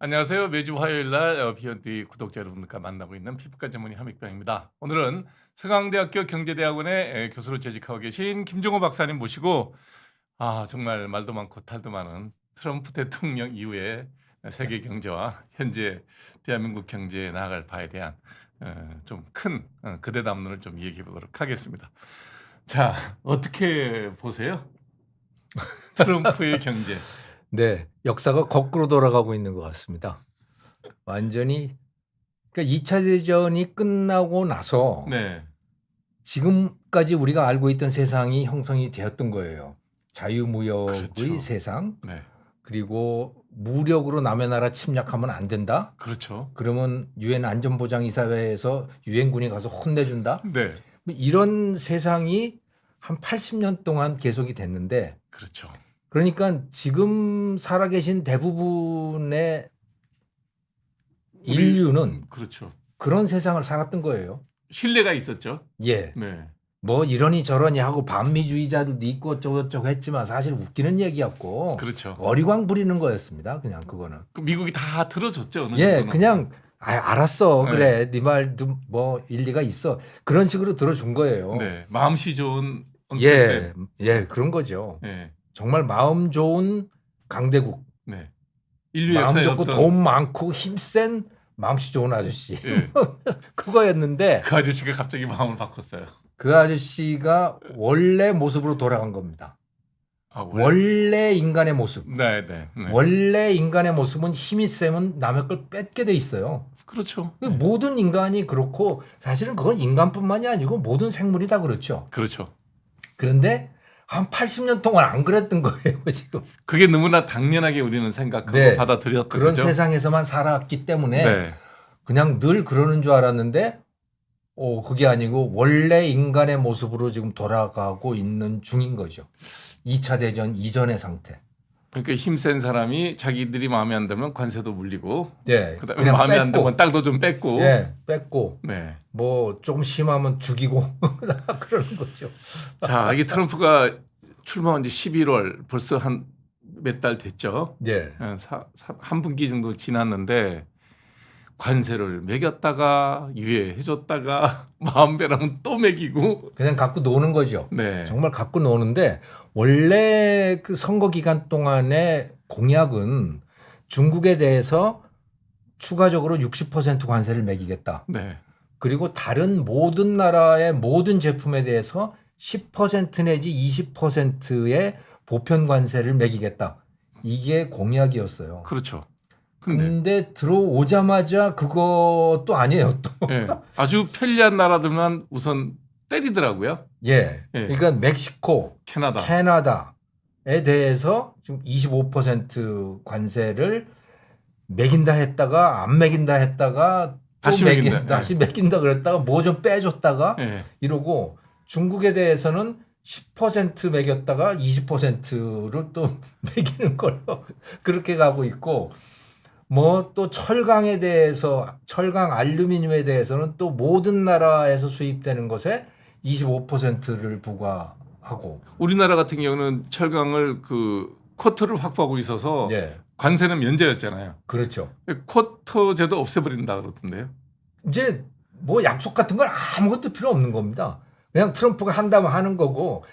안녕하세요. 매주 화요일 날 비욘드 구독자 여러분들과 만나고 있는 피부과 전문의 함익병입니다. 오늘은 서강대학교 경제대학원의 교수로 재직하고 계신 김종호 박사님 모시고 정말 말도 많고 탈도 많은 트럼프 대통령 이후에 세계 경제와 현재 대한민국 경제에 나아갈 바에 대한 좀 큰 그대 담론을 좀 얘기해 보도록 하겠습니다. 자, 어떻게 보세요? 트럼프의 경제. 네. 역사가 거꾸로 돌아가고 있는 것 같습니다. 완전히 그러니까 2차 대전이 끝나고 나서 네. 지금까지 우리가 알고 있던 세상이 형성이 되었던 거예요. 자유무역의 그렇죠. 세상, 네. 그리고 무력으로 남의 나라 침략하면 안 된다. 그렇죠. 그러면 유엔 안전보장이사회에서 유엔군이 가서 혼내준다. 네. 이런 세상이 한 80년 동안 계속이 됐는데, 그렇죠. 그러니까 지금 살아계신 대부분의 인류는 그렇죠. 그런 세상을 살았던 거예요. 신뢰가 있었죠. 예. 네. 뭐 이러니 저러니 하고 반미주의자들도 있고 어쩌고저쩌고 했지만 사실 웃기는 얘기였고 그렇죠. 어리광 부리는 거였습니다. 그냥 그거는. 그 미국이 다 들어줬죠. 어느 예, 정도는. 그냥 알았어. 네. 그래. 네 말도 뭐 일리가 있어. 그런 식으로 들어준 거예요. 네. 마음씨 좋은 예. 엉클쌤. 예, 그런 거죠. 네. 정말 마음 좋은 강대국. 네. 인류 마음 역사에 좋고 어떤 돈 많고 힘센 마음씨 좋은 아저씨. 예. 그거였는데 그 아저씨가 갑자기 마음을 바꿨어요. 그 아저씨가 원래 모습으로 돌아간 겁니다. 원래. 원래 인간의 모습. 네, 네. 네. 원래 인간의 모습은 힘이 세면 남의 걸 뺏게 돼 있어요. 그렇죠. 그 네. 모든 인간이 그렇고 사실은 그건 인간뿐만이 아니고 모든 생물이 다 그렇죠. 그렇죠. 그런데 한 80년 동안 안 그랬던 거예요, 지금. 그게 너무나 당연하게 우리는 생각하고 네. 받아들였던 그런 거죠. 세상에서만 살았기 때문에 네. 그냥 늘 그러는 줄 알았는데 그게 아니고 원래 인간의 모습으로 지금 돌아가고 있는 중인 거죠. 2차 대전 이전의 상태. 그러니까 힘센 사람이 자기들이 마음에 안 들면 관세도 물리고, 네. 그다음에 마음에 안 들면 땅도 좀 뺏고, 예, 뺏고 네. 뭐 조금 심하면 죽이고 그러는 거죠. 자, 이게 트럼프가 출마한 지 11월 벌써 한 몇 달 됐죠. 예. 한 분기 정도 지났는데 관세를 매겼다가 유예해줬다가 마음 배라면 또 매기고. 그냥 갖고 노는 거죠. 네. 정말 갖고 노는데 원래 그 선거 기간 동안의 공약은 중국에 대해서 추가적으로 60% 관세를 매기겠다. 네. 그리고 다른 모든 나라의 모든 제품에 대해서 10% 내지 20%의 보편 관세를 매기겠다. 이게 공약이었어요. 그렇죠. 근데 들어오자마자 그것도 아니에요, 또. 예, 아주 편리한 나라들만 우선 때리더라고요. 예. 예. 그러니까 멕시코, 캐나다에 대해서 지금 25% 관세를 매긴다 했다가 안 매긴다 했다가 다시 매긴다. 다시 매긴다 그랬다가 뭐 좀 빼줬다가 예. 이러고 중국에 대해서는 10% 매겼다가 20%를 또 매기는 걸로 그렇게 가고 있고 뭐 또 철강에 대해서 철강 알루미늄에 대해서는 또 모든 나라에서 수입되는 것에 25%를 부과하고 우리나라 같은 경우는 철강을 그 쿼터를 확보하고 있어서 예. 관세는 면제였잖아요. 그렇죠. 쿼터제도 없애버린다 그러던데요. 이제 뭐 약속 같은 건 아무것도 필요 없는 겁니다. 그냥 트럼프가 한다면 하는 거고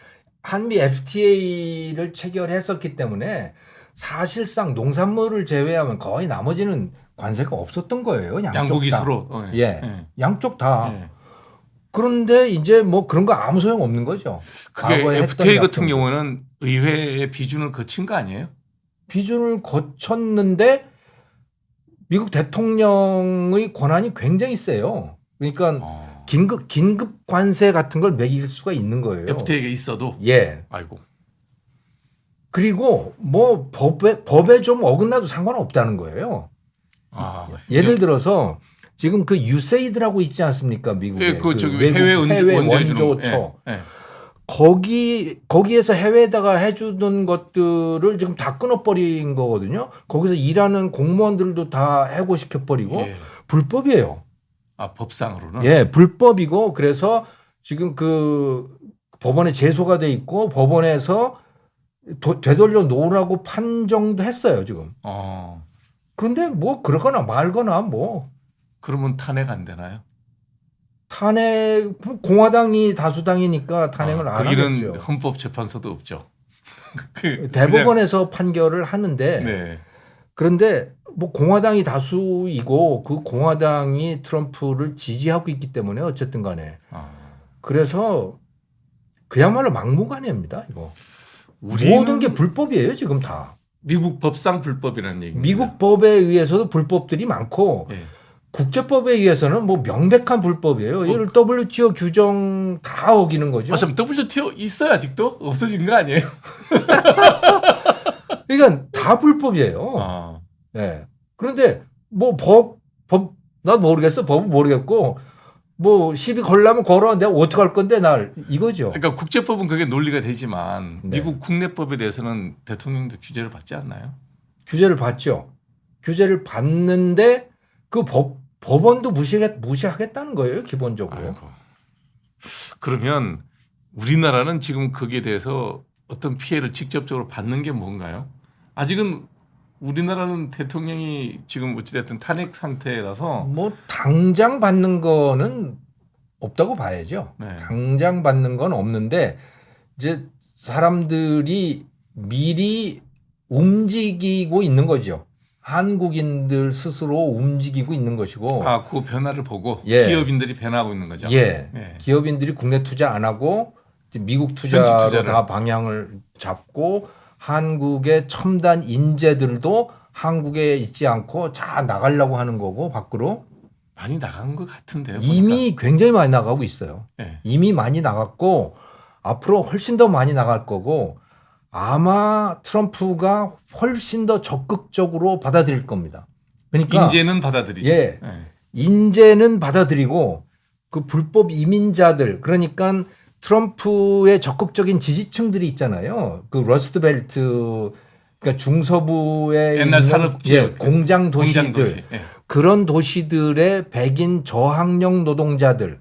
한미 FTA를 체결했었기 때문에 사실상 농산물을 제외하면 거의 나머지는 관세가 없었던 거예요. 양국이 다. 서로. 예. 양쪽 다. 예. 그런데 이제 뭐 그런 거 아무 소용 없는 거죠. 그게 과거에 FTA 했던 같은 약정들. 경우는 의회의 비준을 거친 거 아니에요? 비준을 거쳤는데 미국 대통령의 권한이 굉장히 세요. 그러니까 긴급 관세 같은 걸 매길 수가 있는 거예요. FTA가 있어도. 예. 아이고. 그리고 뭐 법에 좀 어긋나도 상관없다는 거예요. 예를 들어서 지금 그 유세이드라고 있지 않습니까? 미국에. 예, 그 저기 외국 해외 원조처. 예. 거기에서 해외에다가 해주던 것들을 지금 다 끊어버린 거거든요. 거기서 일하는 공무원들도 다 해고시켜버리고 예. 불법이에요. 법상으로는. 예, 불법이고 그래서 지금 그 법원에 제소가 돼 있고 법원에서 되돌려 놓으라고 판정도 했어요, 지금. 그런데 뭐 그러거나 말거나 뭐 그러면 탄핵 안 되나요? 탄핵 공화당이 다수당이니까 탄핵을 안 거기는 하겠죠. 헌법재판소도 없죠. 그 대법원에서 판결을 하는데 네. 그런데 뭐 공화당이 다수이고 그 공화당이 트럼프를 지지하고 있기 때문에 어쨌든 간에 그래서 그야말로 막무가내입니다. 이거 모든 게 불법이에요 지금 다. 미국 법상 불법이라는 얘기입니다. 미국 법에 의해서도 불법들이 많고 예. 국제법에 의해서는 뭐 명백한 불법이에요. 예를 WTO 규정 다 어기는 거죠. 참 WTO 있어요 아직도? 없어진 거 아니에요? 그러니까 다 불법이에요. 네. 그런데 뭐 난 모르겠어. 법은 모르겠고 뭐 시비 걸려면 걸어. 내가 어떻게 할 건데 날 이거죠. 그러니까 국제법은 그게 논리가 되지만 네. 미국 국내법에 대해서는 대통령도 규제를 받지 않나요? 규제를 받죠. 규제를 받는데 그 법원도 무시하겠다는 거예요. 기본적으로. 아이고. 그러면 우리나라는 지금 거기에 대해서 어떤 피해를 직접적으로 받는 게 뭔가요? 아직은 우리나라는 대통령이 지금 어찌됐든 탄핵 상태라서 뭐 당장 받는 거는 없다고 봐야죠. 네. 당장 받는 건 없는데 이제 사람들이 미리 움직이고 있는 거죠. 한국인들 스스로 움직이고 있는 것이고. 그 변화를 보고 예. 기업인들이 변화하고 있는 거죠. 예. 예. 기업인들이 국내 투자 안 하고 미국 투자로 투자를. 다 방향을 잡고 한국의 첨단 인재들도 한국에 있지 않고 다 나가려고 하는 거고 밖으로 많이 나간 것 같은데요. 이미 굉장히 많이 나가고 있어요. 예. 이미 많이 나갔고 앞으로 훨씬 더 많이 나갈 거고 아마 트럼프가 훨씬 더 적극적으로 받아들일 겁니다. 그러니까 인재는 받아들이죠. 예. 인재는 받아들이고 그 불법 이민자들 그러니까 트럼프의 적극적인 지지층들이 있잖아요. 그 러스트벨트 그러니까 중서부의 옛날 산업 지역 공장 도시들 도시. 예. 그런 도시들의 백인 저학력 노동자들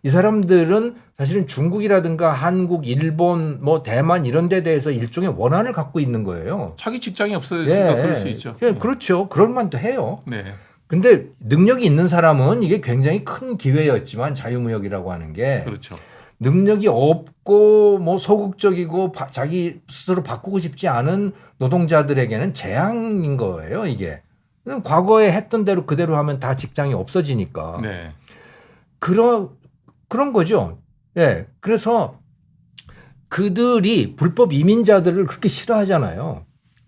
이 사람들은 사실은 중국이라든가 한국, 일본, 뭐 대만 이런 데 대해서 일종의 원한을 갖고 있는 거예요. 자기 직장이 없어졌으니까 그럴 수 있죠. 예, 그렇죠. 그럴 만도 해요. 네. 근데 능력이 있는 사람은 이게 굉장히 큰 기회였지만 자유무역이라고 하는 게 그렇죠. 능력이 없고 뭐 소극적이고 자기 스스로 바꾸고 싶지 않은 노동자들에게는 재앙인 거예요, 이게. 과거에 했던 대로 그대로 하면 다 직장이 없어지니까. 네. 그런 거죠. 예. 그래서 그들이 불법 이민자들을 그렇게 싫어하잖아요.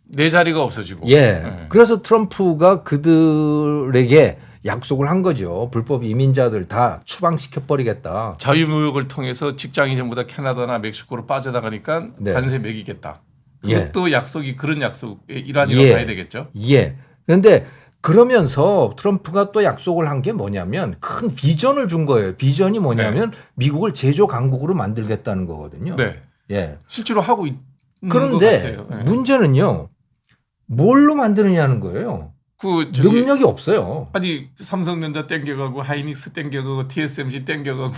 내 자리가 없어지고. 예. 네. 그래서 트럼프가 그들에게 약속을 한 거죠. 불법 이민자들 다 추방시켜 버리겠다. 자유무역을 통해서 직장이 전부 다 캐나다나 멕시코로 빠져나가니까 네. 관세 매기겠다. 예. 그것도 약속이 그런 약속의 일환이라고 예. 봐야 되겠죠. 예. 그런데 그러면서 트럼프가 또 약속을 한 게 뭐냐면 큰 비전을 준 거예요. 비전이 뭐냐면 미국을 제조 강국으로 만들겠다는 거거든요. 네. 예. 실제로 하고 있는 그런데 것 같아요. 네. 문제는요. 뭘로 만드느냐는 거예요. 능력이 없어요. 아니 삼성전자 땡겨가고 하이닉스 땡겨가고 TSMC 땡겨가고.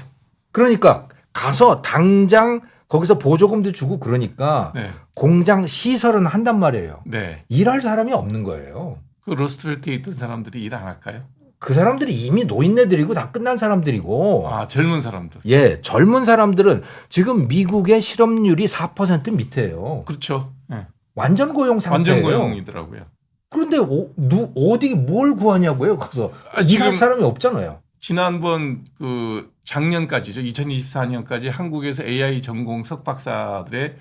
그러니까 가서 당장 거기서 보조금도 주고 그러니까 네. 공장 시설은 한단 말이에요. 네. 일할 사람이 없는 거예요. 그 러스트벨트에 있던 사람들이 일 안 할까요? 그 사람들이 이미 노인네들이고 다 끝난 사람들이고 젊은 사람들. 예, 젊은 사람들은 지금 미국의 실업률이 4% 밑에요. 그렇죠. 네. 완전 고용 상태예요. 완전 고용이더라고요. 그런데 어디 뭘 구하냐고요? 가서 일할 사람이 없잖아요. 지난번 작년까지죠. 2024년까지 한국에서 AI 전공 석박사들의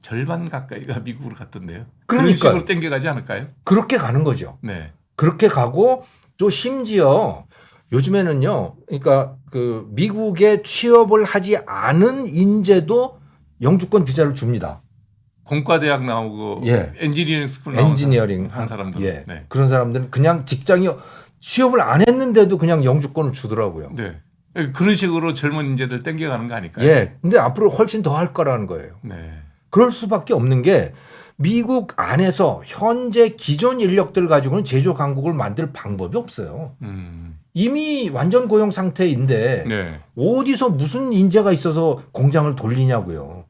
절반 가까이가 미국으로 갔던데요. 그런 식으로 땡겨가지 않을까요? 그렇게 가는 거죠. 네. 그렇게 가고 또 심지어 요즘에는요. 그러니까 그 미국에 취업을 하지 않은 인재도 영주권 비자를 줍니다. 공과대학 나오고 예. 엔지니어링 스쿨 엔지니어링 한 사람들. 예. 네. 그런 사람들은 그냥 직장이 취업을 안 했는데도 그냥 영주권을 주더라고요. 네. 그런 식으로 젊은 인재들 땡겨가는 거 아닐까요? 예. 근데 앞으로 훨씬 더 할 거라는 거예요. 네. 그럴 수밖에 없는 게 미국 안에서 현재 기존 인력들 가지고는 제조 강국을 만들 방법이 없어요. 이미 완전 고용 상태인데 네. 어디서 무슨 인재가 있어서 공장을 돌리냐고요.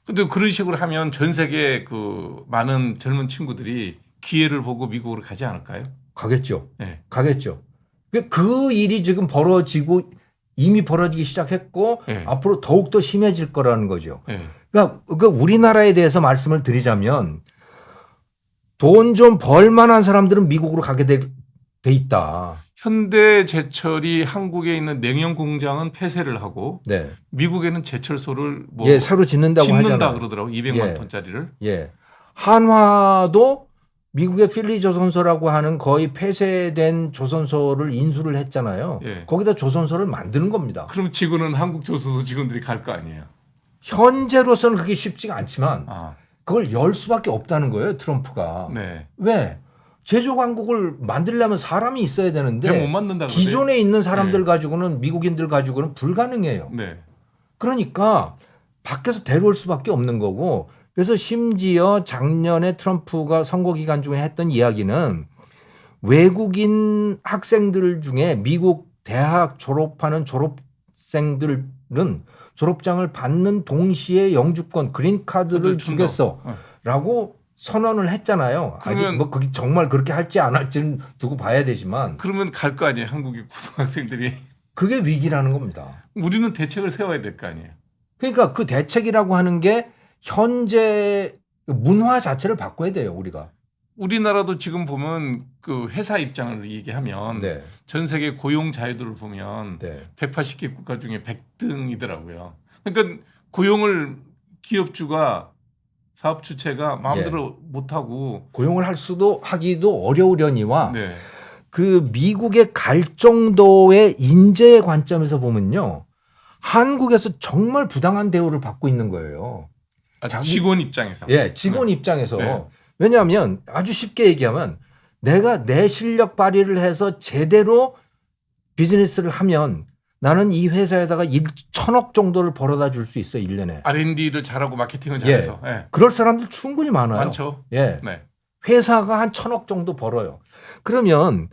근데 그런 식으로 하면 전 세계 많은 젊은 친구들이 기회를 보고 미국으로 가지 않을까요? 가겠죠. 네. 가겠죠. 그 일이 지금 벌어지고 이미 벌어지기 시작했고 네. 앞으로 더욱 더 심해질 거라는 거죠. 네. 그러니까 우리나라에 대해서 말씀을 드리자면 돈 좀 벌 만한 사람들은 미국으로 가게 돼 있다. 현대제철이 한국에 있는 냉영 공장은 폐쇄를 하고 네. 미국에는 제철소를 뭐 예, 새로 짓는다고 짓는다 하잖아요. 그러더라고. 200만 예. 톤짜리를. 예. 한화도 미국의 필리 조선소라고 하는 거의 폐쇄된 조선소를 인수를 했잖아요. 예. 거기다 조선소를 만드는 겁니다. 그럼 직원은 한국 조선소 직원들이 갈 거 아니에요. 현재로서는 그게 쉽지가 않지만 아, 그걸 열 수밖에 없다는 거예요, 트럼프가. 네. 왜? 제조 강국을 만들려면 사람이 있어야 배 못 되는데 만든다 그러세요? 기존에 있는 사람들 네. 가지고는 미국인들 가지고는 불가능해요. 네. 그러니까 밖에서 데려올 수밖에 없는 거고 그래서 심지어 작년에 트럼프가 선거 기간 중에 했던 이야기는 외국인 학생들 중에 미국 대학 졸업하는 졸업생들은 졸업장을 받는 동시에 영주권 그린카드를 주겠어라고 선언을 했잖아요. 아직 그러면- 뭐 그게 정말 그렇게 할지 안 할지는 두고 봐야 되지만 그러면 갈 거 아니에요. 한국의 고등학생들이. 그게 위기라는 겁니다. 우리는 대책을 세워야 될 거 아니에요. 그러니까 그 대책이라고 하는 게 현재 문화 자체를 바꿔야 돼요, 우리가. 우리나라도 지금 보면 그 회사 입장을 얘기하면 네. 전 세계 고용 자유도를 보면 네. 180개 국가 중에 100등이더라고요. 그러니까 고용을 기업주가 사업 주체가 마음대로 못 하고 고용을 하기도 어려우려니와 네. 그 미국에 갈 정도의 인재의 관점에서 보면요. 한국에서 정말 부당한 대우를 받고 있는 거예요. 아, 자기- 직원 입장에서. 예, 직원 입장에서. 네. 왜냐하면 아주 쉽게 얘기하면 내가 내 실력 발휘를 해서 제대로 비즈니스를 하면 나는 이 회사에다가 1,000억 정도를 벌어다 줄 수 있어, 1년에. R&D를 잘하고 마케팅을 잘해서. 예. 그럴 사람들 충분히 많아요. 많죠. 예. 네. 회사가 한 1,000억 정도 벌어요. 그러면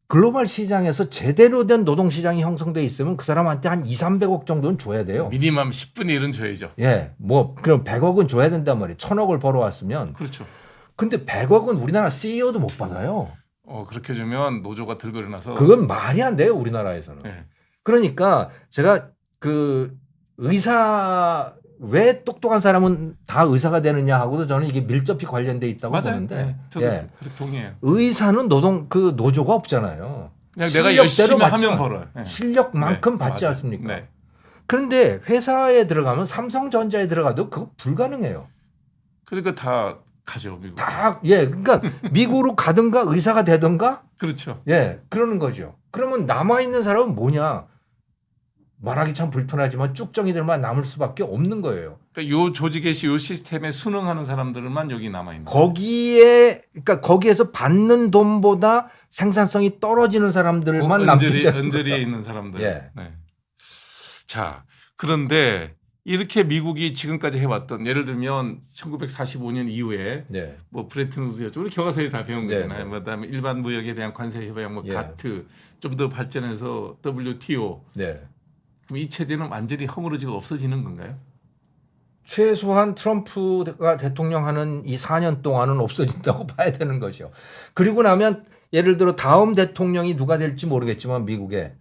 글로벌 시장에서 제대로 된 노동 시장이 형성돼 있으면 그 사람한테 한 2,300억 정도는 줘야 돼요. 미니멈 10분의 1은 줘야죠. 예. 뭐 그럼 100억은 줘야 된단 말이에요. 1,000억을 벌어왔으면. 그렇죠. 근데 100억은 우리나라 CEO도 못 받아요. 그렇게 주면 노조가 들고 일어나서 그건 말이 안 돼요, 우리나라에서는. 네. 그러니까 제가 그 의사 왜 똑똑한 사람은 다 의사가 되느냐 하고도 저는 이게 밀접히 관련돼 있다고 맞아요. 보는데 네. 저도 예. 그렇게 동의해요. 의사는 그 노조가 없잖아요. 그냥 내가 실력대로 열심히 받지만 하면 벌어요. 네. 실력만큼 네, 받지 맞아요. 않습니까? 네. 그런데 회사에 들어가면 삼성전자에 들어가도 그거 불가능해요. 그러니까 다 가죠 미국. 그러니까 미국으로 가든가 의사가 되든가 그렇죠. 그러는 거죠. 그러면 남아 있는 사람은 뭐냐? 말하기 참 불편하지만 쭉정이들만 남을 수밖에 없는 거예요. 그러니까 요 조직의 요 시스템에 순응하는 사람들만 여기 남아 있는. 그러니까 거기에서 받는 돈보다 생산성이 떨어지는 사람들만 남기 때문에 언저리에 있는 사람들. 예. 네. 자, 그런데 이렇게 미국이 지금까지 해왔던 예를 들면 1945년 이후에 네. 뭐 브레튼 우드였죠. 우리 교과서에 다 배운 네, 거잖아요. 네. 그다음에 일반 무역에 대한 관세 협약, 뭐 예. 가트, 좀 더 발전해서 WTO. 네. 그럼 이 체제는 완전히 허물어지고 없어지는 건가요? 최소한 트럼프가 대통령 하는 이 4년 동안은 없어진다고 봐야 되는 거죠. 그리고 나면 예를 들어 다음 대통령이 누가 될지 모르겠지만 미국에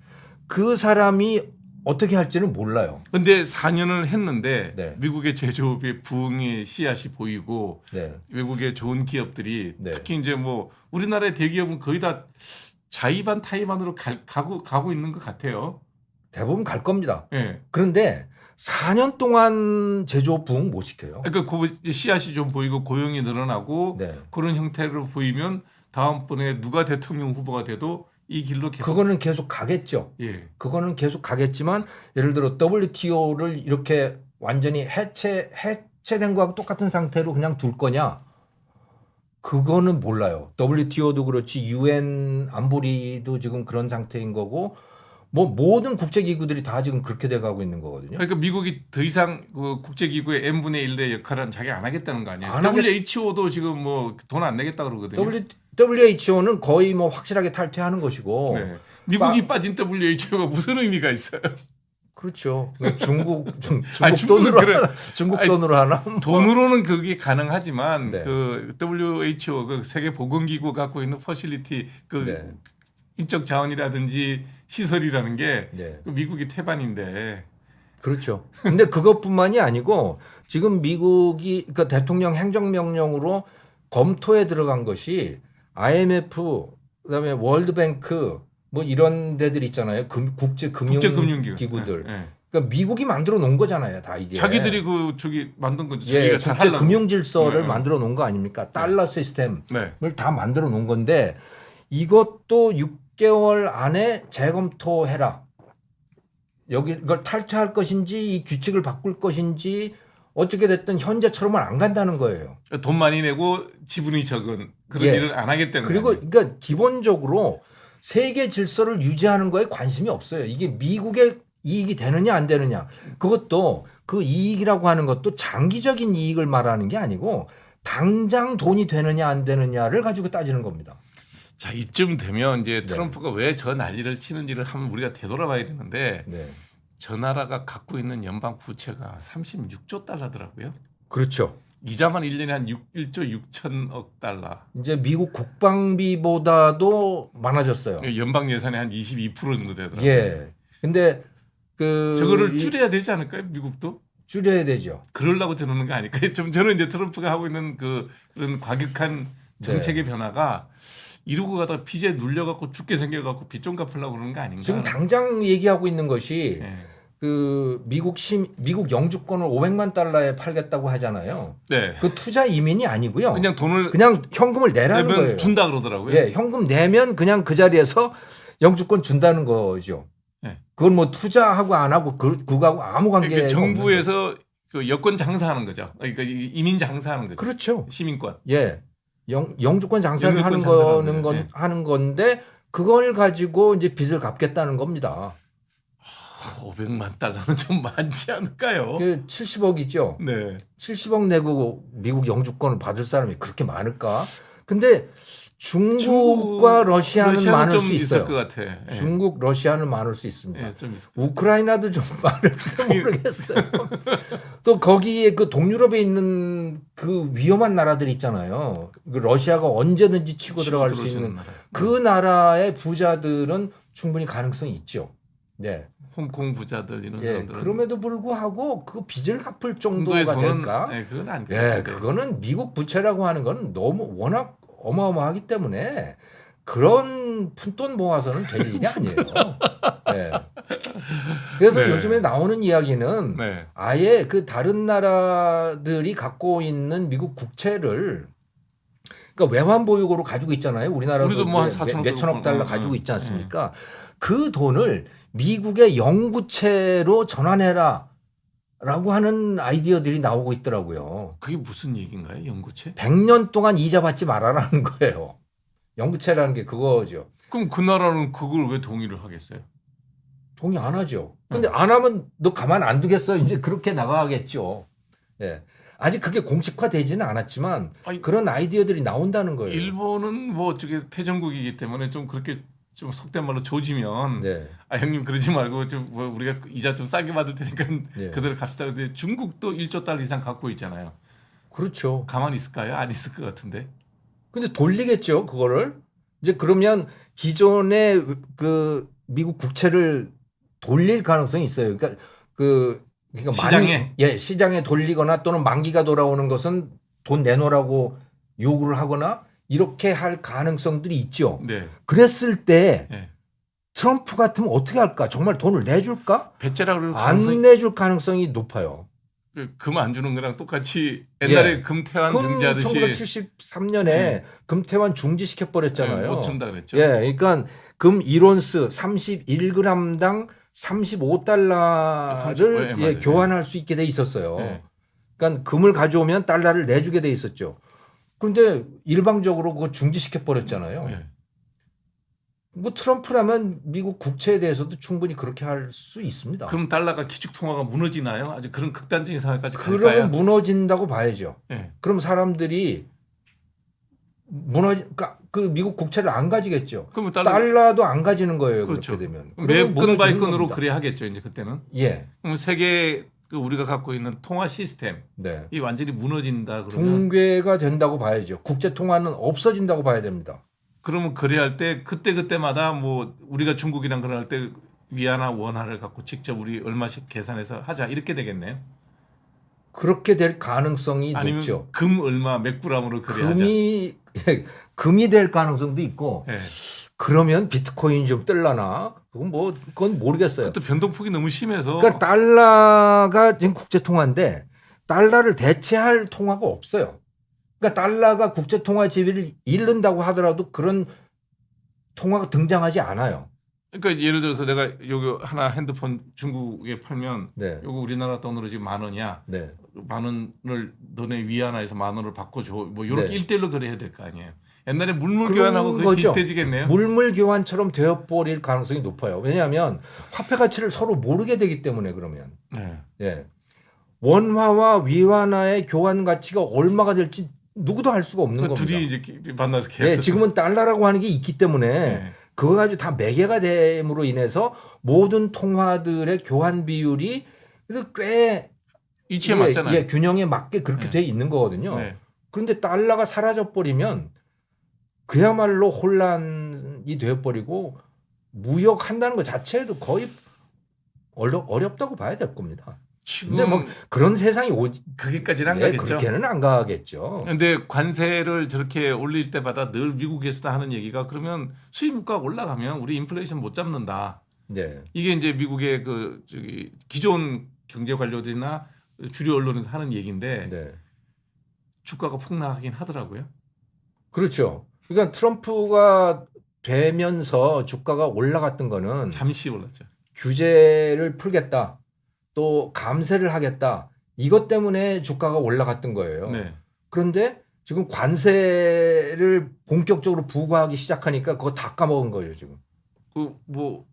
그 사람이 어떻게 할지는 몰라요. 근데 4년을 했는데 네. 미국의 제조업의 부흥의 씨앗이 보이고 네. 외국의 좋은 기업들이 네. 특히 이제 뭐 우리나라의 대기업은 거의 다 자의반 타의반으로 가고 있는 것 같아요. 대부분 갈 겁니다. 예. 그런데 4년 동안 제조업 부흥 못 시켜요. 그러니까 그 씨앗이 좀 보이고 고용이 늘어나고 네. 그런 형태로 보이면 다음번에 누가 대통령 후보가 돼도 이 길로 계속. 그거는 계속 가겠죠. 예. 그거는 계속 가겠지만 예를 들어 WTO를 이렇게 완전히 해체된 거하고 똑같은 상태로 그냥 둘 거냐? 그거는 몰라요. WTO도 그렇지 UN 안보리도 지금 그런 상태인 거고 뭐 모든 국제기구들이 다 지금 그렇게 돼가고 있는 거거든요. 그러니까 미국이 더 이상 그 국제기구의 n분의 1의 역할은 자기 안 하겠다는 거 아니에요? 안 하겠- WHO도 지금 뭐 돈 안 내겠다 그러거든요. WHO는 거의 뭐 확실하게 탈퇴하는 것이고 네. 미국이 빠진 WHO가 무슨 의미가 있어요? 그렇죠. 중국 아니, 중국은 돈으로 그래. 중국 아니, 돈으로 하나? 돈으로는 그게 가능하지만 네. 그 WHO 그 세계 보건기구 갖고 있는 퍼실리티 그 네. 인적 자원이라든지 시설이라는 게 네. 또 미국이 태반인데. 그렇죠. 근데 그것뿐만이 아니고 지금 미국이 그러니까 대통령 행정명령으로 검토에 들어간 것이 IMF 그다음에 월드뱅크 뭐 이런 데들 있잖아요. 국제 금융기구들. 예, 예. 그러니까 미국이 만들어 놓은 거잖아요. 다 이게. 자기들이 그 저기 만든 거죠. 예, 자기가 잘 국제 하려고. 금융 질서를 네. 만들어 놓은 거 아닙니까? 달러 시스템을 네. 다 만들어 놓은 건데 이것도 6개월 안에 재검토해라. 여기 이걸 탈퇴할 것인지 이 규칙을 바꿀 것인지 어떻게 됐든 현재처럼은 안 간다는 거예요. 돈 많이 내고 지분이 적은 그런 예. 일을 안 하겠다는 그리고 거예요. 그러니까 기본적으로 세계 질서를 유지하는 거에 관심이 없어요. 이게 미국의 이익이 되느냐 안 되느냐. 그것도 그 이익이라고 하는 것도 장기적인 이익을 말하는 게 아니고 당장 돈이 되느냐 안 되느냐를 가지고 따지는 겁니다. 자, 이쯤 되면 이제 네. 트럼프가 왜 저 난리를 치는지를 한번 우리가 되돌아봐야 되는데 네. 저 나라가 갖고 있는 연방 부채가 36조 달러더라고요. 그렇죠. 이자만 1년에 한 1조 6천억 달러. 이제 미국 국방비보다도 많아졌어요. 연방 예산의 한 22% 정도 되더라고요. 예. 근데 그 저거를 줄여야 되지 않을까요? 미국도? 줄여야 되죠. 그러려고 저러는 거 아닐까요? 저는 이제 트럼프가 하고 있는 그런 과격한 정책의 변화가 이러고 가다가 빚에 눌려갖고 죽게 생겨갖고 빚 좀 갚으려고 그러는 거 아닌가? 지금 당장 얘기하고 있는 것이 네. 그 미국 영주권을 500만 달러에 팔겠다고 하잖아요. 네. 그 투자 이민이 아니고요. 그냥 돈을 그냥 현금을 내라는 내면 거예요. 준다 그러더라고요. 예, 현금 내면 그냥 그 자리에서 영주권 준다는 거죠. 네. 그건 뭐 투자하고 안 하고 그거하고 아무 관계가 그러니까 없는 정부에서 그 여권 장사하는 거죠. 그러니까 이민 장사하는 거죠. 그렇죠. 시민권. 예. 영주권 장사를 영주권 하는 장사하는 거는 거죠. 예. 하는 건데 그걸 가지고 이제 빚을 갚겠다는 겁니다. 500만 달러는 좀 많지 않을까요? 그 70억이죠. 네. 70억 내고 미국 영주권을 받을 사람이 그렇게 많을까? 근데 중국과 러시아는 많을 좀 수 있을 있어요. 것 같아. 예. 중국, 러시아는 많을 수 있습니다. 예, 좀 있을 것 우크라이나도 좀 많을지 모르겠어요. 또 거기에 그 동유럽에 있는 그 위험한 나라들 있잖아요. 그 러시아가 언제든지 치고 들어갈 수 들어오시는 있는 나라. 그 나라의 부자들은 충분히 가능성이 있죠. 네. 홍콩 부자들 이런 예. 사람들은 그럼에도 불구하고 그 빚을 갚을 정도의 정도가 돈은 될까? 예, 그건 안 예, 돼. 그거는 미국 부채라고 하는 건 너무 워낙 어마어마하기 때문에 그런 푼돈 모아서는 될 일이 아니에요. 예. 그래서 네. 요즘에 나오는 이야기는 네. 아예 그 다른 나라들이 갖고 있는 미국 국채를 그러니까 외환 보유고로 가지고 있잖아요. 우리나라도 우리도 뭐한 4천억 몇천억 달러 정도. 가지고 있지 않습니까? 그 돈을 미국의 영구채로 전환해라. 라고 하는 아이디어들이 나오고 있더라고요. 그게 무슨 얘기인가요? 연구체? 100년 동안 이자 받지 말아라는 거예요. 영구채라는 게 그거죠. 그럼 그 나라는 그걸 왜 동의를 하겠어요? 동의 안 하죠. 근데 안 하면 너 가만 안 두겠어. 이제 그렇게 나가겠죠. 예. 아직 그게 공식화되지는 않았지만 아니, 그런 아이디어들이 나온다는 거예요. 일본은 뭐 저게 패전국이기 때문에 좀 그렇게 좀 속된 말로 조지면 네. 아 형님 그러지 말고 좀 뭐 우리가 이자 좀 싸게 받을 테니까 네. 그대로 갑시다. 근데 중국도 1조 달러 이상 갖고 있잖아요. 그렇죠. 가만히 있을까요? 안 있을 것 같은데. 근데 돌리겠죠, 그거를. 이제 그러면 기존의 그 미국 국채를 돌릴 가능성이 있어요. 그러니까 시장에? 시장에 돌리거나 또는 만기가 돌아오는 것은 돈 내놓으라고 요구를 하거나 이렇게 할 가능성들이 있죠. 네. 그랬을 때 네. 트럼프 같으면 어떻게 할까? 정말 돈을 내줄까? 배째라 그럴 안 가능성이 내줄 가능성이 높아요. 금 안 주는 거랑 똑같이 옛날에 예. 금태환 금 중지하듯이 1973년에 금태환 중지시켜 버렸잖아요. 못 준다 그랬죠. 예, 그러니까 금 1온스 31g당 35달러를 30, 예, 맞아요. 교환할 수 있게 돼 있었어요. 예. 그러니까 금을 가져오면 달러를 내주게 돼 있었죠. 그런데 일방적으로 그거 중지시켜 버렸잖아요. 예. 뭐 트럼프라면 미국 국채에 대해서도 충분히 그렇게 할 수 있습니다. 그럼 달러가 기축 통화가 무너지나요? 아주 그런 극단적인 상황까지 그러면 갈까요? 무너진다고 봐야죠. 예. 그럼 사람들이 그러니까 그 미국 국채를 안 가지겠죠. 그러면 달러도 안 가지는 거예요. 그렇죠. 그렇게 되면 매건 바이 건으로 그래야 하겠죠. 이제 그때는. 예. 그럼 세계 그 우리가 갖고 있는 통화 시스템 네. 이 완전히 무너진다 그러면 붕괴가 된다고 봐야죠. 국제 통화는 없어진다고 봐야 됩니다. 그러면 거래할 때 그때마다 뭐 우리가 중국이랑 거래할 때 위안화 원화를 갖고 직접 우리 얼마씩 계산해서 하자 이렇게 되겠네요. 그렇게 될 가능성이 아니면 높죠. 금 얼마 몇 그램으로 거래하자. 금이 될 가능성도 있고 예. 그러면 비트코인 좀 뜰라나 그건 모르겠어요. 또 변동폭이 너무 심해서 그러니까 달러가 지금 국제 통화인데 달러를 대체할 통화가 없어요. 그러니까 달러가 국제 통화 지위를 잃는다고 하더라도 그런 통화가 등장하지 않아요. 그러니까 예를 들어서 내가 여기 하나 핸드폰 중국에 팔면 네. 요거 우리나라 돈으로 지금 10,000원이야. 네. 10,000원을 너네 위안화에서 10,000원을 바꿔줘. 뭐 이렇게 네. 1대1로 거래해야 될 거 아니에요. 옛날에 물물 그런 교환하고 거의 거죠. 비슷해지겠네요. 물물 교환처럼 되어버릴 가능성이 높아요. 왜냐하면 화폐 가치를 서로 모르게 되기 때문에 그러면. 네. 예. 원화와 위안화의 교환 가치가 얼마가 될지 누구도 알 수가 없는 그러니까 겁니다. 둘이 이제 만나서 예, 계획. 지금은 달러라고 하는 게 있기 때문에 네. 그거 가지고 다 매개가 됨으로 인해서 모든 통화들의 교환 비율이 그래도 꽤 이치에 맞잖아요. 예, 균형에 맞게 그렇게 네. 돼 있는 거거든요. 네. 그런데 달러가 사라져 버리면 그야말로 혼란이 되어버리고 무역한다는 것 자체도 거의 어렵다고 봐야 될 겁니다. 지금 근데 뭐 그런 세상이 거기까지는 안 예, 가겠죠. 그렇게는 안 가겠죠. 근데 관세를 저렇게 올릴 때마다 늘 미국에서도 하는 얘기가 그러면 수입 물가가 올라가면 우리 인플레이션 못 잡는다. 네. 이게 이제 미국의 그 저기 기존 경제 관료들이나 주류 언론에서 하는 얘기인데 네. 주가가 폭락하긴 하더라고요. 그렇죠. 그러니까 트럼프가 되면서 주가가 올라갔던 거는 잠시 올랐죠. 규제를 풀겠다. 또 감세를 하겠다. 이것 때문에 주가가 올라갔던 거예요. 네. 그런데 지금 관세를 본격적으로 부과하기 시작하니까 그거 다 까먹은 거예요, 지금. 그 뭐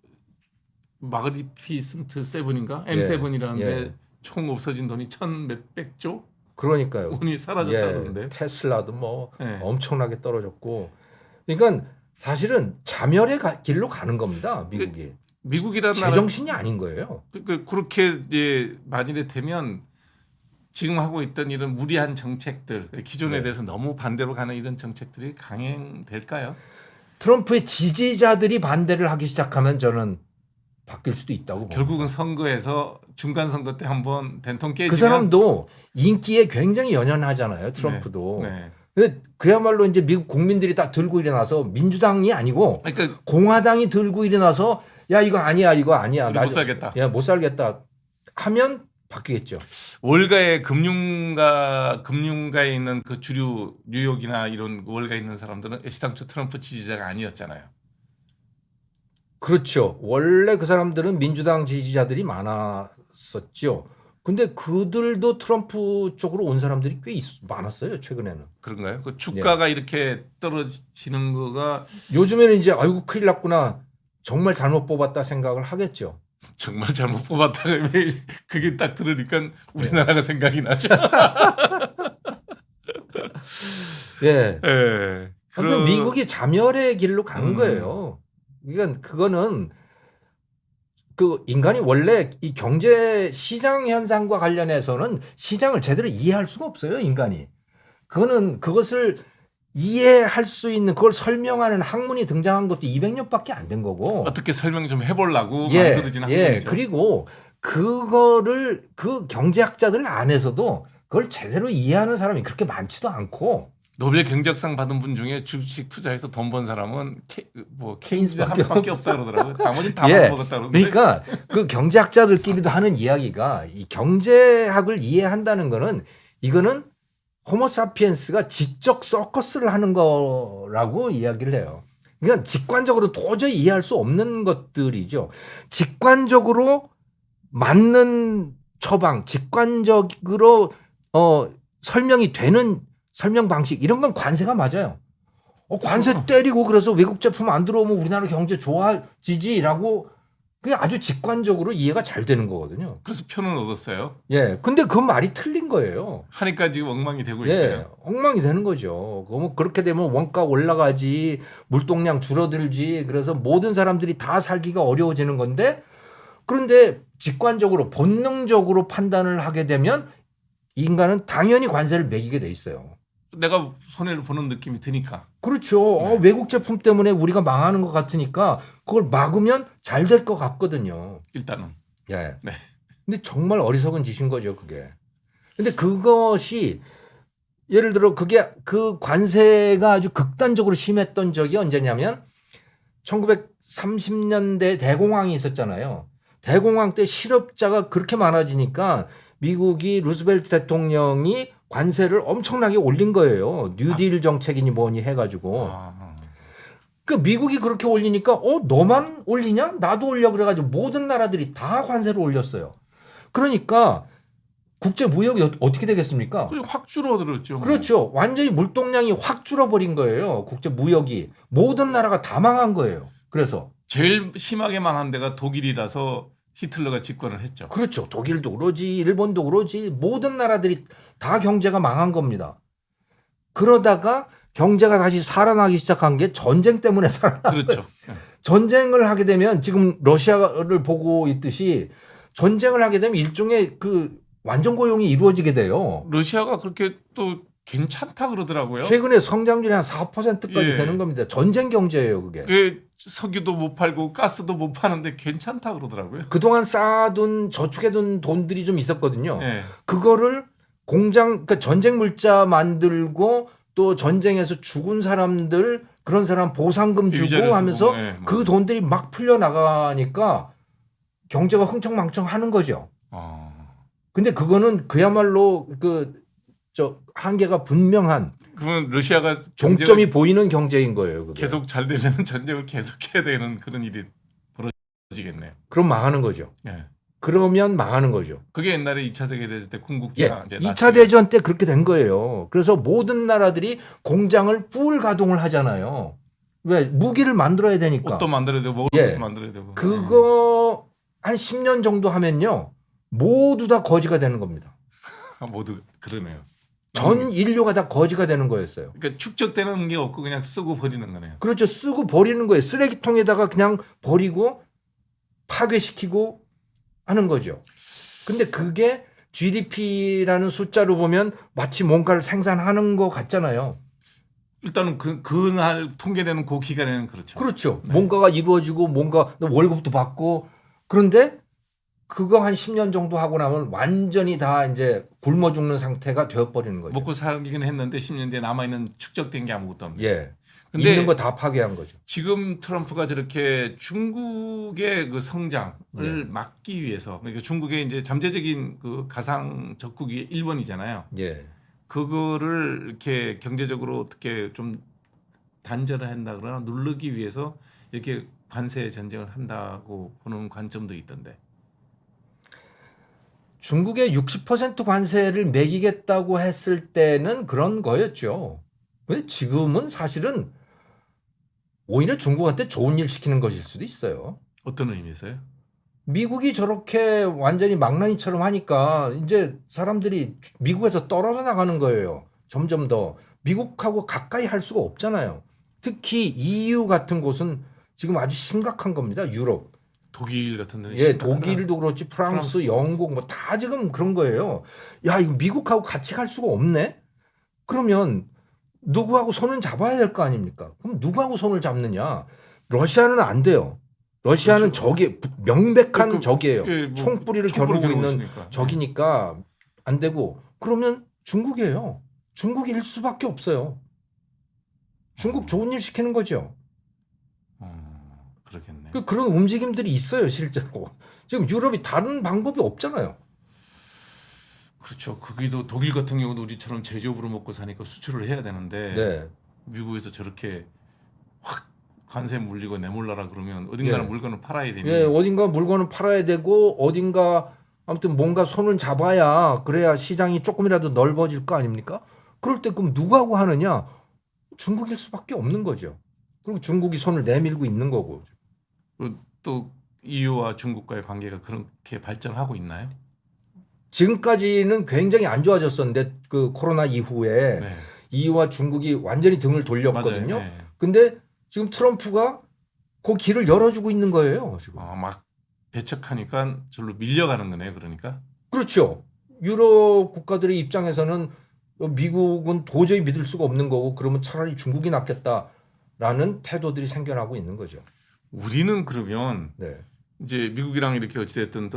마그니피센트 세븐인가 M7이라는데 예. 총 없어진 돈이 1,몇백 조 그러니까요. 원이 사라졌다 예, 그러는데. 테슬라도 뭐 네. 엄청나게 떨어졌고. 그러니까 사실은 자멸의 길로 가는 겁니다, 미국이. 미국이라는 나라 제정신이 아닌 거예요. 그렇게 이제 만일에 되면 지금 하고 있던 이런 무리한 정책들 기존에 네. 대해서 너무 반대로 가는 이런 정책들이 강행될까요? 트럼프의 지지자들이 반대를 하기 시작하면 저는 바뀔 수도 있다고 봅니다. 결국은 선거에서 중간 선거 때 한번 된통 깨지면 그 사람도 인기에 굉장히 연연하잖아요. 트럼프도. 네. 근데 그야말로 이제 미국 국민들이 다 들고 일어나서 민주당이 아니고 그러니까 공화당이 들고 일어나서 야 이거 아니야 이거 아니야 우리 못 살겠다. 야 못 살겠다 하면 바뀌겠죠. 월가에 금융가에 있는 그 주류 뉴욕이나 이런 월가에 있는 사람들은 애시당초 트럼프 지지자가 아니었잖아요. 그렇죠. 원래 그 사람들은 민주당 지지자들이 많았었죠. 근데 그들도 트럼프 쪽으로 온 사람들이 꽤 많았어요 최근에는. 그런가요? 그 주가가 이렇게 떨어지는 거가 요즘에는 이제 아이고 큰일 났구나. 정말 잘못 뽑았다 생각을 하겠죠. 정말 잘못 뽑았다. 그게 딱 들으니까 우리나라가 생각이 나죠. 예. 예. 아무튼 미국이 자멸의 길로 가는 거예요. 그러니까 그거는 그 인간이 원래 이 경제 시장 현상과 관련해서는 시장을 제대로 이해할 수가 없어요, 인간이. 그것을 이해할 수 있는 그걸 설명하는 학문이 등장한 것도 200년밖에 안 된 거고. 어떻게 설명 좀 해보려고 만들어진 학문이죠. 그리고 그거를 그 경제학자들 안에서도 그걸 제대로 이해하는 사람이 그렇게 많지도 않고. 노벨 경제학상 받은 분 중에 주식 투자해서 돈 번 사람은 케인스 한 케인스밖에 밖에 없다 그러더라고요. 나머지는 다 예. 먹었다 그러는데. 그러니까 그 경제학자들끼리도 하는 이야기가 이 경제학을 이해한다는 거는 이거는 호모사피엔스가 지적 서커스를 하는 거라고 이야기를 해요. 그러니까 직관적으로 도저히 이해할 수 없는 것들이죠. 직관적으로 맞는 처방, 직관적으로 설명이 되는 설명 방식 이런 건 관세가 맞아요. 관세 때리고 그래서 외국 제품 안 들어오면 우리나라 경제 좋아지지라고 그게 아주 직관적으로 이해가 잘 되는 거거든요. 그래서 표는 얻었어요. 예. 근데 그 말이 틀린 거예요. 하니까 지금 엉망이 되고 예. 있어요. 엉망이 되는 거죠. 뭐 그렇게 되면 원가 올라가지, 물동량 줄어들지, 그래서 모든 사람들이 다 살기가 어려워지는 건데, 그런데 직관적으로 본능적으로 판단을 하게 되면 인간은 당연히 관세를 매기게 돼 있어요. 내가 손해를 보는 느낌이 드니까. 그렇죠. 네. 외국 제품 때문에 우리가 망하는 것 같으니까 그걸 막으면 잘 될 것 같거든요. 일단은. 예. 네. 근데 정말 어리석은 짓인 거죠, 그게. 근데 그것이 예를 들어 그게 그 관세가 아주 극단적으로 심했던 적이 언제냐면 1930년대 대공황이 있었잖아요. 대공황 때 실업자가 그렇게 많아지니까 미국이 루스벨트 대통령이 관세를 엄청나게 올린 거예요. 뉴딜 정책이니 뭐니 해가지고. 그 미국이 그렇게 올리니까 너만 올리냐? 나도 올려 그래가지고 모든 나라들이 다 관세를 올렸어요. 그러니까 국제 무역이 어떻게 되겠습니까? 그냥 확 줄어들었죠. 그렇죠. 완전히 물동량이 확 줄어버린 거예요. 국제 무역이 모든 나라가 다 망한 거예요. 그래서 제일 심하게 망한 데가 독일이라서 히틀러가 집권을 했죠. 그렇죠. 독일도 그러지, 일본도 그러지, 모든 나라들이 다 경제가 망한 겁니다. 그러다가 경제가 다시 살아나기 시작한 게 전쟁 때문에 살아나. 그렇죠. 전쟁을 하게 되면 지금 러시아를 보고 있듯이 전쟁을 하게 되면 일종의 그 완전 고용이 이루어지게 돼요. 러시아가 그렇게 또 괜찮다 그러더라고요. 최근에 성장률이 한 4%까지 예. 되는 겁니다. 전쟁 경제예요, 그게. 그 석유도 못 팔고 가스도 못 파는데 괜찮다 그러더라고요. 그동안 쌓아둔 저축해둔 돈들이 좀 있었거든요. 예. 그거를 그러니까 전쟁 물자 만들고 또 전쟁에서 죽은 사람들 그런 사람 보상금 주고 유죄를 하면서 주고, 예, 그 맞아요. 돈들이 막 풀려 나가니까 경제가 흥청망청하는 거죠. 근데 그거는 그야말로 한계가 분명한 그러면 러시아가 종점이 보이는 경제인 거예요. 그게. 계속 잘 되려면 전쟁을 계속해야 되는 그런 일이 벌어지겠네요. 그럼 망하는 거죠. 예. 그러면 망하는 거죠. 그게 옛날에 2차 세계대전 때 예, 군국주의가 이제 2차 대전 때 그렇게 된 거예요. 그래서 모든 나라들이 공장을 풀 가동을 하잖아요. 왜? 무기를 만들어야 되니까. 옷도 만들어야 되고 먹을 예. 것도 만들어야 되고. 그거 한 10년 정도 하면요. 모두 다 거지가 되는 겁니다. 모두 그러네요. 전 인류가 다 거지가 되는 거였어요. 그러니까 축적되는 게 없고 그냥 쓰고 버리는 거네요. 그렇죠. 쓰고 버리는 거예요. 쓰레기통에다가 그냥 버리고 파괴시키고 하는 거죠. 근데 그게 GDP라는 숫자로 보면 마치 뭔가를 생산하는 것 같잖아요. 일단은 그날 통계되는 그 기간에는 그렇죠. 그렇죠. 네. 뭔가가 이루어지고 뭔가 월급도 받고 그런데 그거 한 10년 정도 하고 나면 완전히 다 이제 굶어 죽는 상태가 되어버리는 거죠. 먹고 살기는 했는데 10년 뒤에 남아있는 축적된 게 아무것도 없네요. 예. 근데 있는 거 다 파괴한 거죠. 지금 트럼프가 저렇게 중국의 그 성장을 네. 막기 위해서 그러니까 중국의 이제 잠재적인 그 가상 적국이 일본이잖아요. 예. 그거를 이렇게 경제적으로 어떻게 좀 단절을 한다 그러나 누르기 위해서 이렇게 관세 전쟁을 한다고 보는 관점도 있던데. 중국의 60% 관세를 매기겠다고 했을 때는 그런 거였죠. 근데 지금은 사실은 오히려 중국한테 좋은 일 시키는 것일 수도 있어요. 어떤 의미에서요? 미국이 저렇게 완전히 망나니처럼 하니까 이제 사람들이 미국에서 떨어져 나가는 거예요. 점점 더. 미국하고 가까이 할 수가 없잖아요. 특히 EU 같은 곳은 지금 아주 심각한 겁니다. 유럽. 독일 같은 데는 예, 심각하다. 독일도 그렇지, 프랑스, 프랑스. 영국 뭐 다 지금 그런 거예요. 야, 이거 미국하고 같이 갈 수가 없네. 그러면 누구하고 손은 잡아야 될 거 아닙니까? 그럼 누구하고 손을 잡느냐? 러시아는 안 돼요. 러시아는 그렇죠. 적이 명백한 그, 적이에요. 예, 뭐 총뿌리를 촛불을 겨누고 있는 있으니까. 적이니까 안 되고 그러면 중국이에요. 중국일 수밖에 없어요. 중국 좋은 일 시키는 거죠. 그렇겠네. 그런 움직임들이 있어요, 실제로. 지금 유럽이 다른 방법이 없잖아요. 그렇죠. 거기도 독일 같은 경우도 우리처럼 제조업으로 먹고 사니까 수출을 해야 되는데 네. 미국에서 저렇게 확 관세 물리고 내몰라라 그러면 어딘가는 예. 물건을 팔아야 되니. 예, 어딘가 물건을 팔아야 되고 어딘가 아무튼 뭔가 손을 잡아야 그래야 시장이 조금이라도 넓어질 거 아닙니까? 그럴 때 그럼 누구하고 하느냐? 중국일 수밖에 없는 거죠. 그리고 중국이 손을 내밀고 있는 거고. 또 EU와 중국과의 관계가 그렇게 발전하고 있나요? 지금까지는 굉장히 안 좋아졌었는데 그 코로나 이후에 네. EU와 중국이 완전히 등을 돌렸거든요. 맞아요. 네. 근데 지금 트럼프가 그 길을 열어주고 있는 거예요. 지금. 막 배척하니까 절로 밀려가는 거네요. 그러니까. 그렇죠. 유럽 국가들의 입장에서는 미국은 도저히 믿을 수가 없는 거고 그러면 차라리 중국이 낫겠다라는 태도들이 생겨나고 있는 거죠. 우리는 그러면 네. 이제 미국이랑 이렇게 어찌됐든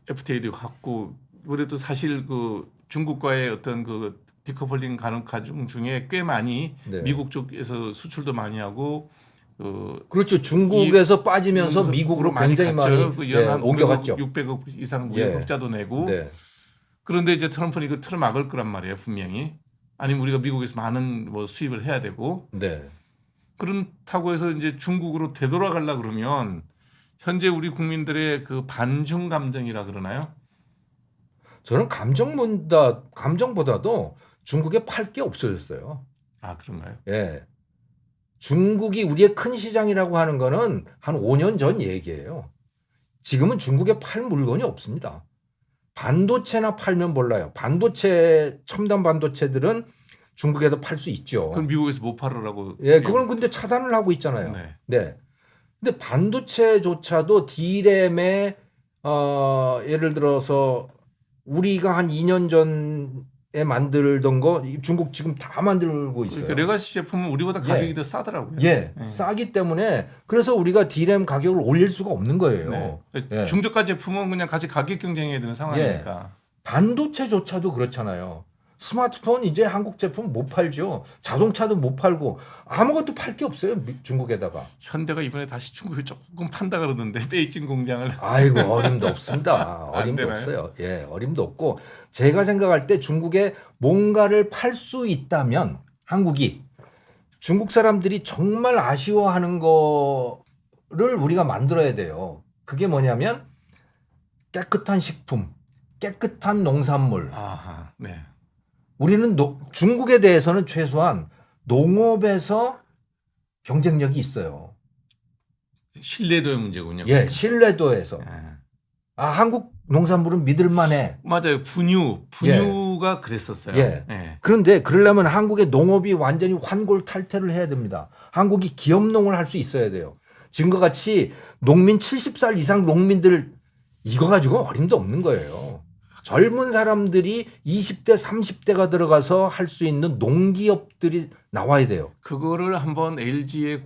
FTA도 갖고 그래도 사실 그 중국과의 어떤 그 디커플링 가능 과정 중에 꽤 많이 네. 미국 쪽에서 수출도 많이 하고 그렇죠. 중국에서 빠지면서 미국으로 굉장히 많이 옮겨갔죠. 600억 이상 무역 예. 흑자도 내고 네. 그런데 이제 트럼프는 이거 틀어막을 거란 말이에요. 분명히. 아니면 우리가 미국에서 많은 뭐 수입을 해야 되고 네. 그렇다고 해서 이제 중국으로 되돌아가려 그러면 현재 우리 국민들의 그 반중 감정이라 그러나요? 저는 감정보다도 중국에 팔 게 없어졌어요. 아 그런가요? 예. 중국이 우리의 큰 시장이라고 하는 거는 한 5년 전 얘기예요. 지금은 중국에 팔 물건이 없습니다. 반도체나 팔면 몰라요. 첨단 반도체들은 중국에도 팔 수 있죠. 그럼 미국에서 못 팔으라고. 예, 그건 근데 차단을 하고 있잖아요. 네. 네. 근데 반도체조차도 D램에 예를 들어서 우리가 한 2년 전에 만들던 거 중국 지금 다 만들고 있어요. 그러니까 레가시 제품은 우리보다 가격이 예. 더 싸더라고요. 예, 예. 싸기 때문에 그래서 우리가 D램 가격을 올릴 수가 없는 거예요. 네. 예. 중저가 제품은 그냥 같이 가격 경쟁해야 되는 상황이니까. 반도체조차도 그렇잖아요. 스마트폰 이제 한국 제품 못 팔죠. 자동차도 못 팔고 아무것도 팔 게 없어요. 중국에다가. 현대가 이번에 다시 중국에 조금 판다 그러던데 베이징 공장을. 아이고 어림도 없습니다. 안 어림도 되나요? 없어요. 예, 어림도 없고 제가 생각할 때 중국에 뭔가를 팔 수 있다면 한국이 중국 사람들이 정말 아쉬워하는 거를 우리가 만들어야 돼요. 그게 뭐냐면 깨끗한 식품, 깨끗한 농산물. 아하, 네. 우리는 중국에 대해서는 최소한 농업에서 경쟁력이 있어요. 신뢰도의 문제군요. 예, 신뢰도에서. 예. 한국 농산물은 믿을만해. 맞아요. 분유가 그랬었어요. 예. 예. 그런데 그러려면 한국의 농업이 완전히 환골탈태를 해야 됩니다. 한국이 기업농을 할 수 있어야 돼요. 지금과 같이 농민 70살 이상 농민들 이거 가지고 어림도 없는 거예요. 젊은 사람들이 20대, 30대가 들어가서 할 수 있는 농기업들이 나와야 돼요. 그거를 한번 LG의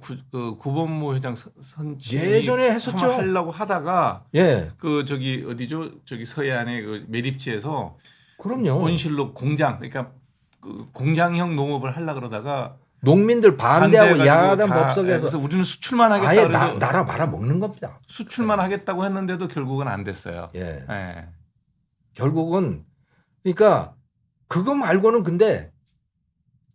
구본모 회장 선치 예전에 했었죠. 하려고 하다가 예, 저기 어디죠? 저기 서해안의 그 매립지에서 그럼요. 온실로 공장, 그러니까 그 공장형 농업을 하려 그러다가 농민들 반대하고 반대해가지고 야당 다, 법석에서 그래서 우리는 수출만 하겠다 아예 그래서 나라 말아 먹는 겁니다. 수출만 하겠다고 했는데도 결국은 안 됐어요. 예. 예. 결국은 그러니까 그거 말고는 근데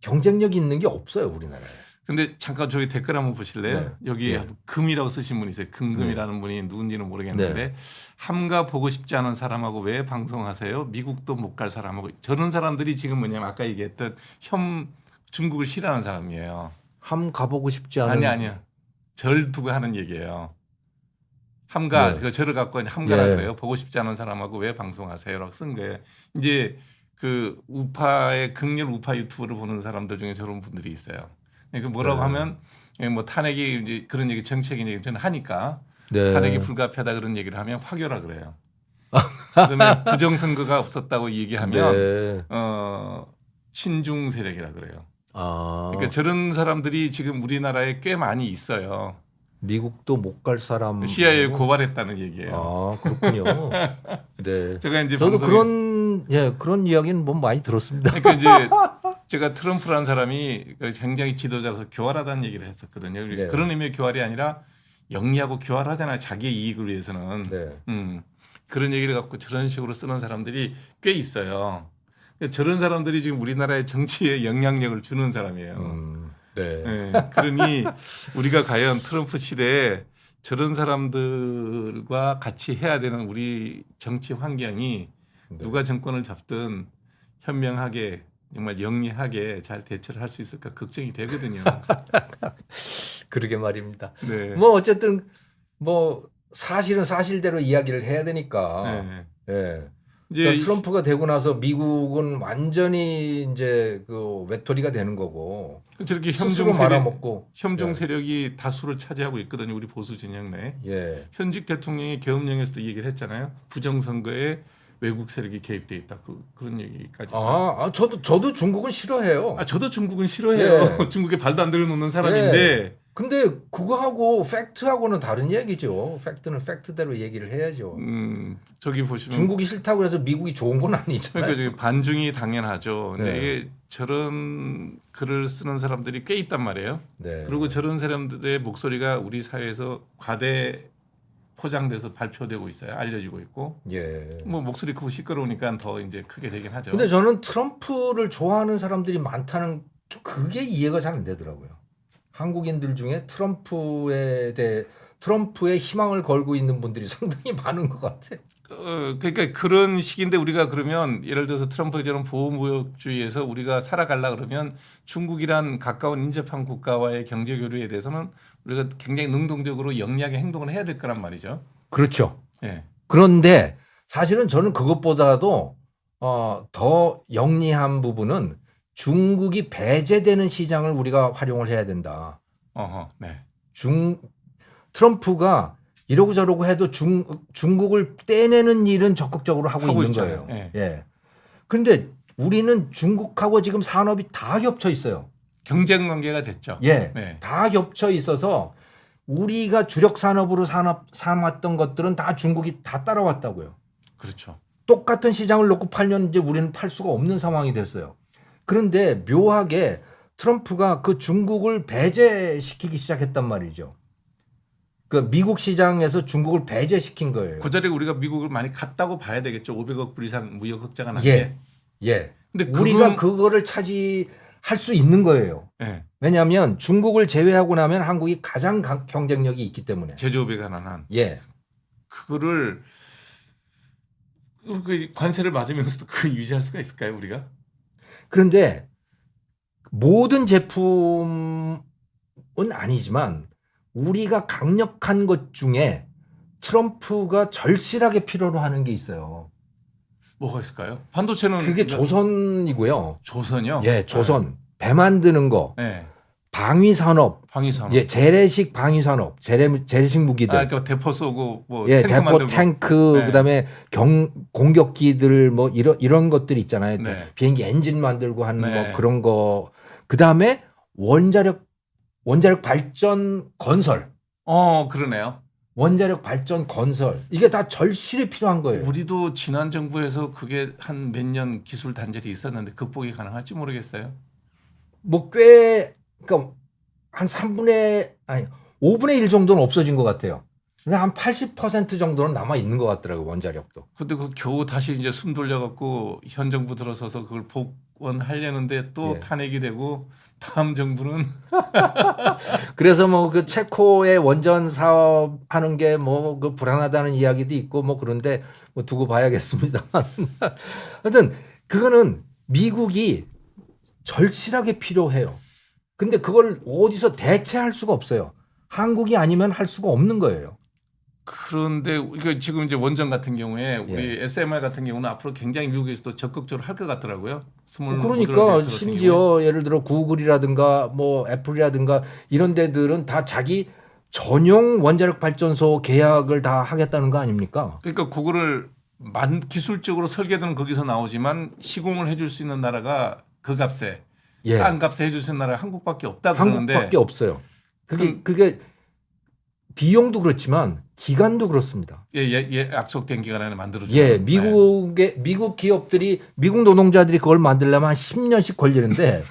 경쟁력이 있는 게 없어요 우리나라에. 근데 잠깐 저기 댓글 한번 보실래요? 네. 여기 네. 금이라고 쓰신 분이 있어요. 금금이라는 분이 누군지는 모르겠는데 네. 함가 보고 싶지 않은 사람하고 왜 방송하세요? 미국도 못 갈 사람하고 저런 사람들이 지금 뭐냐면 아까 얘기했던 중국을 싫어하는 사람이에요. 함 가보고 싶지 않은. 아니요. 절 두고 하는 얘기예요. 함가 네. 그 절을 갖고 함가라 예. 그래요. 보고 싶지 않은 사람하고 왜 방송하세요라고 쓴 거예요. 이제 그 우파의 극렬 우파 유튜브를 보는 사람들 중에 저런 분들이 있어요. 그러니까 뭐라고 네. 하면 뭐 탄핵이 이제 그런 얘기 정책인 얘기 저는 하니까 네. 탄핵이 불가피하다 그런 얘기를 하면 화교라 그래요. 그다음에 부정선거가 없었다고 얘기하면 네. 친중 세력이라 그래요. 아, 그러니까 저런 사람들이 지금 우리나라에 꽤 많이 있어요. 미국도 못 갈 사람. CIA 고발했다는 얘기예요. 아 그렇군요. 네. 제가 이제 저도 방송에 그런 이야기는 뭐 많이 들었습니다. 그러니까 이제 제가 트럼프라는 사람이 굉장히 지도자로서 교활하다는 얘기를 했었거든요. 네. 그런 의미의 교활이 아니라 영리하고 교활하잖아요. 자기의 이익을 위해서는. 네. 그런 얘기를 갖고 저런 식으로 쓰는 사람들이 꽤 있어요. 저런 사람들이 지금 우리나라의 정치에 영향력을 주는 사람이에요. 네. 네, 그러니 우리가 과연 트럼프 시대에 저런 사람들과 같이 해야 되는 우리 정치 환경이 네. 누가 정권을 잡든 현명하게 정말 영리하게 잘 대처를 할 수 있을까 걱정이 되거든요. 그러게 말입니다. 네. 뭐 어쨌든 뭐 사실은 사실대로 이야기를 해야 되니까. 네. 예. 이제 그러니까 트럼프가 되고 나서 미국은 완전히 이제 그 외톨이가 되는 거고 저렇게 스스로 말아먹고. 협종 예. 세력이 다수를 차지하고 있거든요. 우리 보수 진영 내에. 예. 현직 대통령이 계엄령에서도 이 얘기를 했잖아요. 부정선거에 외국 세력이 개입돼 있다. 그런 얘기까지. 저도 중국은 싫어해요. 저도 중국은 싫어해요. 예. 중국에 발도 안 들여놓는 사람인데. 근데 그거하고 팩트하고는 다른 얘기죠. 팩트는 팩트대로 얘기를 해야죠. 저기 보시면 중국이 싫다고 해서 미국이 좋은 건 아니잖아요. 그러니까 저기 반중이 당연하죠. 근데 네. 이게 저런 글을 쓰는 사람들이 꽤 있단 말이에요. 네. 그리고 저런 사람들의 목소리가 우리 사회에서 과대 포장돼서 발표되고 있어요. 알려지고 있고. 예. 뭐 목소리 크고 시끄러우니까 더 이제 크게 되긴 하죠. 근데 저는 트럼프를 좋아하는 사람들이 많다는 그게 이해가 잘 안 되더라고요. 한국인들 중에 트럼프에 희망을 걸고 있는 분들이 상당히 많은 것 같아. 그러니까 그런 식인데 우리가 그러면 예를 들어서 트럼프처럼 보호무역주의에서 우리가 살아가려 그러면 중국이란 가까운 인접한 국가와의 경제 교류에 대해서는 우리가 굉장히 능동적으로 영리하게 행동을 해야 될 거란 말이죠. 그렇죠. 예. 그런데 사실은 저는 그것보다도 더 영리한 부분은 중국이 배제되는 시장을 우리가 활용을 해야 된다. 네. 트럼프가 이러고 저러고 해도 중국을 떼내는 일은 적극적으로 하고 있는 있잖아요. 거예요. 예. 예. 그런데 우리는 중국하고 지금 산업이 다 겹쳐 있어요. 경쟁 관계가 됐죠. 예. 네. 다 겹쳐 있어서 우리가 주력 산업으로 삼았던 것들은 다 중국이 다 따라왔다고요. 그렇죠. 똑같은 시장을 놓고 팔면 이제 우리는 팔 수가 없는 상황이 됐어요. 그런데 묘하게 트럼프가 그 중국을 배제시키기 시작했단 말이죠. 그 미국 시장에서 중국을 배제시킨 거예요. 그 자리에 우리가 미국을 많이 갔다고 봐야 되겠죠. 500억 불 이상 무역 흑자가 난 예. 게. 예. 근데 우리가 그거를 차지할 수 있는 거예요. 예. 왜냐하면 중국을 제외하고 나면 한국이 가장 경쟁력이 있기 때문에. 제조업에 관한 한. 예. 그거를 그 관세를 맞으면서도 그걸 유지할 수가 있을까요, 우리가? 그런데 모든 제품은 아니지만 우리가 강력한 것 중에 트럼프가 절실하게 필요로 하는 게 있어요. 뭐가 있을까요? 반도체는 그게 조선이고요. 조선이요? 예, 조선. 배 만드는 거, 네. 방위산업, 방위산업. 예, 재래식 방위산업, 재래식 무기들. 그러니까 대포 쏘고 뭐 예, 탱크 대포 만들고. 탱크, 네. 그다음에 공격기들 뭐 이런 것들 있잖아요. 네. 비행기 엔진 만들고 하는 네. 뭐 그런 거. 그다음에 원자력 발전 건설. 그러네요. 원자력 발전 건설. 이게 다 절실히 필요한 거예요. 우리도 지난 정부에서 그게 한 몇 년 기술 단절이 있었는데 극복이 가능할지 모르겠어요. 뭐 그러니까 한 5분의 1 정도는 없어진 것 같아요. 근데 한 80% 정도는 남아 있는 것 같더라고요, 원자력도. 근데 그 겨우 다시 이제 숨 돌려갖고 현 정부 들어서서 그걸 복원하려는데 또 예. 탄핵이 되고 다음 정부는 그래서 뭐 그 체코의 원전 사업 하는 게 뭐 그 불안하다는 이야기도 있고 뭐 그런데 뭐 두고 봐야겠습니다. 하여튼 그거는 미국이 절실하게 필요해요. 근데 그걸 어디서 대체할 수가 없어요. 한국이 아니면 할 수가 없는 거예요. 그런데 이거 지금 이제 원전 같은 경우에 우리 예. SMR 같은 경우는 앞으로 굉장히 미국에서도 적극적으로 할 것 같더라고요. 그러니까 심지어 예를 들어 구글이라든가 뭐 애플이라든가 이런 데들은 다 자기 전용 원자력 발전소 계약을 다 하겠다는 거 아닙니까? 그러니까 그거를 기술적으로 설계도는 거기서 나오지만 시공을 해줄 수 있는 나라가 그 값에 예. 싼 값에 해줄 수 있는 나라가 한국밖에 없다 그러는데 한국밖에 없어요. 그게 비용도 그렇지만 기간도 그렇습니다. 약속된 기간 안에 만들어주는. 예, 미국 기업들이 미국 노동자들이 그걸 만들려면 한 10년씩 걸리는데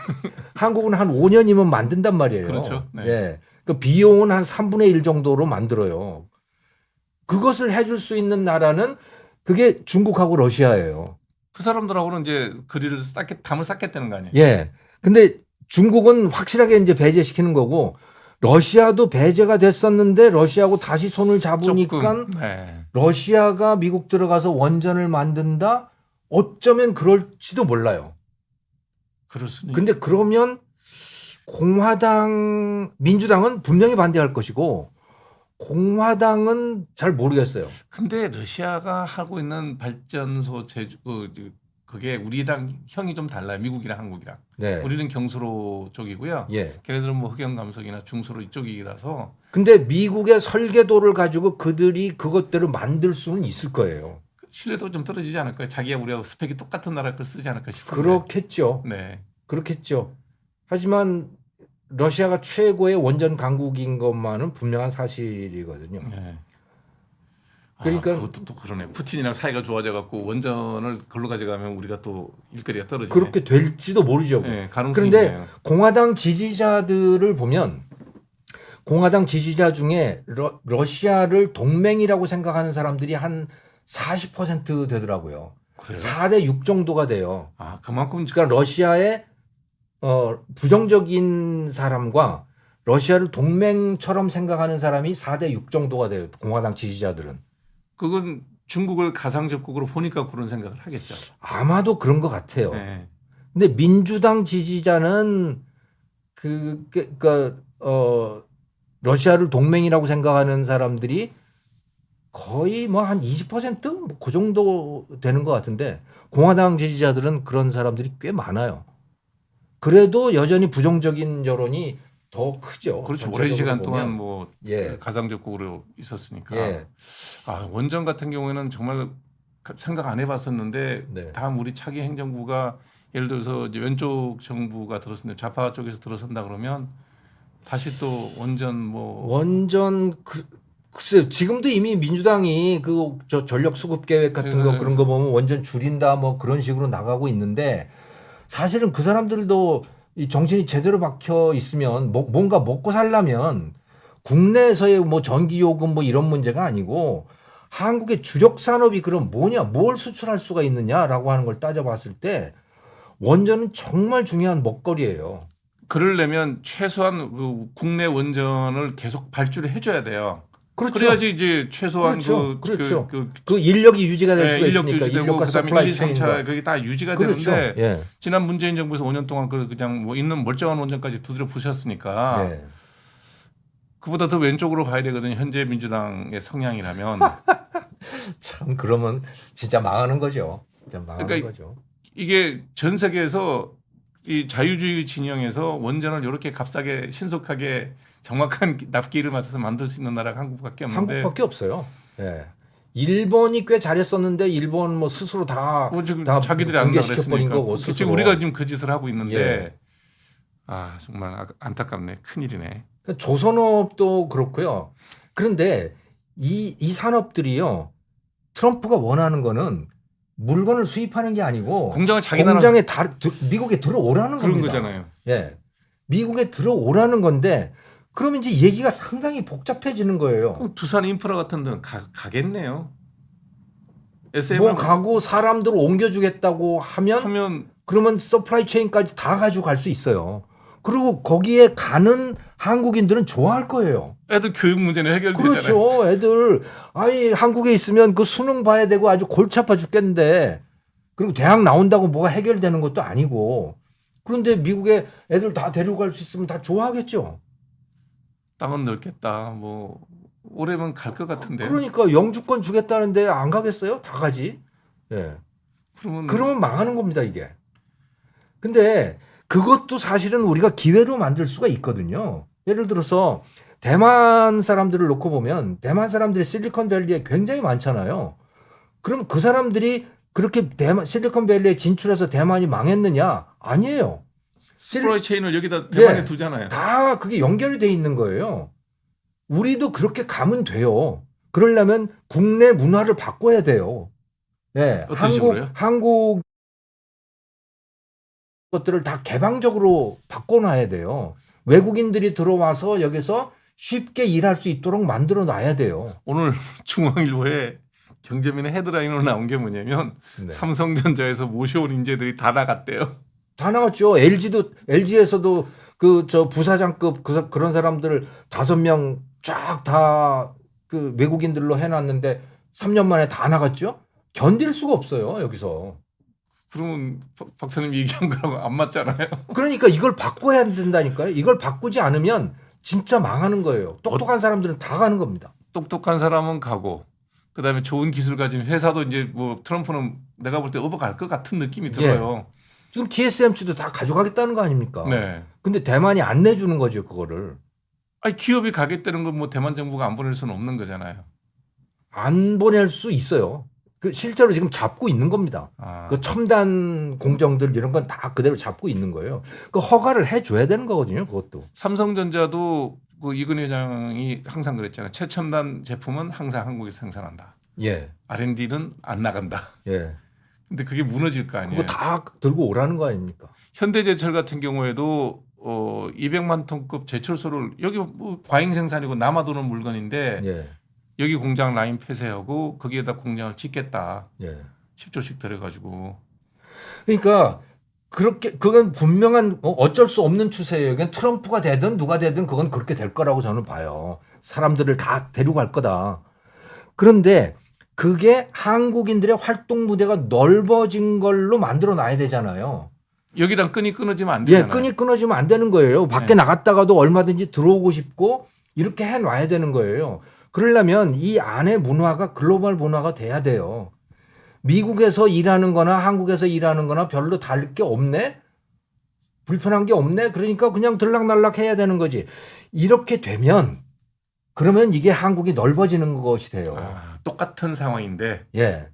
한국은 한 5년이면 만든단 말이에요. 그렇죠. 네. 예, 그 비용은 한 3분의 1 정도로 만들어요. 그것을 해줄 수 있는 나라는 그게 중국하고 러시아예요. 그 사람들하고는 이제 담을 쌓겠다는 거 아니에요? 예, 근데 중국은 확실하게 이제 배제시키는 거고. 러시아도 배제가 됐었는데 러시아하고 다시 손을 잡으니까 네. 러시아가 미국 들어가서 원전을 만든다? 어쩌면 그럴지도 몰라요. 그럴 수는. 근데 그러면 민주당은 분명히 반대할 것이고 공화당은 잘 모르겠어요. 근데 러시아가 하고 있는 발전소 그게 우리랑 형이 좀 달라요. 미국이랑 한국이랑. 네. 우리는 경수로 쪽이고요. 예. 걔네들은 뭐 흑연 감속이나 중수로 이쪽이라서 근데 미국의 설계도를 가지고 그들이 그것대로 만들 수는 있을 거예요. 신뢰도 좀 떨어지지 않을까요? 자기가 우리하고 스펙이 똑같은 나라 걸 쓰지 않을까 싶은데. 그렇겠죠. 네. 그렇겠죠. 하지만 러시아가 최고의 원전 강국인 것만은 분명한 사실이거든요. 네. 그러니까 그것도 또 그러네. 푸틴이랑 사이가 좋아져 갖고 원전을 걸로 가져가면 우리가 또 일거리가 떨어지네. 그렇게 될지도 모르죠. 네, 가능성이 그런데 있네요. 공화당 지지자들을 보면 공화당 지지자 중에 러시아를 동맹이라고 생각하는 사람들이 한 40% 되더라고요. 그래요? 4대 6 정도가 돼요. 그만큼 그러니까 러시아의 부정적인 사람과 러시아를 동맹처럼 생각하는 사람이 4대 6 정도가 돼요. 공화당 지지자들은. 그건 중국을 가상적국으로 보니까 그런 생각을 하겠죠. 아마도 그런 것 같아요. 네. 근데 민주당 지지자는 러시아를 동맹이라고 생각하는 사람들이 거의 뭐 한 20%? 그 정도 되는 것 같은데 공화당 지지자들은 그런 사람들이 꽤 많아요. 그래도 여전히 부정적인 여론이 더 크죠. 그렇죠. 오랜 시간 동안 보면. 뭐 예. 가상적국으로 있었으니까. 예. 원전 같은 경우에는 정말 생각 안 해봤었는데 네. 다음 우리 차기 행정부가 예를 들어서 이제 왼쪽 정부가 들어섰는데 좌파 쪽에서 들어선다 그러면 다시 또 원전 글쎄요. 지금도 이미 민주당이 저 전력 수급 계획 같은 거 그런 거 보면 원전 줄인다 뭐 그런 식으로 나가고 있는데 사실은 그 사람들도 이 정신이 제대로 박혀 있으면 뭔가 먹고 살려면 국내에서의 뭐 전기 요금 뭐 이런 문제가 아니고 한국의 주력 산업이 그럼 뭐냐, 뭘 수출할 수가 있느냐라고 하는 걸 따져봤을 때 원전은 정말 중요한 먹거리예요. 그러려면 최소한 그 국내 원전을 계속 발주를 해줘야 돼요. 그렇죠. 그래야지 이제 최소한 그렇죠. 그 인력이 유지가 될 수가 인력도 있으니까 유지되고 인력과 그다음에 1, 서플라이 2, 3차 체인과. 그게 다 유지가 그렇죠. 되는데 예. 지난 문재인 정부에서 5년 동안 그냥 뭐 있는 멀쩡한 원전까지 두드려 부셨으니까 예. 그보다 더 왼쪽으로 봐야 되거든요. 현재 민주당의 성향이라면. 참 그러면 진짜 망하는 거죠. 진짜 망하는 그러니까 거죠. 이게 전 세계에서 이 자유주의 진영에서 원전을 이렇게 값싸게 신속하게 정확한 납기를 맞춰서 만들 수 있는 나라가 한국밖에 없는데. 한국밖에 없어요. 예. 일본이 꽤 잘했었는데 일본 뭐 스스로 다 지금 다 자기들이 안 붕괴시켜버린 그랬으니까 거고 지금 스스로. 우리가 지금 그 짓을 하고 있는데 예. 정말 안타깝네. 큰일이네. 조선업도 그렇고요. 그런데 이 산업들이요. 트럼프가 원하는 거는 물건을 수입하는 게 아니고 공장을 자기 나라 공장에 미국에 들어오라는 그런 겁니다. 거잖아요. 예. 미국에 들어오라는 건데 그러면 이제 얘기가 상당히 복잡해지는 거예요. 그럼 두산 인프라 같은 데는 가겠네요. 뭐 가고 사람들을 옮겨주겠다고 하면 그러면 서플라이 체인까지 다 가지고 갈 수 있어요. 그리고 거기에 가는 한국인들은 좋아할 거예요. 애들 교육 문제는 해결되잖아요. 그렇죠. 애들 한국에 있으면 그 수능 봐야 되고 아주 골치 아파 죽겠는데 그리고 대학 나온다고 뭐가 해결되는 것도 아니고 그런데 미국에 애들 다 데리고 갈 수 있으면 다 좋아하겠죠. 땅은 넓겠다. 뭐 올해면 갈 것 같은데. 그러니까 영주권 주겠다는데 안 가겠어요? 다 가지. 예. 그러면 망하는 겁니다, 이게. 근데 그것도 사실은 우리가 기회로 만들 수가 있거든요. 예를 들어서 대만 사람들을 놓고 보면 대만 사람들이 실리콘밸리에 굉장히 많잖아요. 그럼 그 사람들이 그렇게 실리콘밸리에 진출해서 대만이 망했느냐? 아니에요. 서플라이 체인을 여기다 대만에 네. 두잖아요. 다 그게 연결이 돼 있는 거예요. 우리도 그렇게 가면 돼요. 그러려면 국내 문화를 바꿔야 돼요. 네, 어떤 식으로요? 한국 것들을 다 개방적으로 바꿔놔야 돼요. 외국인들이 들어와서 여기서 쉽게 일할 수 있도록 만들어 놔야 돼요. 오늘 중앙일보에 경제민의 헤드라인으로 나온 게 뭐냐면 네. 삼성전자에서 모셔온 인재들이 다 나갔대요. 다 나갔죠. LG에서도 부사장급 그런 사람들 5명 쫙 다 그 외국인들로 해놨는데 3년 만에 다 나갔죠. 견딜 수가 없어요 여기서. 그러면 박사님 얘기한 거랑 안 맞잖아요. 그러니까 이걸 바꿔야 된다니까요. 이걸 바꾸지 않으면 진짜 망하는 거예요. 똑똑한 사람들은 다 가는 겁니다. 똑똑한 사람은 가고 그다음에 좋은 기술 가진 회사도 이제 뭐 트럼프는 내가 볼 때 업어갈 것 같은 느낌이 들어요. 지금 TSMC도 다 가져가겠다는 거 아닙니까? 네. 근데 대만이 안 내주는 거죠, 그거를. 아니 기업이 가겠다는 건 뭐 대만 정부가 안 보낼 수는 없는 거잖아요. 안 보낼 수 있어요. 그 실제로 지금 잡고 있는 겁니다. 아, 그 첨단 공정들 이런 건 다 그대로 잡고 있는 거예요. 그 허가를 해줘야 되는 거거든요, 그것도. 삼성전자도 그 이근희 회장이 항상 그랬잖아요. 최첨단 제품은 항상 한국에서 생산한다. 예, R&D는 안 나간다. 예. 근데 그게 무너질 거 아니에요. 그거 다 들고 오라는 거 아닙니까? 현대제철 같은 경우에도 200만 톤급 제철소를 여기 뭐 과잉 생산이고 남아도는 물건인데 예, 여기 공장 라인 폐쇄하고 거기에다 공장을 짓겠다. 예. 10조씩 들여가지고 그러니까 그렇게 그건 분명한 어쩔 수 없는 추세예요. 그냥 트럼프가 되든 누가 되든 그건 그렇게 될 거라고 저는 봐요. 사람들을 다 데려갈 거다. 그런데 그게 한국인들의 활동 무대가 넓어진 걸로 만들어 놔야 되잖아요. 여기랑 끈이 끊어지면 안 예, 되잖아요. 끈이 끊어지면 안 되는 거예요. 밖에 네. 나갔다가도 얼마든지 들어오고 싶고 이렇게 해 놔야 되는 거예요. 그러려면 이 안의 문화가 글로벌 문화가 돼야 돼요. 미국에서 일하는 거나 한국에서 일하는 거나 별로 다를 게 없네? 불편한 게 없네? 그러니까 그냥 들락날락 해야 되는 거지. 이렇게 되면 그러면 이게 한국이 넓어지는 것이 돼요. 똑같은 상황인데 예.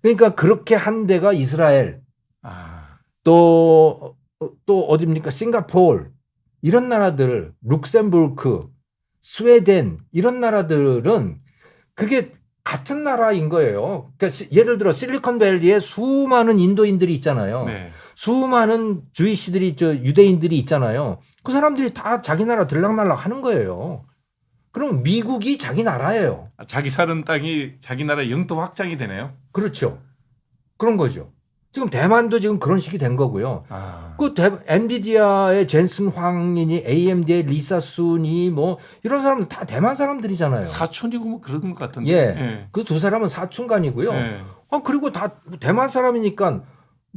그러니까 그렇게 한 데가 이스라엘, 또 어디입니까? 싱가포르, 이런 나라들, 룩셈부르크, 스웨덴, 이런 나라들은 그게 같은 나라인 거예요. 그러니까 예를 들어 실리콘밸리에 수많은 인도인들이 있잖아요. 네. 수많은 주이시들이, 유대인들이 있잖아요. 그 사람들이 다 자기 나라 들락날락 하는 거예요. 그럼 미국이 자기 나라예요. 자기 사는 땅이 자기 나라 영토 확장이 되네요. 그렇죠. 그런 거죠. 지금 대만도 지금 그런 식이 된 거고요. 그 엔비디아의 젠슨 황이니 AMD의 리사 순이 뭐 이런 사람들 다 대만 사람들이잖아요. 사촌이고 뭐 그런 것 같은데. 예. 그 두 사람은 사촌간이고요. 예. 그리고 다 대만 사람이니까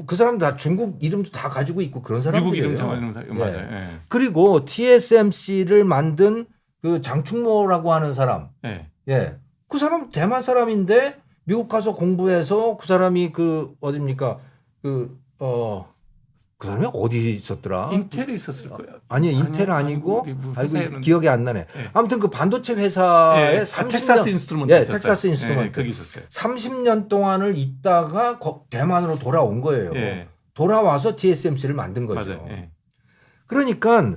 그 사람 다 중국 이름도 다 가지고 있고 그런 사람들이에요. 미국 이름 맞아요. 예. 그리고 TSMC를 만든 그 장충모라고 하는 사람. 예. 예. 그 사람 대만 사람인데 미국 가서 공부해서 그 사람이 그 어딥니까? 그 사람이 어디 있었더라? 인텔에 있었을 거예요. 아니, 인텔 아니고 어디 뭐 아이고 회사였는데. 기억이 안 나네. 예. 아무튼 그 반도체 회사에 예. 30년 텍사스 인스트루먼트 예, 있었어요. 텍사스 인스트루먼트. 예, 거기 있었어요. 30년 동안을 있다가 대만으로 돌아온 거예요. 예. 돌아와서 TSMC를 만든 거죠. 맞아요. 예. 그러니까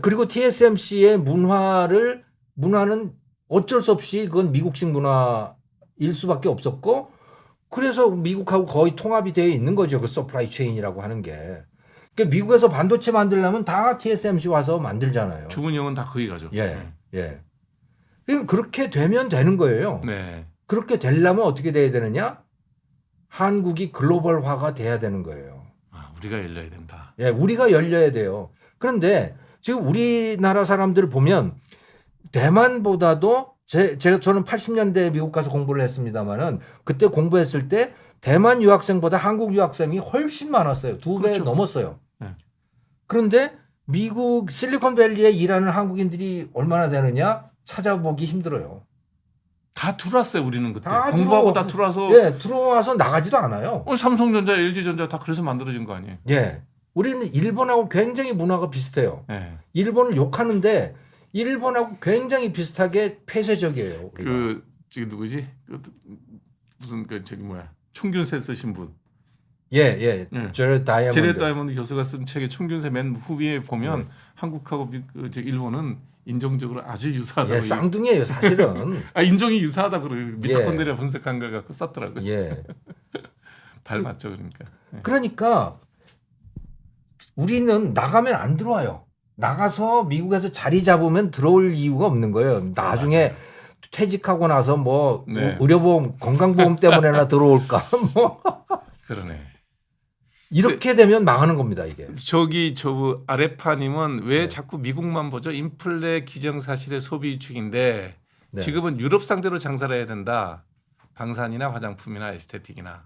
그리고 TSMC의 문화는 어쩔 수 없이 그건 미국식 문화일 수밖에 없었고, 그래서 미국하고 거의 통합이 되어 있는 거죠. 그 서플라이 체인이라고 하는 게. 그러니까 미국에서 반도체 만들려면 다 TSMC 와서 만들잖아요. 죽은 영은 다 거기 가죠. 예, 예. 그러니까 그렇게 되면 되는 거예요. 네. 그렇게 되려면 어떻게 돼야 되느냐? 한국이 글로벌화가 돼야 되는 거예요. 우리가 열려야 된다. 예, 우리가 열려야 돼요. 그런데 지금 우리나라 사람들을 보면 대만보다도 저는 80년대에 미국 가서 공부를 했습니다만은 그때 공부했을 때 대만 유학생보다 한국 유학생이 훨씬 많았어요. 2배 그렇죠. 넘었어요. 네. 그런데 미국 실리콘밸리에 일하는 한국인들이 얼마나 되느냐? 찾아보기 힘들어요. 다 들어왔어요. 우리는 그때 다 공부하고 다 들어와서. 예, 들어와서 나가지도 않아요. 삼성전자, LG전자 다 그래서 만들어진 거 아니에요? 예. 우리는 일본하고 굉장히 문화가 비슷해요. 예. 일본을 욕하는데 일본하고 굉장히 비슷하게 폐쇄적이에요. 우리가. 저기 누구지? 무슨 저기 뭐야? 총균세 쓰신 분. 예. 제렛 다이아몬드. 제렛 다이아몬드 교수가 쓴 책의 총균세 맨 후위에 보면 한국하고 일본은 인종적으로 아주 유사하다고. 예, 쌍둥이에요, 사실은. 인종이 유사하다 그래요. 미토콘드리아 분석한 걸 갖고 썼더라고요. 예. 닮았죠, 그러니까. 예. 그러니까 우리는 나가면 안 들어와요. 나가서 미국에서 자리 잡으면 들어올 이유가 없는 거예요. 나중에 맞아요. 퇴직하고 나서 뭐 네. 의료보험, 건강보험 때문에나 들어올까 뭐 그러네. 이렇게 되면 망하는 겁니다, 이게. 저 아레파님은 왜 네. 자꾸 미국만 보죠? 인플레 기정사실의 소비 위축인데 네. 지금은 유럽 상대로 장사를 해야 된다. 방산이나 화장품이나 에스테틱이나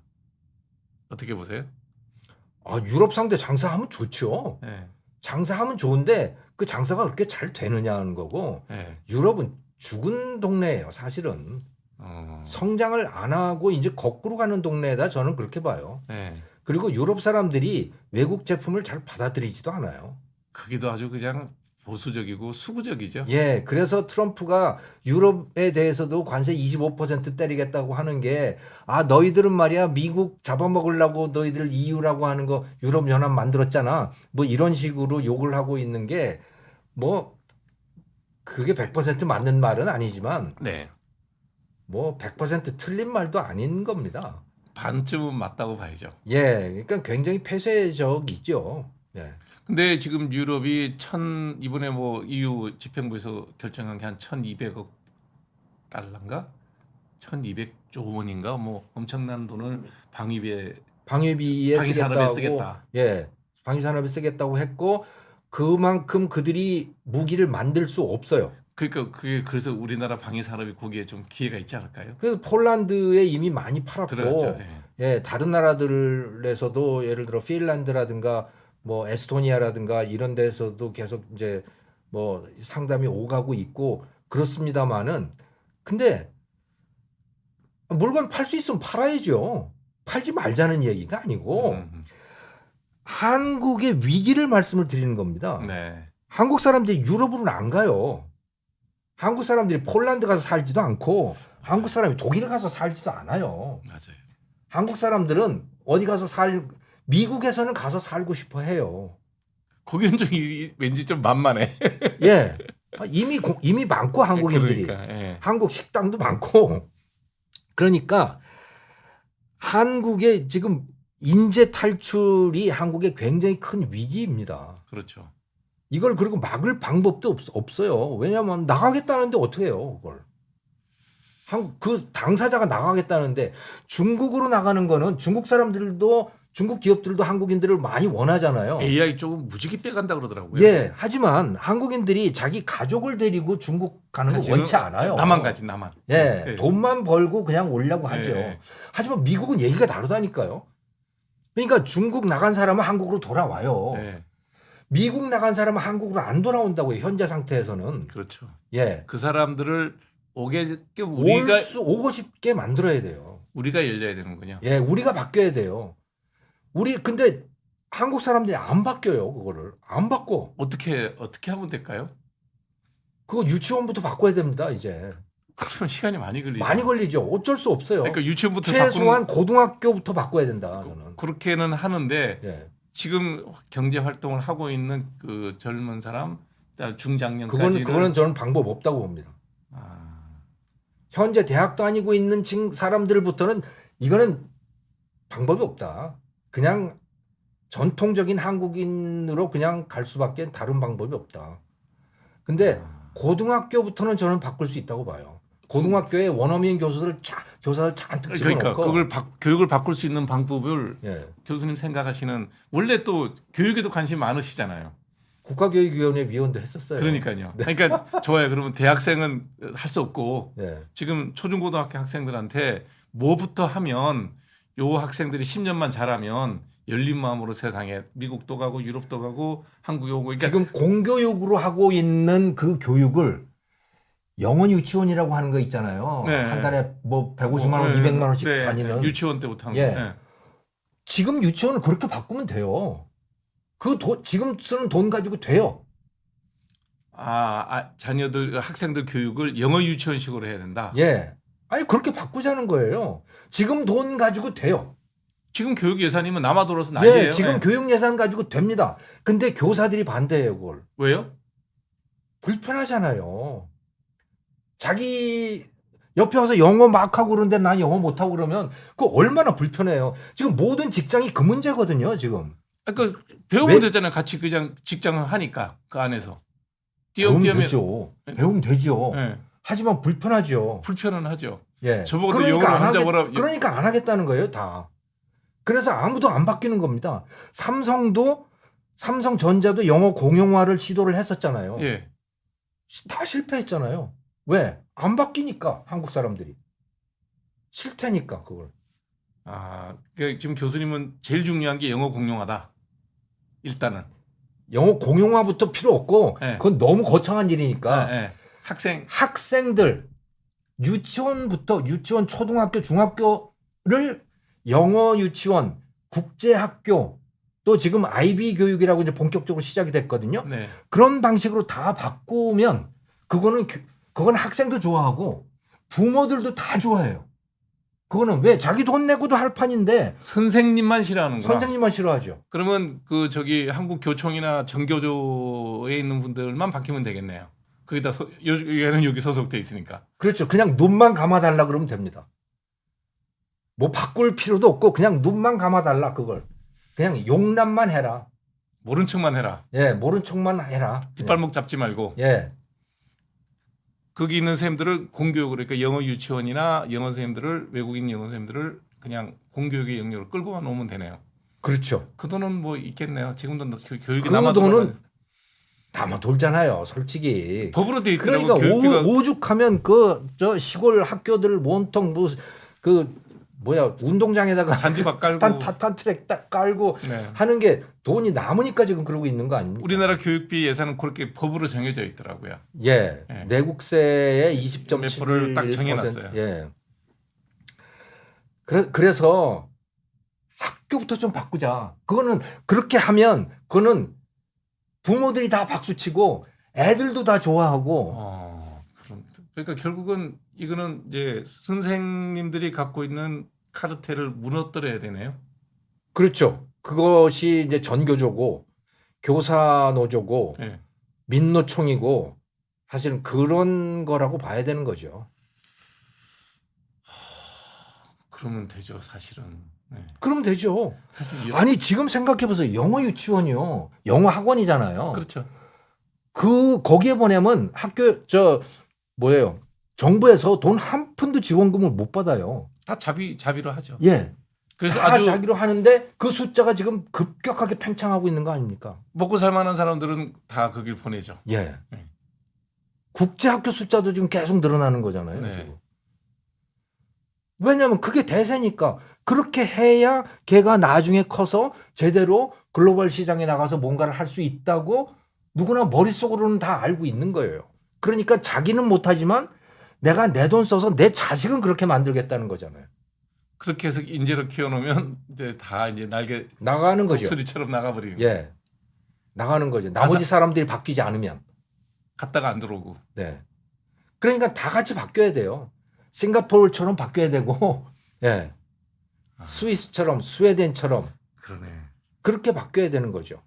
어떻게 보세요? 유럽 상대 장사하면 좋죠. 네. 장사하면 좋은데 그 장사가 그렇게 잘 되느냐는 거고 예. 유럽은 죽은 동네예요, 사실은. 성장을 안 하고 이제 거꾸로 가는 동네다 저는 그렇게 봐요. 예. 그리고 유럽 사람들이 외국 제품을 잘 받아들이지도 않아요. 거기도 아주 그냥 보수적이고 수구적이죠. 예, 그래서 트럼프가 유럽에 대해서도 관세 25% 때리겠다고 하는 게, 아, 너희들은 말이야, 미국 잡아먹으려고 너희들 EU라고 하는 거 유럽 연합 만들었잖아. 뭐 이런 식으로 욕을 하고 있는 게, 뭐, 그게 100% 맞는 말은 아니지만, 네. 뭐 100% 틀린 말도 아닌 겁니다. 반쯤은 맞다고 봐야죠. 예, 그러니까 굉장히 폐쇄적이죠. 예. 근데 지금 유럽이 이번에 뭐 EU 집행부에서 결정한 게 한 1,200억 달러인가? 1,200조 원인가? 뭐 엄청난 돈을 방위비에 방위 산업에 쓰겠다고, 쓰겠다. 예, 방위 산업에 쓰겠다고 했고 그만큼 그들이 무기를 만들 수 없어요. 그러니까 그게 그래서 우리나라 방위 산업이 거기에 좀 기회가 있지 않을까요? 그래서 폴란드에 이미 많이 팔았고, 들어갔죠. 예. 예, 다른 나라들에서도 예를 들어 핀란드라든가 뭐 에스토니아라든가 이런 데서도 계속 이제 뭐 상담이 오가고 있고 그렇습니다만은 근데 물건 팔 수 있으면 팔아야죠. 팔지 말자는 얘기가 아니고 한국의 위기를 말씀을 드리는 겁니다. 네. 한국 사람들이 유럽으로는 안 가요. 한국 사람들이 폴란드 가서 살지도 않고 한국 사람이 독일 가서 살지도 않아요. 맞아요. 한국 사람들은 어디 가서 미국에서는 가서 살고 싶어 해요. 거기는 좀 왠지 좀 만만해. 예. 이미 많고 한국인들이. 그러니까, 예. 한국 식당도 많고. 그러니까 한국의 지금 인재 탈출이 한국의 굉장히 큰 위기입니다. 그렇죠. 이걸 그리고 막을 방법도 없어요. 왜냐하면 나가겠다는데 어떻게 해요, 그걸. 그 당사자가 나가겠다는데 중국으로 나가는 거는 중국 사람들도 중국 기업들도 한국인들을 많이 원하잖아요. AI 쪽은 무지개 빼간다 그러더라고요. 예, 하지만 한국인들이 자기 가족을 데리고 중국 가는 거 원치 않아요. 나만 가지, 나만. 예, 예. 돈만 벌고 그냥 오려고 하죠. 예. 하지만 미국은 얘기가 다르다니까요. 그러니까 중국 나간 사람은 한국으로 돌아와요. 예. 미국 나간 사람은 한국으로 안 돌아온다고요. 현재 상태에서는. 그렇죠. 예. 그 사람들을 오게 오고 싶게 만들어야 돼요. 우리가 열려야 되는군요. 예, 우리가 바뀌어야 돼요. 근데 한국 사람들이 안 바뀌어요, 그거를. 안 바꿔. 어떻게 하면 될까요? 그거 유치원부터 바꿔야 됩니다, 이제. 그러면 시간이 많이 걸리죠. 많이 걸리죠. 어쩔 수 없어요. 그러니까 유치원부터 최소한 고등학교부터 바꿔야 된다, 저는. 그렇게는 하는데 예. 지금 경제 활동을 하고 있는 그 젊은 사람, 중장년까지는 그거는 저는 방법 없다고 봅니다. 아, 현재 대학 다니고 있는 사람들부터는 이거는 방법이 없다. 그냥 전통적인 한국인으로 그냥 갈 수밖에 다른 방법이 없다. 근데 고등학교부터는 저는 바꿀 수 있다고 봐요. 고등학교에 원어민 교사들 잔뜩 그러니까 집어넣고 그걸 교육을 바꿀 수 있는 방법을 예. 교수님 생각하시는 원래 또 교육에도 관심 많으시잖아요. 국가교육위원회 위원도 했었어요. 그러니까요. 그러니까 좋아요. 그러면 대학생은 할 수 없고 예. 지금 초중고등학교 학생들한테 뭐부터 하면 요 학생들이 10년만 잘하면 열린 마음으로 세상에 미국도 가고 유럽도 가고 한국에 오고 그러니까 지금 공교육으로 하고 있는 그 교육을 영어 유치원이라고 하는 거 있잖아요. 네. 한 달에 뭐 150만 원, 200만 원씩 네. 다니는. 유치원 때부터 한 예. 거. 네. 지금 유치원을 그렇게 바꾸면 돼요. 지금 쓰는 돈 가지고 돼요. 자녀들 학생들 교육을 영어 유치원식으로 해야 된다. 예. 아니 그렇게 바꾸자는 거예요. 지금 돈 가지고 돼요. 지금 교육 예산이면 남아 돌아서 난리예요. 예, 지금 네. 교육 예산 가지고 됩니다. 근데 교사들이 반대해요, 그걸. 왜요? 불편하잖아요. 자기 옆에 와서 영어 막 하고 그러는데 난 영어 못 하고 그러면 그거 얼마나 불편해요. 지금 모든 직장이 그 문제거든요, 지금. 그러니까 배우면 되잖아요. 같이 그냥 직장을 하니까 그 안에서. 배우면 되죠. 배우면 되죠. 네. 하지만 불편하죠. 불편은 하죠. 예. 저보고도 영어를 혼자 뭐라. 그러니까 안 하겠다는 거예요, 다. 그래서 아무도 안 바뀌는 겁니다. 삼성전자도 영어 공용화를 시도를 했었잖아요. 예. 다 실패했잖아요. 왜? 안 바뀌니까 한국 사람들이. 싫다니까 그걸. 그러니까 지금 교수님은 제일 중요한 게 영어 공용하다. 일단은. 영어 공용화부터 필요 없고 네. 그건 너무 거창한 일이니까 네. 학생들 유치원부터 유치원, 초등학교, 중학교를 영어 유치원, 국제학교 또 지금 IB 교육이라고 이제 본격적으로 시작이 됐거든요. 네. 그런 방식으로 다 바꾸면 그거는 학생도 좋아하고 부모들도 다 좋아해요. 그거는 왜 자기 돈 내고도 할 판인데 선생님만 싫어하는구나. 선생님만 싫어하죠. 그러면 그 저기 한국 교총이나 정교조에 있는 분들만 바뀌면 되겠네요. 거기다 얘는 여기 소속돼 있으니까. 그렇죠. 그냥 눈만 감아달라 그러면 됩니다. 뭐 바꿀 필요도 없고 그냥 눈만 감아달라 그걸. 그냥 용납만 해라. 모른 척만 해라. 예, 모른 척만 해라. 뒷발목 잡지 말고. 예. 거기 있는 선생님들을 공교육으로 그러니까 영어 유치원이나 영어 선생님들을 외국인 영어 선생님들을 그냥 공교육의 영역으로 끌고만 오면 되네요. 그렇죠. 그 돈은 뭐 있겠네요. 지금도 교육이 그 남아 돈은 남아 돌잖아요, 솔직히. 법으로 돼 있더라고. 그러니까 교육비가 오죽하면 저 시골 학교들 온통 운동장에다가 잔디밭 깔고 탄 트랙 딱 깔고 네. 하는 게 돈이 남으니까 지금 그러고 있는 거 아닙니까? 우리나라 교육비 예산은 그렇게 법으로 정해져 있더라고요. 예. 예. 내국세의 몇 프로를 딱 20.7%. 정해놨어요. 예. 그래서 학교부터 좀 바꾸자. 그거는 그렇게 하면 그거는 부모들이 다 박수치고 애들도 다 좋아하고. 그러니까 결국은 이거는 이제 선생님들이 갖고 있는 카르텔을 무너뜨려야 되네요. 그렇죠. 그것이 이제 전교조고 교사 노조고 네. 민노총이고 사실은 그런 거라고 봐야 되는 거죠. 그러면 되죠, 사실은. 네. 그러면 되죠. 사실 아니 지금 생각해 보세요. 영어 유치원이요. 영어 학원이잖아요. 그렇죠. 거기에 보내면 학교 정부에서 돈 한 푼도 지원금을 못 받아요. 다 자비로 하죠. 예. 그래서 다 아주 자기로 하는데 그 숫자가 지금 급격하게 팽창하고 있는 거 아닙니까? 먹고 살만한 사람들은 다 거길 보내죠. 예. 네. 국제학교 숫자도 지금 계속 늘어나는 거잖아요. 네. 지금. 왜냐하면 그게 대세니까 그렇게 해야 걔가 나중에 커서 제대로 글로벌 시장에 나가서 뭔가를 할 수 있다고 누구나 머릿속으로는 다 알고 있는 거예요. 그러니까 자기는 못하지만 내가 내 돈 써서 내 자식은 그렇게 만들겠다는 거잖아요. 그렇게 해서 인재로 키워놓으면 이제 다 이제 날개 나가는 거죠. 독수리처럼 나가버리는 거예요. 예. 나가는 거죠. 나머지 사람들이 바뀌지 않으면. 갔다가 안 들어오고. 네. 그러니까 다 같이 바뀌어야 돼요. 싱가포르처럼 바뀌어야 되고, 예. 스위스처럼, 스웨덴처럼 그러네. 그렇게 바뀌어야 되는 거죠.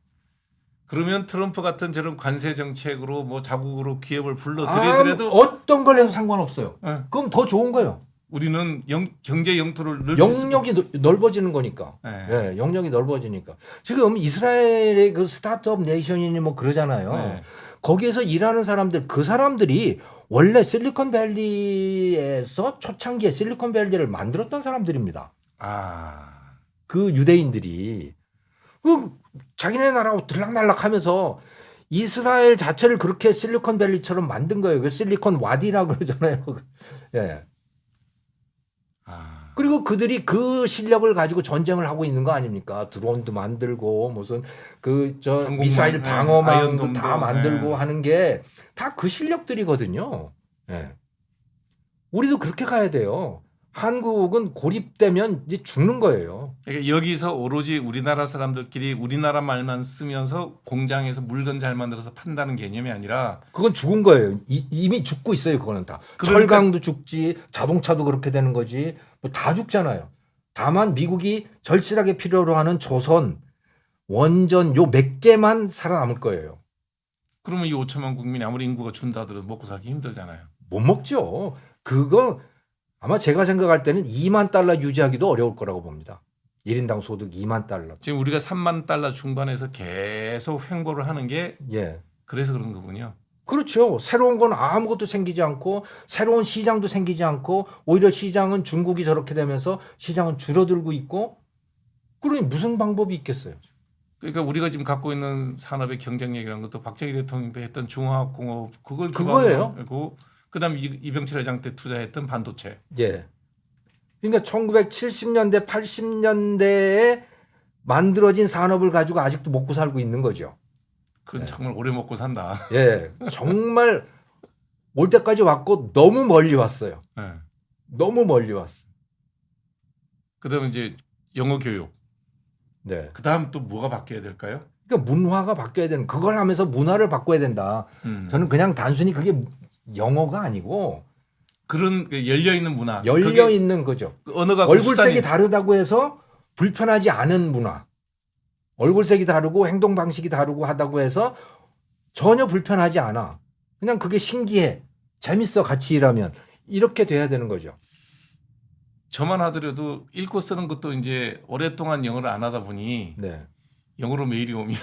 그러면 트럼프 같은 저런 관세 정책으로 뭐 자국으로 기업을 불러들이더라도 어떤 걸 해도 상관없어요. 네. 그럼 더 좋은 거예요. 우리는 경제 영토를 넓힐 영역이 넓어지는 거니까. 네. 예, 영역이 넓어지니까. 지금 이스라엘의 그 스타트업 네이션이니 뭐 그러잖아요. 네. 거기에서 일하는 사람들, 그 사람들이 원래 실리콘밸리에서 초창기에 실리콘밸리를 만들었던 사람들입니다. 그 유대인들이 자기네 나라하고 들락날락하면서 이스라엘 자체를 그렇게 실리콘밸리처럼 만든 거예요. 그 실리콘 와디라고 그러잖아요. 예. 그리고 그들이 그 실력을 가지고 전쟁을 하고 있는 거 아닙니까? 드론도 만들고 무슨 미사일 방어망도 아이언돔도, 다 만들고 네. 하는 게 다 그 실력들이거든요. 예. 우리도 그렇게 가야 돼요. 한국은 고립되면 이제 죽는 거예요. 그러니까 여기서 오로지 우리나라 사람들끼리 우리나라 말만 쓰면서 공장에서 물건 잘 만들어서 판다는 개념이 아니라 그건 죽은 거예요. 이미 죽고 있어요. 그거는 다. 그러니까- 철강도 죽지, 자동차도 그렇게 되는 거지. 뭐 다 죽잖아요. 다만 미국이 절실하게 필요로 하는 조선, 원전 요 몇 개만 살아남을 거예요. 그러면 이 5천만 국민이 아무리 인구가 준다 하더라도 먹고 살기 힘들잖아요. 못 먹죠. 그거 아마 제가 생각할 때는 2만 달러 유지하기도 어려울 거라고 봅니다. 1인당 소득 2만 달러. 지금 우리가 3만 달러 중반에서 계속 횡보를 하는 게 예. 그래서 그런 거군요. 그렇죠. 새로운 건 아무것도 생기지 않고 새로운 시장도 생기지 않고 오히려 시장은 중국이 저렇게 되면서 시장은 줄어들고 있고 그러니 무슨 방법이 있겠어요. 그러니까 우리가 지금 갖고 있는 산업의 경쟁력이라는 것도 박정희 대통령도 했던 중화학공업 그거예요. 그리고 그다음 이병철 회장 때 투자했던 반도체. 예. 그러니까 1970년대, 80년대에 만들어진 산업을 가지고 아직도 먹고 살고 있는 거죠. 그건 네. 정말 오래 먹고 산다. 예, 정말 올 때까지 왔고 너무 멀리 왔어요. 네. 너무 멀리 왔어. 그다음에 이제 영어 교육. 네. 그다음 또 뭐가 바뀌어야 될까요? 그러니까 문화가 바뀌어야 되는 그걸 하면서 문화를 바꿔야 된다. 저는 그냥 단순히 그게 영어가 아니고 그런 열려 있는 문화. 열려 그게 있는 거죠. 언어가 얼굴색이 수단이- 다르다고 해서 불편하지 않은 문화. 얼굴색이 다르고 행동 방식이 다르고 하다고 해서 전혀 불편하지 않아. 그냥 그게 신기해. 재밌어 같이 일하면. 이렇게 돼야 되는 거죠. 저만 하더라도 읽고 쓰는 것도 이제 오랫동안 영어를 안 하다 보니 네. 영어로 메일이 오면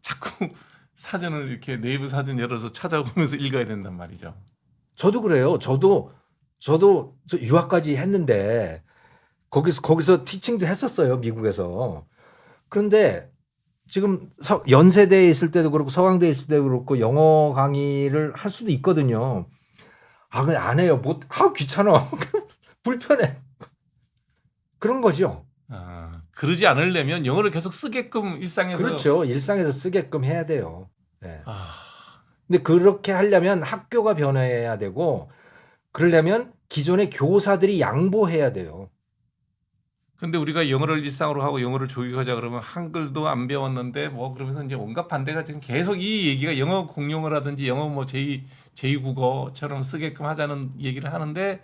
자꾸 사전을 이렇게 네이버 사전 열어서 찾아보면서 읽어야 된단 말이죠. 저도 그래요. 저도 저 유학까지 했는데 거기서 티칭도 했었어요. 미국에서. 그런데 지금 연세대에 있을 때도 그렇고 서강대에 있을 때도 그렇고 영어 강의를 할 수도 있거든요. 아, 근데 안 해요. 귀찮아. 불편해. 그런 거죠. 아, 그러지 않으려면 영어를 계속 쓰게끔 일상에서 그렇죠. 일상에서 쓰게끔 해야 돼요. 네. 아, 근데 그렇게 하려면 학교가 변해야 되고 그러려면 기존의 교사들이 양보해야 돼요. 근데 우리가 영어를 일상으로 하고 영어를 교육하자 그러면 한글도 안 배웠는데 뭐 그러면서 이제 온갖 반대가 지금 계속 이 얘기가 영어 공용을 하든지 영어 뭐 제2국어처럼 쓰게끔 하자는 얘기를 하는데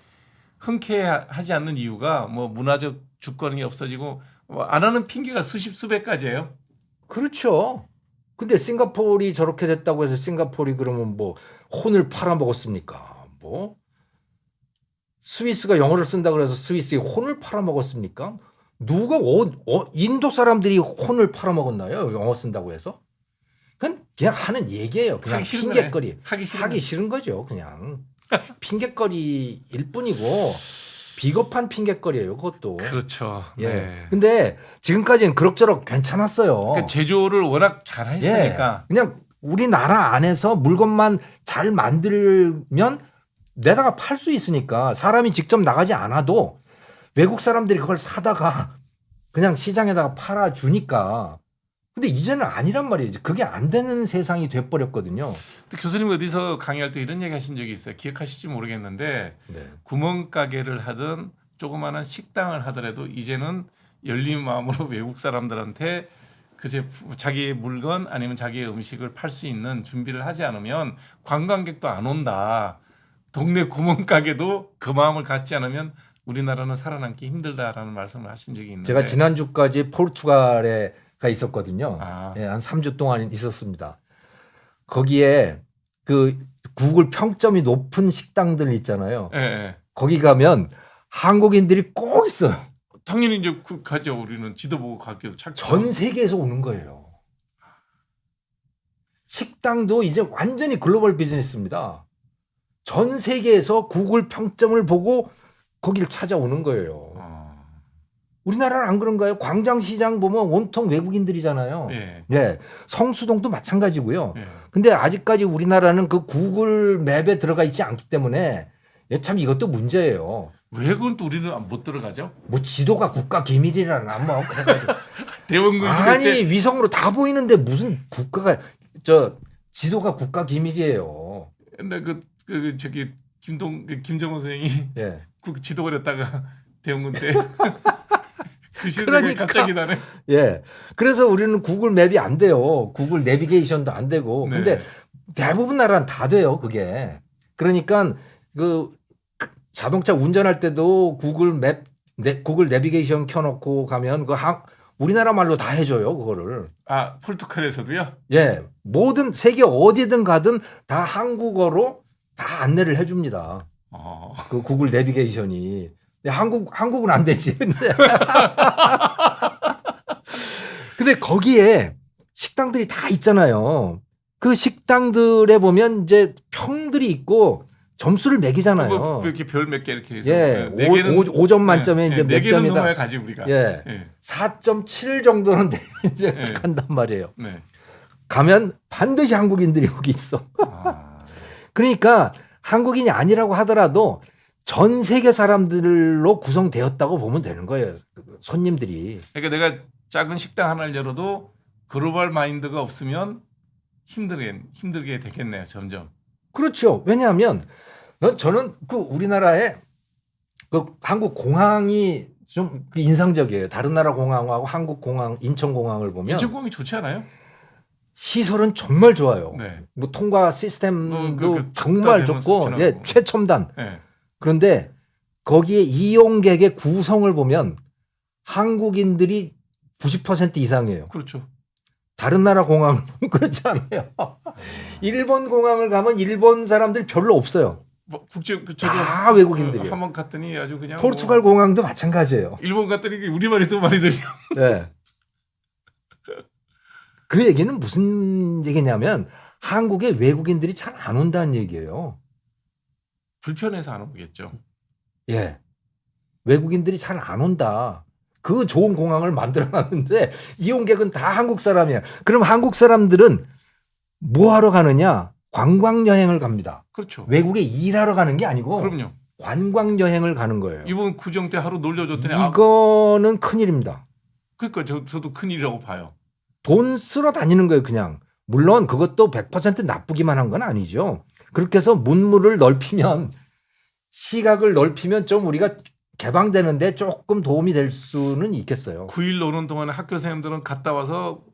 흔쾌하지 않는 이유가 뭐 문화적 주권이 없어지고 뭐 안 하는 핑계가 수백 가지예요. 그렇죠. 근데 싱가포르이 저렇게 됐다고 해서 싱가포르이 그러면 뭐 혼을 팔아먹었습니까? 뭐 스위스가 영어를 쓴다 그래서 스위스에 혼을 팔아먹었습니까? 누가 인도 사람들이 혼을 팔아먹었나요? 영어 쓴다고 해서? 그냥 하는 얘기예요. 그냥 하기 싫은 핑계거리. 거네. 하기 싫은 하기 싫은 거죠. 그냥 핑계거리일 뿐이고 비겁한 핑계거리예요. 그것도. 그렇죠. 예. 네. 근데 지금까지는 그럭저럭 괜찮았어요. 그러니까 제조를 워낙 잘 했으니까 그냥 우리나라 안에서 물건만 잘 만들면 내다가 팔 수 있으니까 사람이 직접 나가지 않아도 외국 사람들이 그걸 사다가 그냥 시장에다가 팔아주니까. 근데 이제는 아니란 말이에요. 그게 안 되는 세상이 돼버렸거든요. 또 교수님 어디서 강의할 때 이런 얘기 하신 적이 있어요. 기억하실지 모르겠는데 네. 구멍가게를 하든 조그마한 식당을 하더라도 이제는 열린 마음으로 외국 사람들한테 자기의 물건 아니면 자기의 음식을 팔 수 있는 준비를 하지 않으면 관광객도 안 온다. 동네 구멍가게도 그 마음을 갖지 않으면 우리나라는 살아남기 힘들다라는 말씀을 하신 적이 있는데 제가 지난주까지 포르투갈에 가 있었거든요. 아. 예, 한 3주 동안 있었습니다. 거기에 그 구글 평점이 높은 식당들 있잖아요. 예, 예. 거기 가면 한국인들이 꼭 있어요. 당연히 이제 가죠. 우리는 지도 보고 가기도 찾죠. 전 세계에서 오는 거예요. 식당도 이제 완전히 글로벌 비즈니스입니다. 전 세계에서 구글 평점을 보고 거기를 찾아오는 거예요. 우리나라는 안 그런가요? 광장시장 보면 온통 외국인들이잖아요. 예. 예, 성수동도 마찬가지고요. 예. 근데 아직까지 우리나라는 그 구글 맵에 들어가 있지 않기 때문에 참 이것도 문제예요. 왜 그건 또 우리는 못 들어가죠? 뭐 지도가 국가 기밀이라나 뭐 그래가지고 대원군 시대 아니 때 위성으로 다 보이는데 무슨 국가가 지도가 국가 기밀이에요. 근데 저기 김정은 선생이 예. 그 지도 그렸다가 대원군 때 그 시대에 그러니까. 갑자기 나네. 예. 그래서 우리는 구글 맵이 안 돼요. 구글 내비게이션도 안 되고. 네. 근데 대부분 나라는 다 돼요, 그게. 그러니까 그 자동차 운전할 때도 구글 내비게이션 켜놓고 가면 우리나라 말로 다 해줘요, 그거를. 아 포르투갈에서도요? 예. 모든 세계 어디든 가든 다 한국어로 다 안내를 해줍니다. 그 구글 내비게이션이. 한국은 안 되지. 근데 거기에 식당들이 다 있잖아요. 그 식당들에 보면 이제 평들이 있고 점수를 매기잖아요. 뭐 이렇게 별 몇 개 이렇게 해서 예, 네 개는 5점 만점에 이제 네 몇 개는 점이다. 넘어야 가지 우리가. 예, 예. 4.7 정도는 이제 예. 간단 말이에요. 네. 가면 반드시 한국인들이 거기 있어. 아, 그러니까 한국인이 아니라고 하더라도 전 세계 사람들로 구성되었다고 보면 되는 거예요. 손님들이. 그러니까 내가 작은 식당 하나를 열어도 글로벌 마인드가 없으면 힘들게 되겠네요. 점점. 그렇죠. 왜냐하면 저는 그 우리나라의 그 한국 공항이 좀 인상적이에요. 다른 나라 공항하고 한국 공항, 인천 공항을 보면 인천공항이 좋지 않아요? 시설은 정말 좋아요. 네. 뭐 통과 시스템도 그 정말 다 좋고 되면서 예, 최첨단. 네. 그런데 거기에 이용객의 구성을 보면 한국인들이 90% 이상이에요. 그렇죠. 다른 나라 공항을 보면 그렇지 않아요. 일본 공항을 가면 일본 사람들 별로 없어요. 뭐 국제 다 외국인들이에요. 한번 갔더니 아주 그냥 포르투갈 공항도 마찬가지예요. 일본 갔더니 우리말이 더 많이 들려. 네. 그 얘기는 무슨 얘기냐면 한국에 외국인들이 잘 안 온다는 얘기예요. 불편해서 안 오겠죠. 예. 외국인들이 잘 안 온다. 그 좋은 공항을 만들어 놨는데 이용객은 다 한국 사람이야. 그럼 한국 사람들은 뭐 하러 가느냐? 관광 여행을 갑니다. 그렇죠. 외국에 일하러 가는 게 아니고 그럼요. 관광 여행을 가는 거예요. 이번 구정 때 하루 놀려줬더니 이거는 큰일입니다. 그러니까 저도 큰일이라고 봐요. 돈 쓸어 다니는 거예요, 그냥. 물론 그것도 100% 나쁘기만 한 건 아니죠. 그렇게 해서 문물을 넓히면 시각을 넓히면 좀 우리가 개방되는데 조금 도움이 될 수는 있겠어요. 9일 노는 동안에 학교 선생님들은 갔다 와서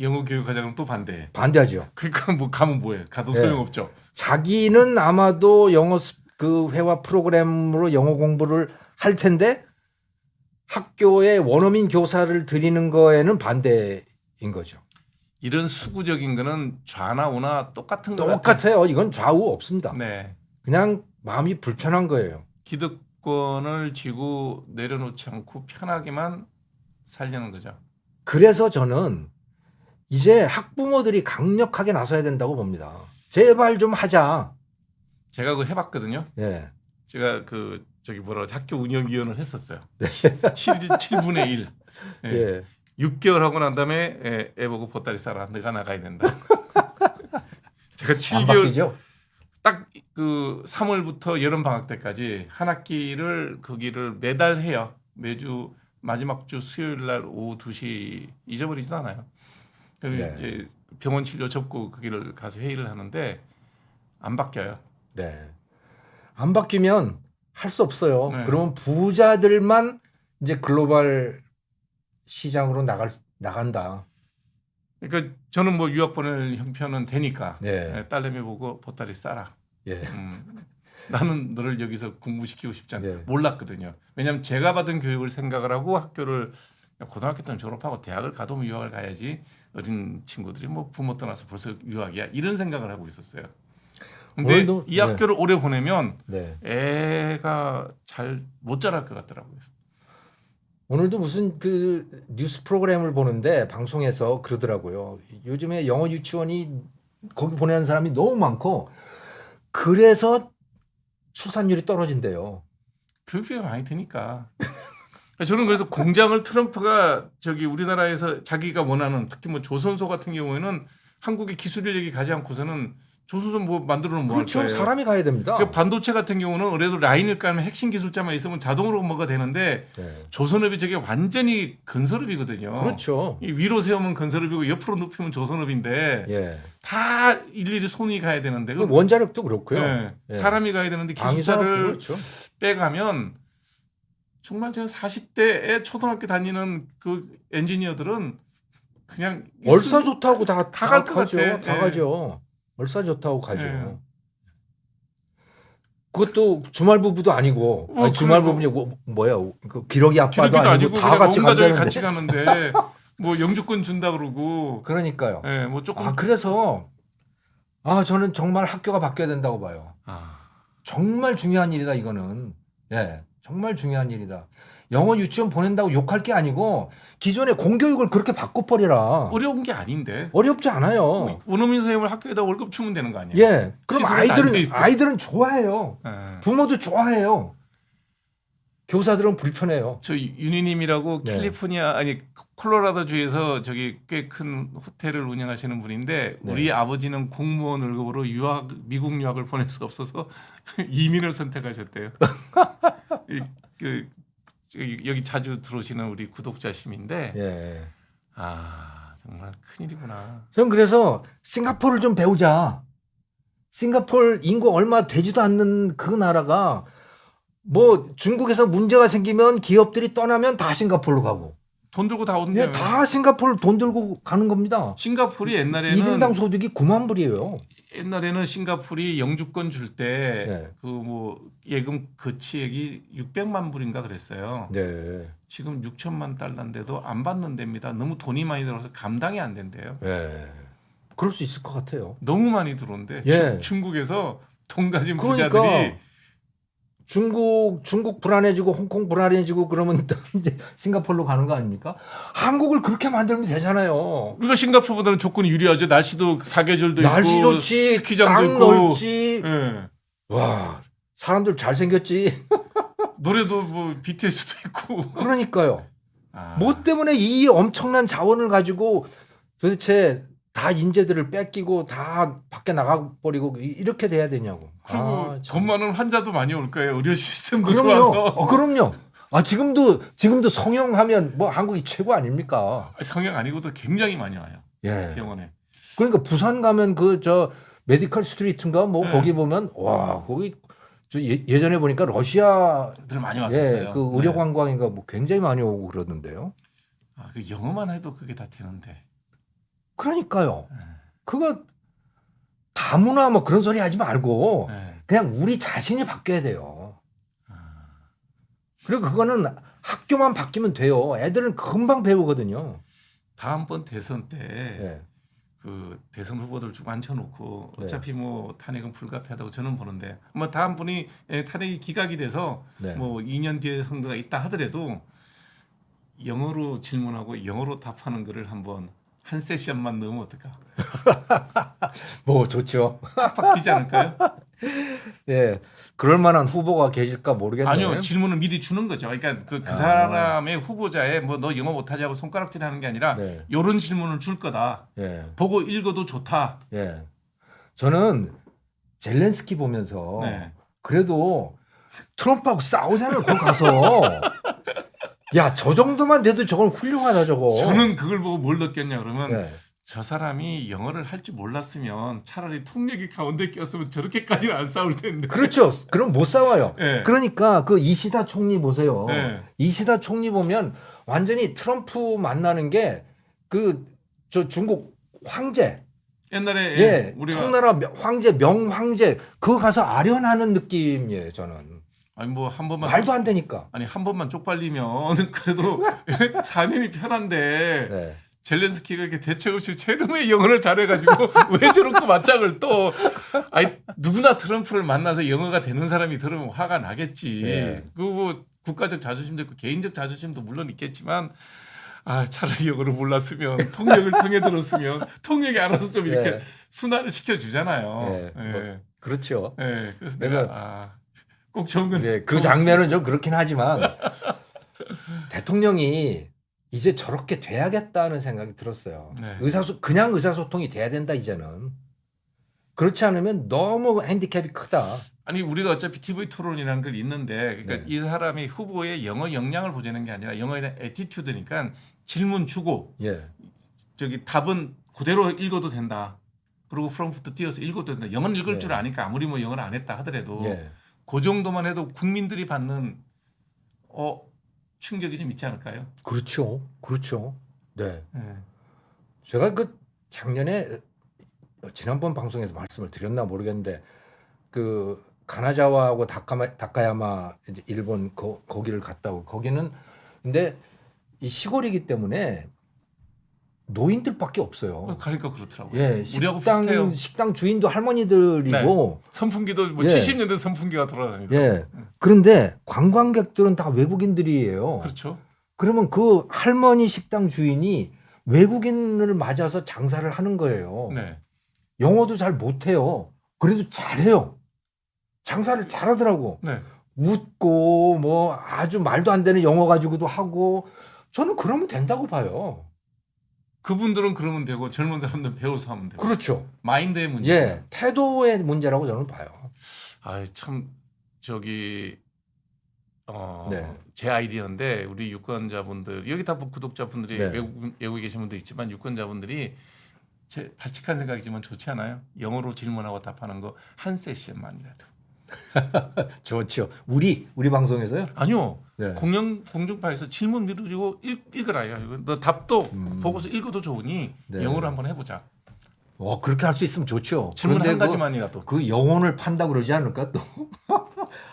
영어 교육하자면 또 반대해. 반대하죠. 그러니까 뭐 가면 뭐해? 가도 네. 소용없죠. 자기는 아마도 영어 그 회화 프로그램으로 영어 공부를 할 텐데 학교에 원어민 교사를 들이는 거에는 반대인 거죠. 이런 수구적인 거는 좌나 우나 똑같은 거 같아요. 똑같아요. 이건 좌우 없습니다. 네. 그냥 마음이 불편한 거예요. 기득권을 쥐고 내려놓지 않고 편하게만 살려는 거죠. 그래서 저는 이제 학부모들이 강력하게 나서야 된다고 봅니다. 제발 좀 하자. 제가 그거 해봤거든요. 예. 제가 그 저기 뭐라 그러지? 학교 운영위원을 했었어요. 네. 7분의 1. 예. 예. 6개월 하고 난 다음에 애 보고 보따리 싸라. 내가 나가야 된다. 제가 안 7개월 바뀌죠? 딱 그 3월부터 여름 방학 때까지 한 학기를 거기를 매달 해요. 매주 마지막 주 수요일 날 오후 2시 잊어버리지도 않아요. 그리고 네. 이제 병원 치료 접고 거기를 가서 회의를 하는데 안 바뀌어요. 네. 안 바뀌면 할 수 없어요. 네. 그러면 부자들만 이제 글로벌 시장으로 나간다. 그러니까 저는 뭐 유학 보낼 형편은 되니까 네. 딸내미 보고 보따리 싸라. 예. 나는 너를 여기서 공부시키고 싶지 않아. 네. 몰랐거든요. 왜냐하면 제가 받은 교육을 생각을 하고 학교를 고등학교 때는 졸업하고 대학을 가도 뭐 유학을 가야지 어린 친구들이 뭐 부모 떠나서 벌써 유학이야 이런 생각을 하고 있었어요. 근데 오늘도, 이 학교를 오래 보내면 네. 애가 잘 못 자랄 것 같더라고요. 오늘도 무슨 그 뉴스 프로그램을 보는데 방송에서 그러더라고요. 요즘에 영어 유치원이 거기 보내는 사람이 너무 많고 그래서 출산율이 떨어진대요. 교육비가 많이 드니까. 저는 그래서 공장을 트럼프가 저기 우리나라에서 자기가 원하는 특히 뭐 조선소 같은 경우에는 한국의 기술 인력이 가지 않고서는 조선소 뭐 만들어 놓으면 뭐 할 그렇죠. 거예요. 사람이 가야 됩니다. 그러니까 반도체 같은 경우는 그래도 라인을 깔면 핵심 기술자만 있으면 자동으로 뭐가 되는데 네. 조선업이 저게 완전히 건설업이거든요. 그렇죠. 이 위로 세우면 건설업이고 옆으로 눕히면 조선업인데 예. 다 일일이 손이 가야 되는데 그 원자력도 그렇고요. 네, 예. 사람이 가야 되는데 방위산업도 기술자를 그렇죠. 빼가면 정말 제가 40대에 초등학교 다니는 그 엔지니어들은 그냥 얼싸 좋다고 다 갈것 가죠. 같아. 다 예. 가죠. 얼싸 좋다고 가죠. 예. 그것도 주말 부부도 아니고 아니, 주말 부부냐 뭐야 그 기러기 아빠도 기록이도 아니고 아니고 다 그냥 같이 온 가족이 간다는데. 같이 가는데 뭐 영주권 준다 그러고 그러니까요. 예, 뭐 조금 아 그래서 저는 정말 학교가 바뀌어야 된다고 봐요. 정말 중요한 일이다 이거는. 예, 정말 중요한 일이다. 영어 유치원 보낸다고 욕할 게 아니고 기존의 공교육을 그렇게 바꿔버리라. 어려운 게 아닌데 어렵지 않아요. 원어민 선생님을 학교에다 월급 주면 되는 거 아니에요? 예, 그럼 시설은 안 돼 아이들은 있고. 아이들은 좋아해요. 예. 부모도 좋아해요. 교사들은 불편해요. 저 윤희님이라고 네. 캘리포니아 아니 콜로라도주에서 저기 꽤 큰 호텔을 운영하시는 분인데 네. 우리 아버지는 공무원 월급으로 미국 유학을 보낼 수 없어서 이민을 선택하셨대요. 여기 자주 들어오시는 우리 구독자심인데 예. 정말 큰일이구나. 저는 그래서 싱가포르를 좀 배우자. 싱가포르 인구 얼마 되지도 않는 그 나라가 뭐 중국에서 문제가 생기면 기업들이 떠나면 다 싱가포르로 가고 돈 들고 다 오던데요. 예, 다 싱가포르 돈 들고 가는 겁니다. 싱가포르이 1인당 소득이 9만 불이에요. 옛날에는 싱가포르이 영주권 줄 때 네. 그 뭐 예금 거치액이 600만 불인가 그랬어요. 네. 지금 6천만 달러인데도 안 받는 데입니다. 너무 돈이 많이 들어서 감당이 안 된대요. 예. 그럴 수 있을 것 같아요. 너무 많이 들어온대. 예. 중국에서 돈 가진 그러니까 부자들이 중국 불안해지고 홍콩 불안해지고 그러면 이제 싱가포르로 가는 거 아닙니까? 한국을 그렇게 만들면 되잖아요. 우리가 싱가포르보다는 조건이 유리하죠. 날씨도 사계절도 날씨 있고 좋지, 스키장도 땅 있고 넓지. 예. 와, 사람들 잘생겼지. 노래도 뭐 BTS도 있고. 그러니까요. 아, 뭐 때문에 이 엄청난 자원을 가지고 도대체 다 인재들을 뺏기고 다 밖에 나가버리고 이렇게 돼야 되냐고. 그리고 참. 돈 많은 환자도 많이 올 거예요. 의료 시스템도 그럼요. 좋아서. 그럼요. 지금도 성형하면 뭐 한국이 최고 아닙니까? 성형 아니고도 굉장히 많이 와요. 예. 병원에. 그러니까 부산 가면 그 저 메디컬 스트리트인가 뭐 네. 거기 보면 와 거기 저 예전에 보니까 러시아 들 많이 왔었어요. 그 의료 네. 관광인가 뭐 굉장히 많이 오고 그러던데요. 아, 그 영어만 해도 그게 다 되는데. 그러니까요. 네. 그거 다문화 뭐 그런 소리 하지 말고 네. 그냥 우리 자신이 바뀌어야 돼요. 아, 그리고 그거는 학교만 바뀌면 돼요. 애들은 금방 배우거든요. 다음번 대선 때 예. 그 대선 후보들 쭉 앉혀놓고 네. 어차피 뭐 탄핵은 불가피하다고 저는 보는데 뭐 다음 분이 탄핵이 기각이 돼서 네. 뭐 2년 뒤에 선거가 있다 하더라도 영어로 질문하고 영어로 답하는 거를 한번 한 세션만 넣으면 어떨까? 뭐 좋죠. 바뀌지 않을까요? 예. 그럴 만한 후보가 계실까 모르겠네요. 아니요, 질문을 미리 주는 거죠. 그러니까 그 아. 사람의 후보자의 뭐 너 영어 못하자고 손가락질하는 게 아니라 네. 이런 질문을 줄 거다. 예. 보고 읽어도 좋다. 예. 저는 젤렌스키 보면서 네. 그래도 트럼프하고 싸우잖아요. 거기 가서. 야, 저 정도만 돼도 저건 훌륭하다 저거. 저는 그걸 보고 뭘 느꼈냐 그러면 예. 저 사람이 영어를 할 줄 몰랐으면 차라리 통역이 가운데 꼈으면 저렇게까지는 안 싸울 텐데. 그렇죠. 그럼 못 싸워요. 예. 그러니까 그 이시다 총리 보세요. 네. 이시다 총리 보면 완전히 트럼프 만나는 게 그 저 중국 황제, 옛날에 예, 우리가 청나라 황제 명황제 그거 가서 아련하는 느낌이에요. 저는 아니 뭐 한 번만 말도 안 되니까. 아니 한 번만 쪽팔리면 그래도 4년이 편한데 네. 젤렌스키가 이렇게 대책 없이 최름의 영어를 잘해가지고 왜 저렇게 맞짱을 또 아니 누구나 트럼프를 만나서 영어가 되는 사람이 들으면 화가 나겠지. 예. 그뭐 국가적 자존심도 있고 개인적 자존심도 물론 있겠지만 아 차라리 영어를 몰랐으면 통역을 통해 들었으면 통역이 알아서 좀 이렇게 예. 순화를 시켜주잖아요. 예. 예. 뭐, 그렇죠. 예. 그래서 내가- 내가 꼭 좋은 건 네, 그 장면은 좀 그렇긴 하지만 대통령이 이제 저렇게 돼야겠다는 생각이 들었어요. 네. 그냥 의사소통이 돼야 된다 이제는. 그렇지 않으면 너무 핸디캡이 크다. 아니 우리가 어차피 TV 토론이라는 걸 있는데 그러니까 네. 이 사람이 후보의 영어 역량을 보자는 게 아니라 영어에 대한 애티튜드니까 질문 주고 예. 저기 답은 그대로 읽어도 된다. 그리고 프롬프트 띄어서 읽어도 된다. 영어는 읽을 네. 줄 아니까 아무리 뭐 영어를 안 했다 하더라도 예. 그 정도만 해도 국민들이 받는 충격이 좀 있지 않을까요? 그렇죠. 그렇죠. 네. 예. 제가 그 작년에 지난번 방송에서 말씀을 드렸나 모르겠는데 그 가나자와하고 다카야마 이제 일본 거기를 갔다 오고 거기는 근데 이 시골이기 때문에 노인들밖에 없어요. 가니까 그렇더라고요. 예, 우리하고 비슷해요. 식당 주인도 할머니들이고 선풍기도 뭐 예. 70년대 선풍기가 돌아다니고. 예. 그런데 관광객들은 다 외국인들이에요. 그렇죠. 그러면 그 할머니 식당 주인이 외국인을 맞아서 장사를 하는 거예요. 네. 영어도 잘 못해요. 그래도 잘해요. 장사를 잘하더라고. 네. 웃고 뭐 아주 말도 안 되는 영어 가지고도 하고 저는 그러면 된다고 봐요. 그분들은 그러면 되고 젊은 사람들은 배워서 하면 되고. 그렇죠. 마인드의 문제. 예, 태도의 문제라고 저는 봐요. 아, 참 저기 네. 제 아이디어인데 우리 유권자분들 여기 다 구독자분들이 네. 외국에 계신 분도 있지만 유권자분들이 제 발칙한 생각이지만 좋지 않아요? 영어로 질문하고 답하는 거 한 세션만이라도. 좋죠. 우리 방송에서요? 아니요. 네. 공중파에서 질문 미루고 읽으라요. 이거 너 답도 보고서 읽어도 좋으니 네. 영어로 한번 해보자. 그렇게 할 수 있으면 좋죠. 질문 한 그런데 가지만이라도. 그 영혼을 판다 그러지 않을까 또?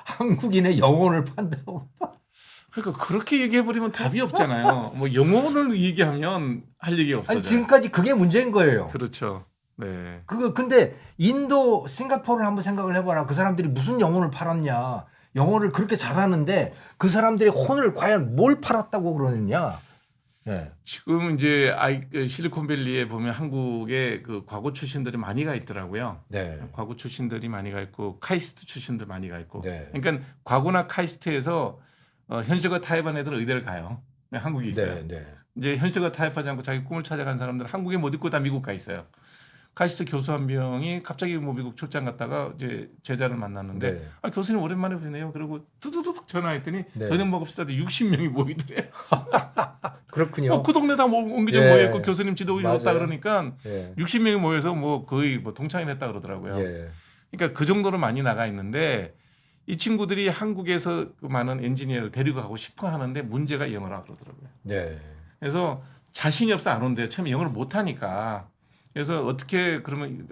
한국인의 영혼을 판다고. 그러니까 그렇게 얘기해버리면 답이 없잖아요. 뭐 영어를 얘기하면 할 얘기가 없어져요. 아니 지금까지 그게 문제인 거예요. 그렇죠. 네. 근데 인도, 싱가포르를 한번 생각을 해봐라. 그 사람들이 무슨 영혼을 팔았냐? 영어를 그렇게 잘하는데 그 사람들의 혼을 과연 뭘 팔았다고 그러느냐? 네. 지금 이제 실리콘밸리에 보면 한국의 그 과고 출신들이 많이 가 있더라고요. 네. 과고 출신들이 많이 가 있고 카이스트 출신들 많이 가 있고. 네. 그러니까 과고나 카이스트에서 현실과 타협한 애들은 의대를 가요. 한국에 있어요. 네. 네. 이제 현실과 타협하지 않고 자기 꿈을 찾아간 사람들은 한국에 못 있고 다 미국 가 있어요. 카이스트 교수 한 명이 갑자기 뭐 미국 출장 갔다가 이제 제자를 만났는데 네. 교수님 오랜만에 뵈네요. 그리고 두두둑 전화했더니 네. 저녁 먹읍시다. 60명이 모이더래요. 그렇군요. 그 동네 다 옹기종 예. 모여있고 교수님 지도를 맞아요. 줬다 그러니까 예. 60명이 모여서 뭐 거의 뭐 동창회 했다 그러더라고요. 예. 그러니까 그 정도로 많이 나가 있는데 이 친구들이 한국에서 그 많은 엔지니어를 데리고 가고 싶어 하는데 문제가 영어라 그러더라고요. 네. 그래서 자신이 없어 안 온대요. 처음에 영어를 못 하니까. 그래서 어떻게 그러면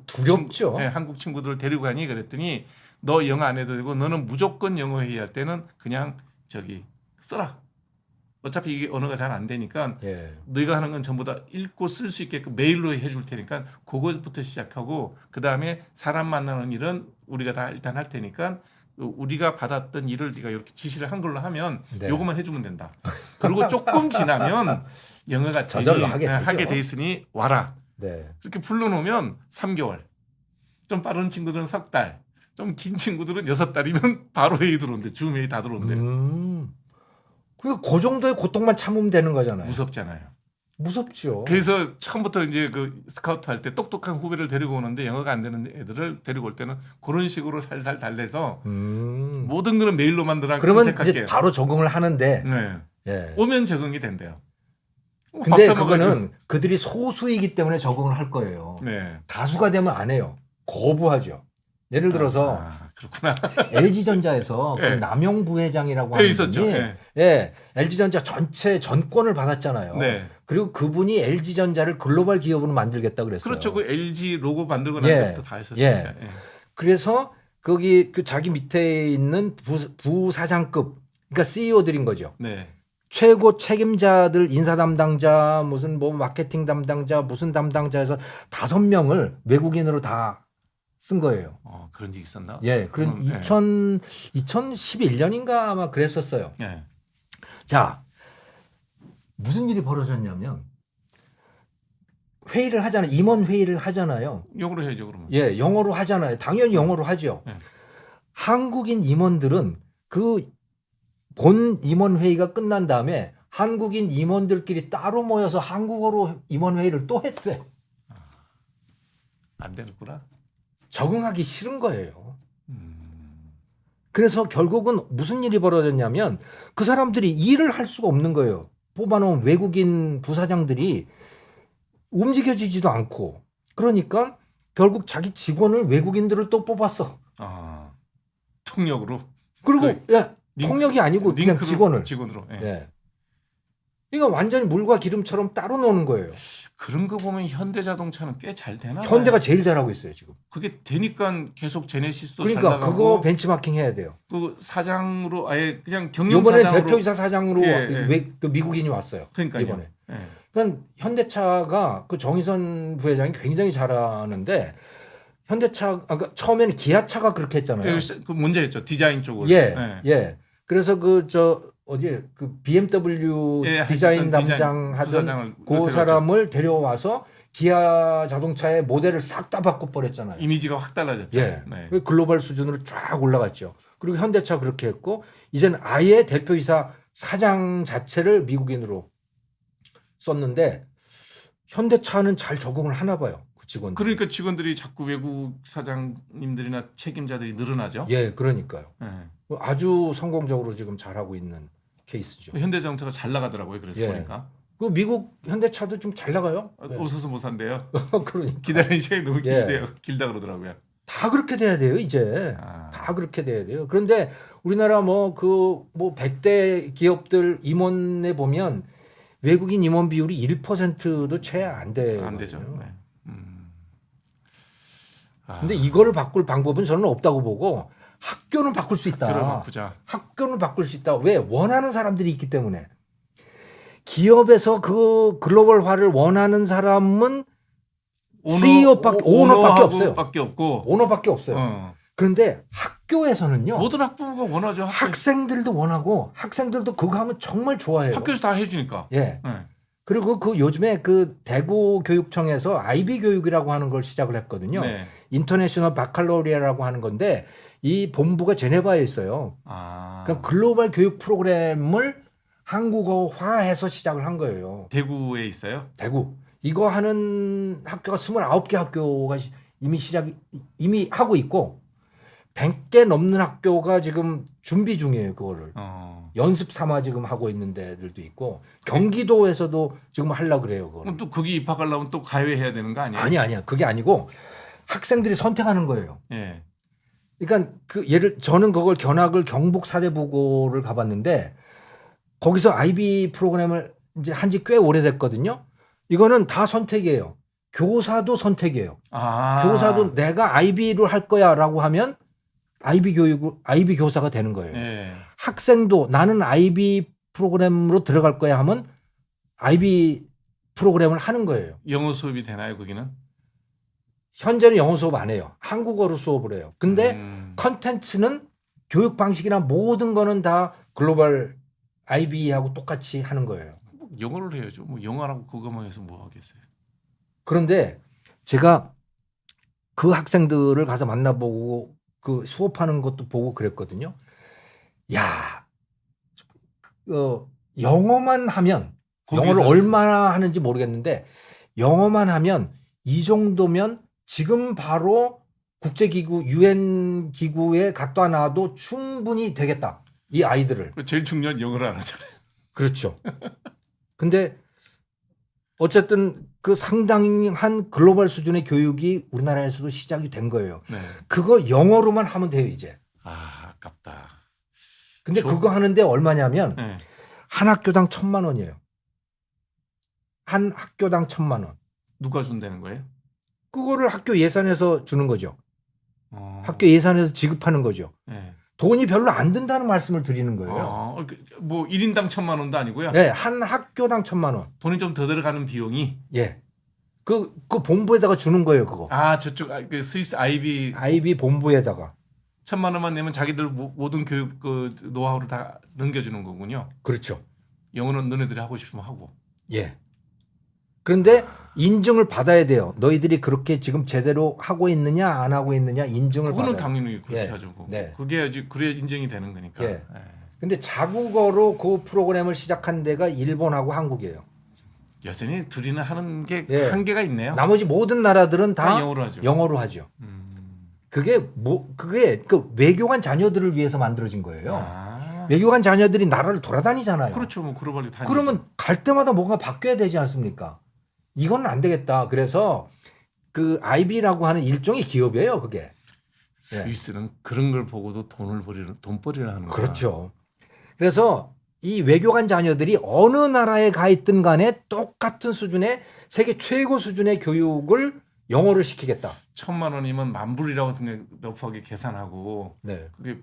두렵죠. 한국 친구들을 데리고 가니 그랬더니 너 영어 안 해도 되고 너는 무조건 영어 회의할 때는 그냥 써라. 어차피 이게 언어가 잘 안 되니까 예. 너희가 하는 건 전부 다 읽고 쓸 수 있게끔 메일로 해줄 테니까 그것부터 시작하고 그 다음에 사람 만나는 일은 우리가 다 일단 할 테니까 우리가 받았던 일을 네가 이렇게 지시를 한 걸로 하면 네. 요것만 해주면 된다. 그리고 조금 지나면 영어가 저절로 하게 되죠. 돼 있으니 와라. 네. 이렇게 불러놓으면 3개월. 좀 빠른 친구들은 3달. 좀 긴 친구들은 6달이면 바로 회의 들어온대. 줌 회의 다 들어온대. 그러니까 그 정도의 고통만 참으면 되는 거잖아요. 무섭잖아요. 무섭죠. 그래서 처음부터 이제 그 스카우트 할 때 똑똑한 후배를 데리고 오는데 영어가 안 되는 애들을 데리고 올 때는 그런 식으로 살살 달래서 모든 거는 메일로 만들어. 그러면 이제 바로 적응을 하는데. 네. 예. 오면 적응이 된대요. 근데 그거는 그들이 소수이기 때문에 적응을 할 거예요. 네. 다수가 되면 안 해요. 거부하죠. 예를 들어서 그렇구나. LG전자에서 네. 그 남용 부회장이라고 하는 있었죠. 분이 네. LG전자 전체 전권을 받았잖아요. 네. 그리고 그분이 LG전자를 글로벌 기업으로 만들겠다 그랬어요. 그렇죠. 그 LG 로고 만들고 난 예. 때부터 다 하셨으니까. 예. 그래서 거기 그 자기 밑에 있는 부사장급, 그러니까 CEO들인 거죠. 네. 최고 책임자들, 인사 담당자, 무슨 뭐 마케팅 담당자, 무슨 담당자에서 5명을 외국인으로 다 쓴 거예요. 그런 적 있었나? 예, 그런 2011년인가 아마 그랬었어요. 예. 자, 무슨 일이 벌어졌냐면 회의를 하잖아요. 임원 회의를 하잖아요. 영어로 해야죠, 그러면. 예, 영어로 하잖아요. 당연히 영어로 하죠. 네. 한국인 임원들은 그 본 임원 회의가 끝난 다음에 한국인 임원들끼리 따로 모여서 한국어로 임원 회의를 또 했대. 안 되는구나. 적응하기 싫은 거예요. 그래서 결국은 무슨 일이 벌어졌냐면 그 사람들이 일을 할 수가 없는 거예요. 뽑아놓은 외국인 부사장들이 움직여지지도 않고, 그러니까 결국 자기 직원을 외국인들을 또 뽑았어. 통역으로. 그리고 통역이 아니고 그냥 직원으로. 예. 예. 이거 완전히 물과 기름처럼 따로 노는 거예요. 그런 거 보면 현대자동차는 꽤 잘 되나? 현대가 제일 잘하고 있어요 지금. 그게 되니까 계속 제네시스도 그러니까 잘 나가고. 그거 벤치마킹 해야 돼요. 그 사장으로 아예 그냥 경영 이번에 사장으로. 대표이사 사장으로 예. 그 미국인이 왔어요. 그러니까요. 이번에. 예. 그러니까 현대차가 그 정의선 부회장이 굉장히 잘하는데 그러니까 처음에는 기아차가 그렇게 했잖아요. 그 문제였죠. 디자인 쪽으로. 예. 그래서 그 BMW 디자인 담당 하던 그 사람을 데려와서 기아 자동차의 모델을 싹 다 바꿔버렸잖아요. 이미지가 확 달라졌죠. 예. 네. 글로벌 수준으로 쫙 올라갔죠. 그리고 현대차 그렇게 했고 이제는 아예 대표이사 사장 자체를 미국인으로 썼는데 현대차는 잘 적응을 하나 봐요. 그 직원들. 그러니까 직원들이 자꾸 외국 사장님들이나 책임자들이 늘어나죠. 예, 그러니까요. 예. 아주 성공적으로 지금 잘하고 있는 케이스죠. 현대자동차가 잘 나가더라고요. 그래서 예. 보니까 그 미국 현대차도 좀 잘 나가요. 네. 웃어서 못 산대요. 그러니까 기다리는 시간이 너무 예. 길다 그러더라고요. 다 그렇게 돼야 돼요 이제. 아. 다 그렇게 돼야 돼요. 그런데 우리나라 뭐 100대 기업들 임원에 보면 외국인 임원 비율이 1%도 채 안 돼. 안 되죠. 네. 근데 이거를 바꿀 방법은 저는 없다고 보고 학교는 바꿀 수 있다. 학교를 바꾸자. 학교는 바꿀 수 있다. 왜? 원하는 사람들이 있기 때문에. 기업에서 그 글로벌화를 원하는 사람은 오너밖에 없어요. 밖에 없고. 오너밖에 없어요. 그런데 학교에서는요. 모든 학부모가 원하죠. 학생들도 원하고 학생들도 그거 하면 정말 좋아해요. 학교에서 다 해주니까. 예. 네. 그리고 그 요즘에 그 대구 교육청에서 아이비 교육이라고 하는 걸 시작을 했거든요. 네. 인터내셔널 바칼로리아라고 하는 건데 이 본부가 제네바에 있어요. 아. 그러니까 글로벌 교육 프로그램을 한국어화해서 시작을 한 거예요. 대구에 있어요? 대구. 이거 하는 학교가 29개 학교가 이미 하고 있고 100개 넘는 학교가 지금 준비 중이에요. 그거를. 연습 삼아 지금 하고 있는 데들도 있고 경기도에서도 지금 하려고 그래요. 그걸. 그럼 또 거기 입학하려면 또 가입해야 되는 거 아니에요? 아니야. 그게 아니고 학생들이 선택하는 거예요. 예. 그러니까 저는 그걸 견학을 경북 사대부고를 가봤는데 거기서 IB 프로그램을 이제 한지 꽤 오래됐거든요. 이거는 다 선택이에요. 교사도 선택이에요. 교사도 내가 IB를 할 거야라고 하면 IB 교사가 되는 거예요. 예. 학생도 나는 IB 프로그램으로 들어갈 거야 하면 IB 프로그램을 하는 거예요. 영어 수업이 되나요, 거기는? 현재는 영어 수업 안 해요. 한국어로 수업을 해요. 근데 컨텐츠는 교육 방식이나 모든 거는 다 글로벌 IB하고 똑같이 하는 거예요. 영어를 해야죠. 뭐 영어라고 그거만 해서 뭐 하겠어요. 그런데 제가 그 학생들을 가서 만나보고 그 수업하는 것도 보고 그랬거든요. 야, 영어만 하면 영어를 얼마나 하는지 모르겠는데 영어만 하면 이 정도면 지금 바로 국제기구 UN 기구에 갖다 놔도 충분히 되겠다. 이 아이들을. 제일 중요한 영어를 안 하잖아요. 그렇죠. 근데 어쨌든 그 상당한 글로벌 수준의 교육이 우리나라에서도 시작이 된 거예요. 네. 그거 영어로만 하면 돼요, 이제. 아, 아깝다. 근데 그거 하는데 얼마냐면 네. 한 학교당 1,000만 원이에요. 한 학교당 1,000만 원. 누가 준다는 거예요? 그거를 학교 예산에서 주는 거죠. 학교 예산에서 지급하는 거죠. 네. 돈이 별로 안 든다는 말씀을 드리는 거예요. 뭐 1인당 1,000만 원도 아니고요. 네, 한 학교당 1,000만 원. 돈이 좀 더 들어가는 비용이. 예. 그 본부에다가 주는 거예요, 그거. 아, 저쪽 그 스위스 IB 본부에다가 1,000만 원만 내면 자기들 모든 교육 그 노하우를 다 넘겨주는 거군요. 그렇죠. 영어는 너네들이 하고 싶으면 하고. 예. 그런데 인증을 받아야 돼요. 너희들이 그렇게 지금 제대로 하고 있느냐 안 하고 있느냐 인증을 받아야 그거는 당연히 그렇게 예. 하죠. 네. 그게 그래야 인정이 되는 거니까. 예. 근데 자국어로 그 프로그램을 시작한 데가 일본하고 한국이에요. 여전히 둘이는 하는 게 예. 한계가 있네요. 나머지 모든 나라들은 다 영어로 하죠. 그게 그 외교관 자녀들을 위해서 만들어진 거예요. 아. 외교관 자녀들이 나라를 돌아다니잖아요. 그렇죠. 뭐 글로벌리 다니죠. 그러면 갈 때마다 뭔가 바뀌어야 되지 않습니까? 이건 안 되겠다. 그래서 그 IB라고 하는 일종의 기업이에요, 그게. 스위스는 그런 걸 보고도 돈벌이를 하는 거야. 그렇죠. 그래서 이 외교관 자녀들이 어느 나라에 가 있든 간에 똑같은 수준의 세계 최고 수준의 교육을 영어를 시키겠다. 1,000만 원이면 만 불이라고 러프하게 계산하고 네. 그게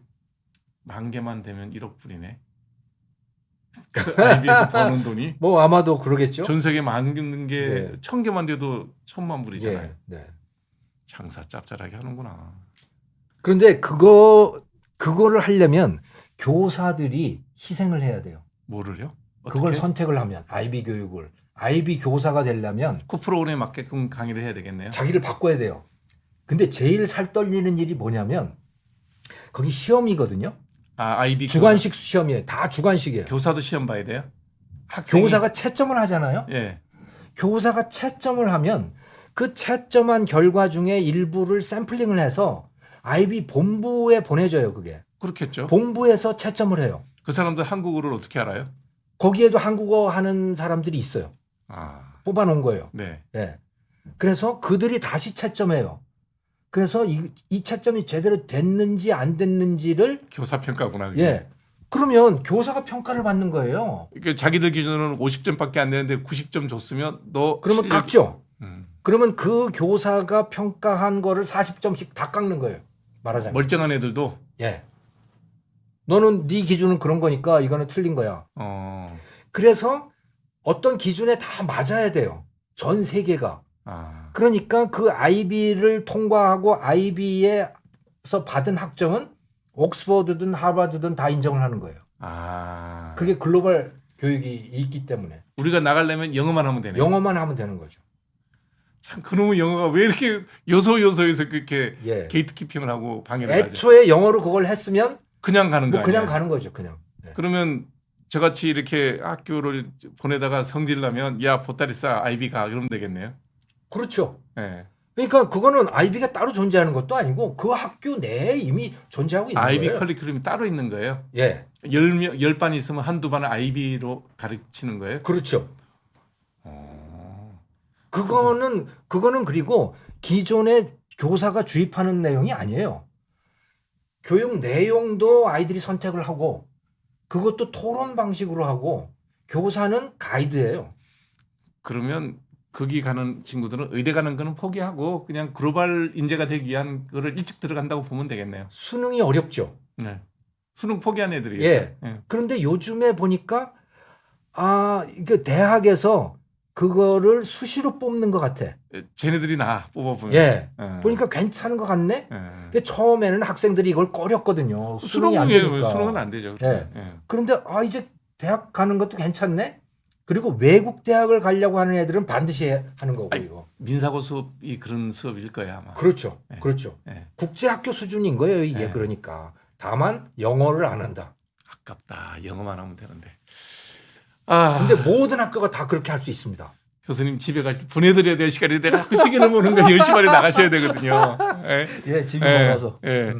10,000개만 되면 1억 불이네. IB에서 버는 돈이 뭐 아마도 그러겠죠. 전 세계 10,000개, 네. 1,000개만 돼도 1,000만 불이잖아요. 예, 네. 장사 짭짤하게 하는구나. 그런데 그거를 하려면 교사들이 희생을 해야 돼요. 뭐를요? 그걸 어떻게? 선택을 하면 IB 교육을 IB 교사가 되려면 그 프로그램에 맞게끔 강의를 해야 되겠네요. 자기를 바꿔야 돼요. 근데 제일 살 떨리는 일이 뭐냐면 거기 시험이거든요. 아, IB 주관식 시험이에요. 다 주관식이에요. 교사도 시험 봐야 돼요? 교사가 채점을 하잖아요. 예. 교사가 채점을 하면 그 채점한 결과 중에 일부를 샘플링을 해서 IB 본부에 보내줘요. 그게. 그렇겠죠. 본부에서 채점을 해요. 그 사람들 한국어를 어떻게 알아요? 거기에도 한국어 하는 사람들이 있어요. 아, 뽑아놓은 거예요. 네. 예. 그래서 그들이 다시 채점해요. 그래서 이 채점이 제대로 됐는지 안 됐는지를 교사 평가구나. 그게. 예. 그러면 교사가 평가를 받는 거예요. 이게 자기들 기준으로는 50점밖에 안 되는데 90점 줬으면 너 그러면 실력- 깎죠. 음, 그러면 그 교사가 평가한 거를 40점씩 다 깎는 거예요. 말하자면. 멀쩡한 애들도 예. 너는 네 기준은 그런 거니까 이거는 틀린 거야. 어, 그래서 어떤 기준에 다 맞아야 돼요. 전 세계가. 아, 그러니까 그 IB를 통과하고 IB에서 받은 학점은 옥스퍼드든 하버드든 다 인정을 하는 거예요. 아. 그게 글로벌 교육이 있기 때문에 우리가 나가려면 영어만 하면 되네. 영어만 하면 되는 거죠. 참 그놈의 영어가 왜 이렇게 요소요소에서 그렇게 예. 게이트키핑을 하고 방해를 하죠? 애초에 영어로 그걸 했으면 그냥 가는 거 뭐 아니에요? 그냥 가는 거죠. 그냥. 예. 그러면 저같이 이렇게 학교를 보내다가 성질 나면 야 보따리 싸 아이비 가 그러면 되겠네요. 그렇죠. 예. 그러니까 그거는 아이비가 따로 존재하는 것도 아니고 그 학교 내에 이미 존재하고 있는 아이비 거예요. 커리큘럼이 따로 있는 거예요. 예. 10반 있으면 한두 반을 아이비로 가르치는 거예요. 그렇죠. 어. 그거는 그리고 기존의 교사가 주입하는 내용이 아니에요. 교육 내용도 아이들이 선택을 하고 그것도 토론 방식으로 하고 교사는 가이드예요. 그러면 거기 가는 친구들은 의대 가는 거는 포기하고 그냥 글로벌 인재가 되기 위한 거를 일찍 들어간다고 보면 되겠네요. 수능이 어렵죠. 네. 수능 포기한 애들이. 예. 예. 그런데 요즘에 보니까 이게 대학에서 그거를 수시로 뽑는 것 같아. 쟤네들이 나 뽑아보면. 예. 예. 보니까 괜찮은 것 같네. 예. 근데 처음에는 학생들이 이걸 꺼렸거든요. 수능이 안 수능은 되니까. 수능은 안 되죠. 예. 예. 그런데 이제 대학 가는 것도 괜찮네. 그리고 외국 대학을 가려고 하는 애들은 반드시 하는 거고 아니, 이거. 민사고 수업이 그런 수업일 거야 아마. 그렇죠. 예. 그렇죠. 예. 국제 학교 수준인 거예요, 이게. 예. 그러니까. 다만 영어를 안 한다. 아깝다. 영어만 하면 되는데. 아, 근데 모든 학교가 다 그렇게 할 수 있습니다. 교수님 집에 가실 보내드려야 될 시간이 내가 자꾸 시계를 보는 거 10시 반에 나가셔야 되거든요. 예. 예, 집이 예. 멀어서. 예.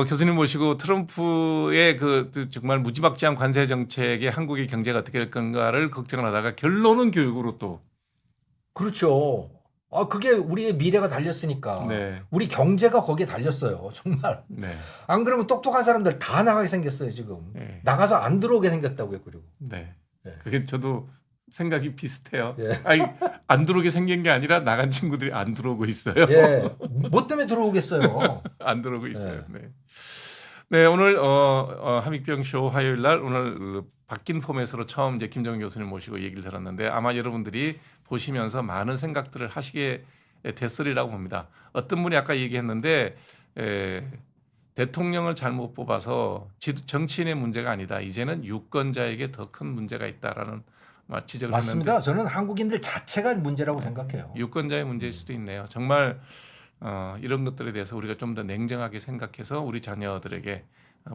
교수님 모시고 트럼프의 그 정말 무지막지한 관세 정책에 한국의 경제가 어떻게 될 건가를 걱정을 하다가 결론은 교육으로 또. 그렇죠. 그게 우리의 미래가 달렸으니까. 네. 우리 경제가 거기에 달렸어요. 정말. 네. 안 그러면 똑똑한 사람들 다 나가게 생겼어요, 지금. 네. 나가서 안 들어오게 생겼다고요, 그리고. 네. 네. 그게 저도 생각이 비슷해요. 예. 아니, 안 들어오게 생긴 게 아니라 나간 친구들이 안 들어오고 있어요. 예. 뭐 때문에 들어오겠어요. 안 들어오고 있어요. 네. 네, 오늘 함익병 쇼 화요일 날 오늘 바뀐 포맷으로 처음 이제 김정은 교수님 모시고 얘기를 들었는데 아마 여러분들이 보시면서 많은 생각들을 하시게 됐으리라고 봅니다. 어떤 분이 아까 얘기했는데 대통령을 잘못 뽑아서 정치인의 문제가 아니다. 이제는 유권자에게 더 큰 문제가 있다라는 지적을 맞습니다. 했는데 저는 한국인들 자체가 문제라고 생각해요. 유권자의 문제일 수도 있네요. 정말 이런 것들에 대해서 우리가 좀 더 냉정하게 생각해서 우리 자녀들에게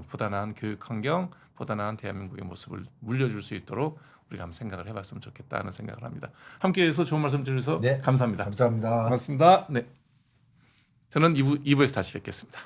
보다 나은 교육 환경, 보다 나은 대한민국의 모습을 물려줄 수 있도록 우리가 한번 생각을 해봤으면 좋겠다는 생각을 합니다. 함께해서 좋은 말씀 주셔서 네. 감사합니다. 감사합니다. 고맙습니다. 네, 저는 2부에서 다시 뵙겠습니다.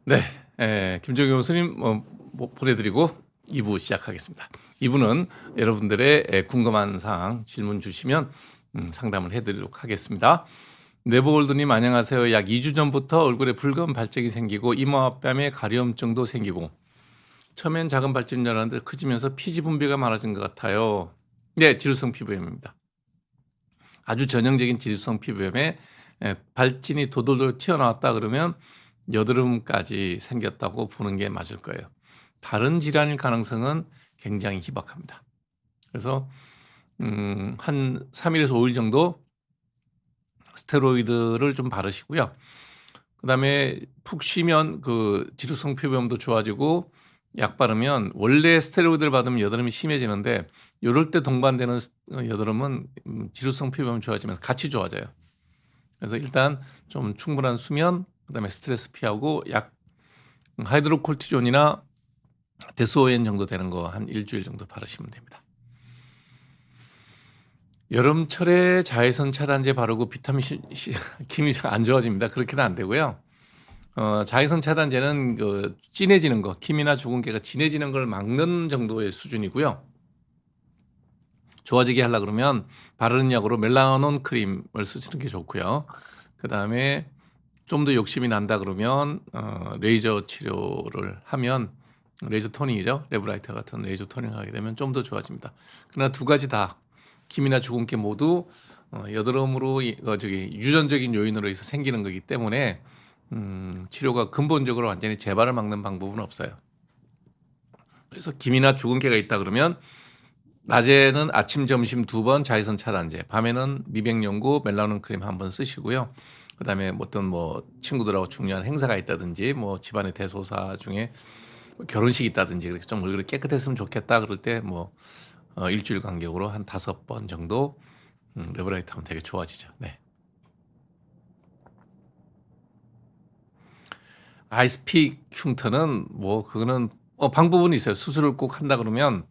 네, 김종경 교수님 뭐 보내드리고 2부 시작하겠습니다. 2부는 여러분들의 궁금한 사항 질문 주시면 상담을 해드리도록 하겠습니다. 네버골드님 안녕하세요. 약 2주 전부터 얼굴에 붉은 발적이 생기고 이마뺨에 가려움증도 생기고 처음엔 작은 발진인 줄 알았는데 커지면서 피지 분비가 많아진 것 같아요. 네, 지루성 피부염입니다. 아주 전형적인 지루성 피부염에 발진이 도돌돌 튀어나왔다 그러면 여드름까지 생겼다고 보는 게 맞을 거예요. 다른 질환일 가능성은 굉장히 희박합니다. 그래서 한 3일에서 5일 정도 스테로이드를 좀 바르시고요. 그다음에 푹 쉬면 그 지루성 피부염도 좋아지고 약 바르면 원래 스테로이드를 받으면 여드름이 심해지는데 이럴 때 동반되는 여드름은 지루성 피부염 좋아지면서 같이 좋아져요. 그래서 일단 좀 충분한 수면, 그다음에 스트레스 피하고 약 하이드로콜티존이나 데스오엔 정도 되는 거 한 일주일 정도 바르시면 됩니다. 여름철에 자외선 차단제 바르고 비타민 C 기능이 안 좋아집니다. 그렇게는 안 되고요. 자외선 차단제는 진해지는 거, 김이나 주근깨가 진해지는 걸 막는 정도의 수준이고요. 좋아지게 하려 그러면 바르는 약으로 멜라논 크림을 쓰시는 게 좋고요. 그 다음에 좀 더 욕심이 난다 그러면 레이저 치료를 하면 레이저 토닝이죠. 레브라이터 같은 레이저 토닝을 하게 되면 좀 더 좋아집니다. 그러나 두 가지 다 김이나 주근깨 모두 여드름으로 유전적인 요인으로 해서 생기는 거기 때문에 치료가 근본적으로 완전히 재발을 막는 방법은 없어요. 그래서 김이나 주근깨가 있다 그러면 낮에는 아침, 점심 2번 자외선 차단제, 밤에는 미백연고 멜라논 크림 한번 쓰시고요. 그다음에 어떤 친구들하고 중요한 행사가 있다든지 집안의 대소사 중에 결혼식이 있다든지 그렇게 좀 얼굴이 깨끗했으면 좋겠다 그럴 때 일주일 간격으로 한 5번 정도 레브라이트 하면 되게 좋아지죠. 네. 아이스픽 흉터는 그거는 방법은 있어요. 수술을 꼭 한다 그러면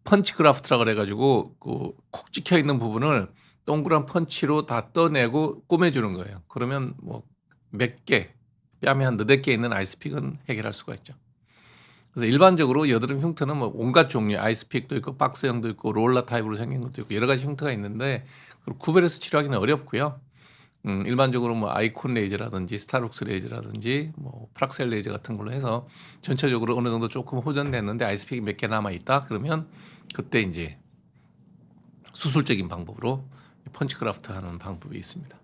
펀치 그라프트라 그래가지고 콕 찍혀 있는 부분을 동그란 펀치로 다 떠내고 꼬매주는 거예요. 그러면 몇 개, 뺨에 한 4개 있는 아이스픽은 해결할 수가 있죠. 그래서 일반적으로 여드름 흉터는 온갖 종류, 아이스픽도 있고 박스형도 있고 롤러 타입으로 생긴 것도 있고 여러 가지 흉터가 있는데 그걸 구별해서 치료하기는 어렵고요. 일반적으로 아이콘 레이저라든지 스타룩스 레이저라든지 프락셀 레이저 같은 걸로 해서 전체적으로 어느 정도 조금 호전됐는데 아이스픽이 몇 개 남아 있다 그러면 그때 이제 수술적인 방법으로 펀치 그라프트 하는 방법이 있습니다.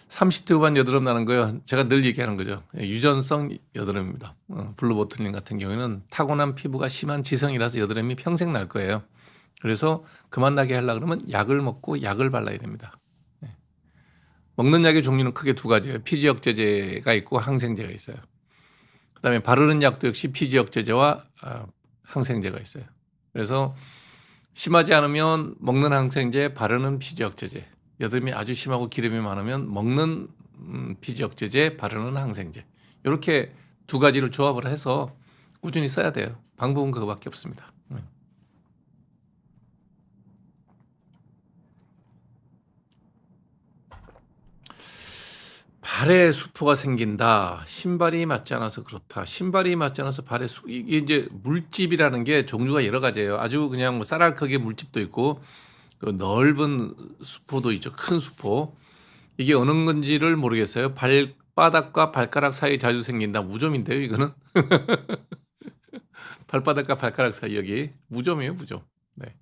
30대 후반 여드름 나는 거요. 제가 늘 얘기하는 거죠. 유전성 여드름입니다. 블루보틀린 같은 경우에는 타고난 피부가 심한 지성이라서 여드름이 평생 날 거예요. 그래서 그만 나게 하려고 그러면 약을 먹고 약을 발라야 됩니다. 먹는 약의 종류는 크게 2가지예요. 피지 억제제가 있고 항생제가 있어요. 그다음에 바르는 약도 역시 피지 억제제와 항생제가 있어요. 그래서 심하지 않으면 먹는 항생제, 바르는 피지 억제제. 여드름이 아주 심하고 기름이 많으면 먹는 피지 억제제, 바르는 항생제. 이렇게 2가지를 조합을 해서 꾸준히 써야 돼요. 방법은 그거밖에 없습니다. 발에 수포가 생긴다. 신발이 맞지 않아서 그렇다. 신발이 맞지 않아서 이게 이제 물집이라는 게 종류가 여러 가지예요. 아주 그냥 쌀알크게 물집도 있고 넓은 수포도 있죠. 큰 수포. 이게 어느 건지를 모르겠어요. 발바닥과 발가락 사이에 자주 생긴다. 무좀인데요, 이거는. 발바닥과 발가락 사이 여기 무좀이에요, 무좀. 네.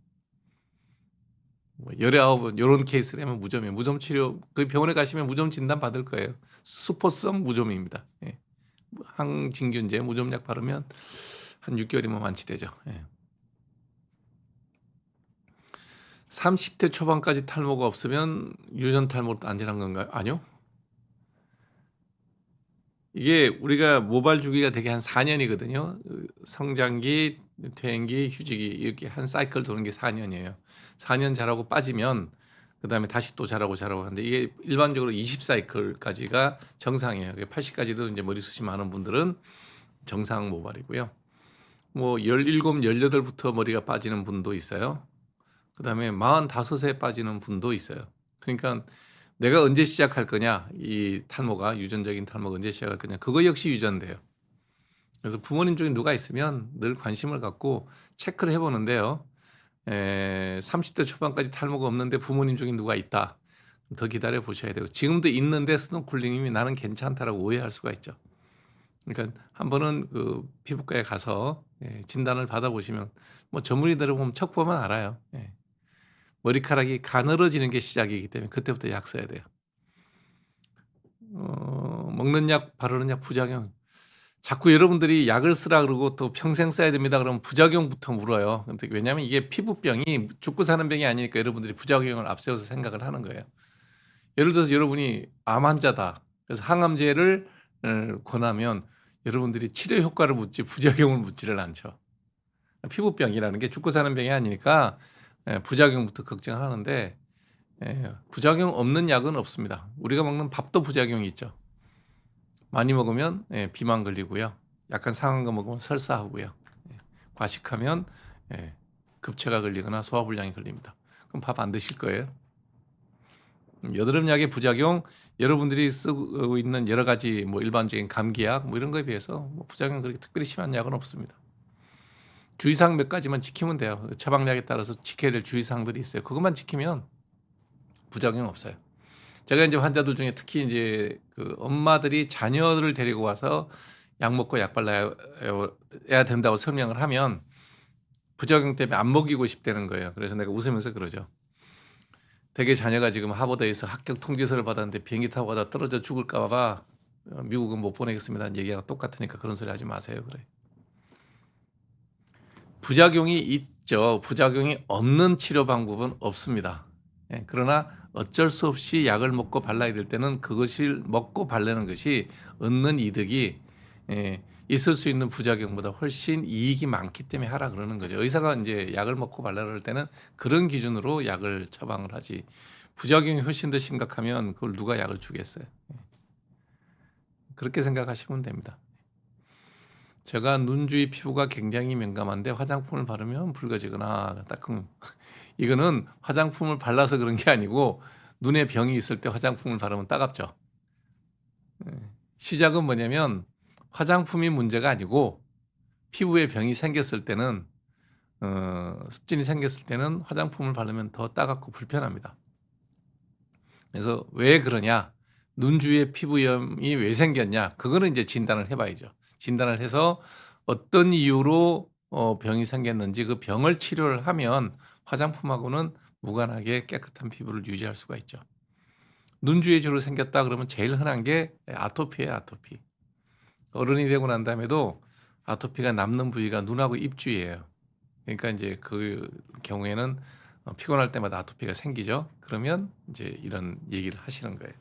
19번 이런 케이스라면 무좀이에요. 무좀 치료 그 병원에 가시면 무좀 진단 받을 거예요. 수포성 무좀입니다. 예. 항진균제 무좀약 바르면 한 6개월이면 완치되죠. 예. 30대 초반까지 탈모가 없으면 유전 탈모로 안전한 건가요? 아니요. 이게 우리가 모발 주기가 되게 한 4년이거든요. 성장기, 퇴행기, 휴지기 이렇게 한 사이클 도는 게 4년이에요. 4년 자라고 빠지면 그다음에 다시 또 자라고 하는데 이게 일반적으로 20사이클까지가 정상이에요. 80까지도 이제 머리숱이 많은 분들은 정상 모발이고요. 17, 18부터 머리가 빠지는 분도 있어요. 그다음에 45세 빠지는 분도 있어요. 그러니까 내가 언제 시작할 거냐, 이 탈모가 유전적인 탈모가 언제 시작할 거냐, 그거 역시 유전돼요. 그래서 부모님 중에 누가 있으면 늘 관심을 갖고 체크를 해보는데요. 30대 초반까지 탈모가 없는데 부모님 중에 누가 있다. 더 기다려 보셔야 되고, 지금도 있는데 스노클링님이 나는 괜찮다라고 오해할 수가 있죠. 그러니까 한 번은 그 피부과에 가서 진단을 받아보시면, 뭐 전문의들을 보면 척 보면 알아요. 머리카락이 가늘어지는 게 시작이기 때문에 그때부터 약 써야 돼요. 먹는 약, 바르는 약 부작용. 자꾸 여러분들이 약을 쓰라 그러고 또 평생 써야 됩니다 그러면 부작용부터 물어요. 근데 왜냐하면 이게 피부병이 죽고 사는 병이 아니니까 여러분들이 부작용을 앞세워서 생각을 하는 거예요. 예를 들어서 여러분이 암 환자다. 그래서 항암제를 권하면 여러분들이 치료 효과를 묻지 부작용을 묻지를 않죠. 피부병이라는 게 죽고 사는 병이 아니니까 부작용부터 걱정을 하는데, 부작용 없는 약은 없습니다. 우리가 먹는 밥도 부작용이 있죠. 많이 먹으면 비만 걸리고요. 약간 상한 거 먹으면 설사하고요. 과식하면 급체가 걸리거나 소화불량이 걸립니다. 그럼 밥 안 드실 거예요. 여드름 약의 부작용, 여러분들이 쓰고 있는 여러 가지 뭐 일반적인 감기약 뭐 이런 거에 비해서 뭐 부작용 그렇게 특별히 심한 약은 없습니다. 주의사항 몇 가지만 지키면 돼요. 처방약에 따라서 지켜야 될 주의사항들이 있어요. 그것만 지키면 부작용 없어요. 제가 이제 환자들 중에 특히 이제 그 엄마들이 자녀를 데리고 와서 약 먹고 약 발라야 된다고 설명을 하면 부작용 때문에 안 먹이고 싶다는 거예요. 그래서 내가 웃으면서 그러죠. 대개 자녀가 지금 하버드에서 합격 통지서를 받았는데 비행기 타고 가다 떨어져 죽을까 봐 미국은 못 보내겠습니다는 얘기가 똑같으니까 그런 소리 하지 마세요. 그래. 부작용이 있죠. 부작용이 없는 치료 방법은 없습니다. 그러나 어쩔 수 없이 약을 먹고 발라야 될 때는 그것을 먹고 바르는 것이 얻는 이득이 있을 수 있는 부작용보다 훨씬 이익이 많기 때문에 하라 그러는 거죠. 의사가 이제 약을 먹고 발라야 할 때는 그런 기준으로 약을 처방을 하지, 부작용이 훨씬 더 심각하면 그걸 누가 약을 주겠어요. 그렇게 생각하시면 됩니다. 제가 눈 주위 피부가 굉장히 민감한데 화장품을 바르면 붉어지거나 따끔, 이거는 화장품을 발라서 그런 게 아니고 눈에 병이 있을 때 화장품을 바르면 따갑죠. 시작은 뭐냐면 화장품이 문제가 아니고 피부에 병이 생겼을 때는 습진이 생겼을 때는 화장품을 바르면 더 따갑고 불편합니다. 그래서 왜 그러냐, 눈 주위에 피부염이 왜 생겼냐, 그거는 이제 진단을 해봐야죠. 진단을 해서 어떤 이유로 병이 생겼는지 그 병을 치료를 하면 화장품하고는 무관하게 깨끗한 피부를 유지할 수가 있죠. 눈 주위에 주로 생겼다 그러면 제일 흔한 게 아토피예요. 아토피. 어른이 되고 난 다음에도 아토피가 남는 부위가 눈하고 입 주위예요. 그러니까 이제 그 경우에는 피곤할 때마다 아토피가 생기죠. 그러면 이제 이런 얘기를 하시는 거예요.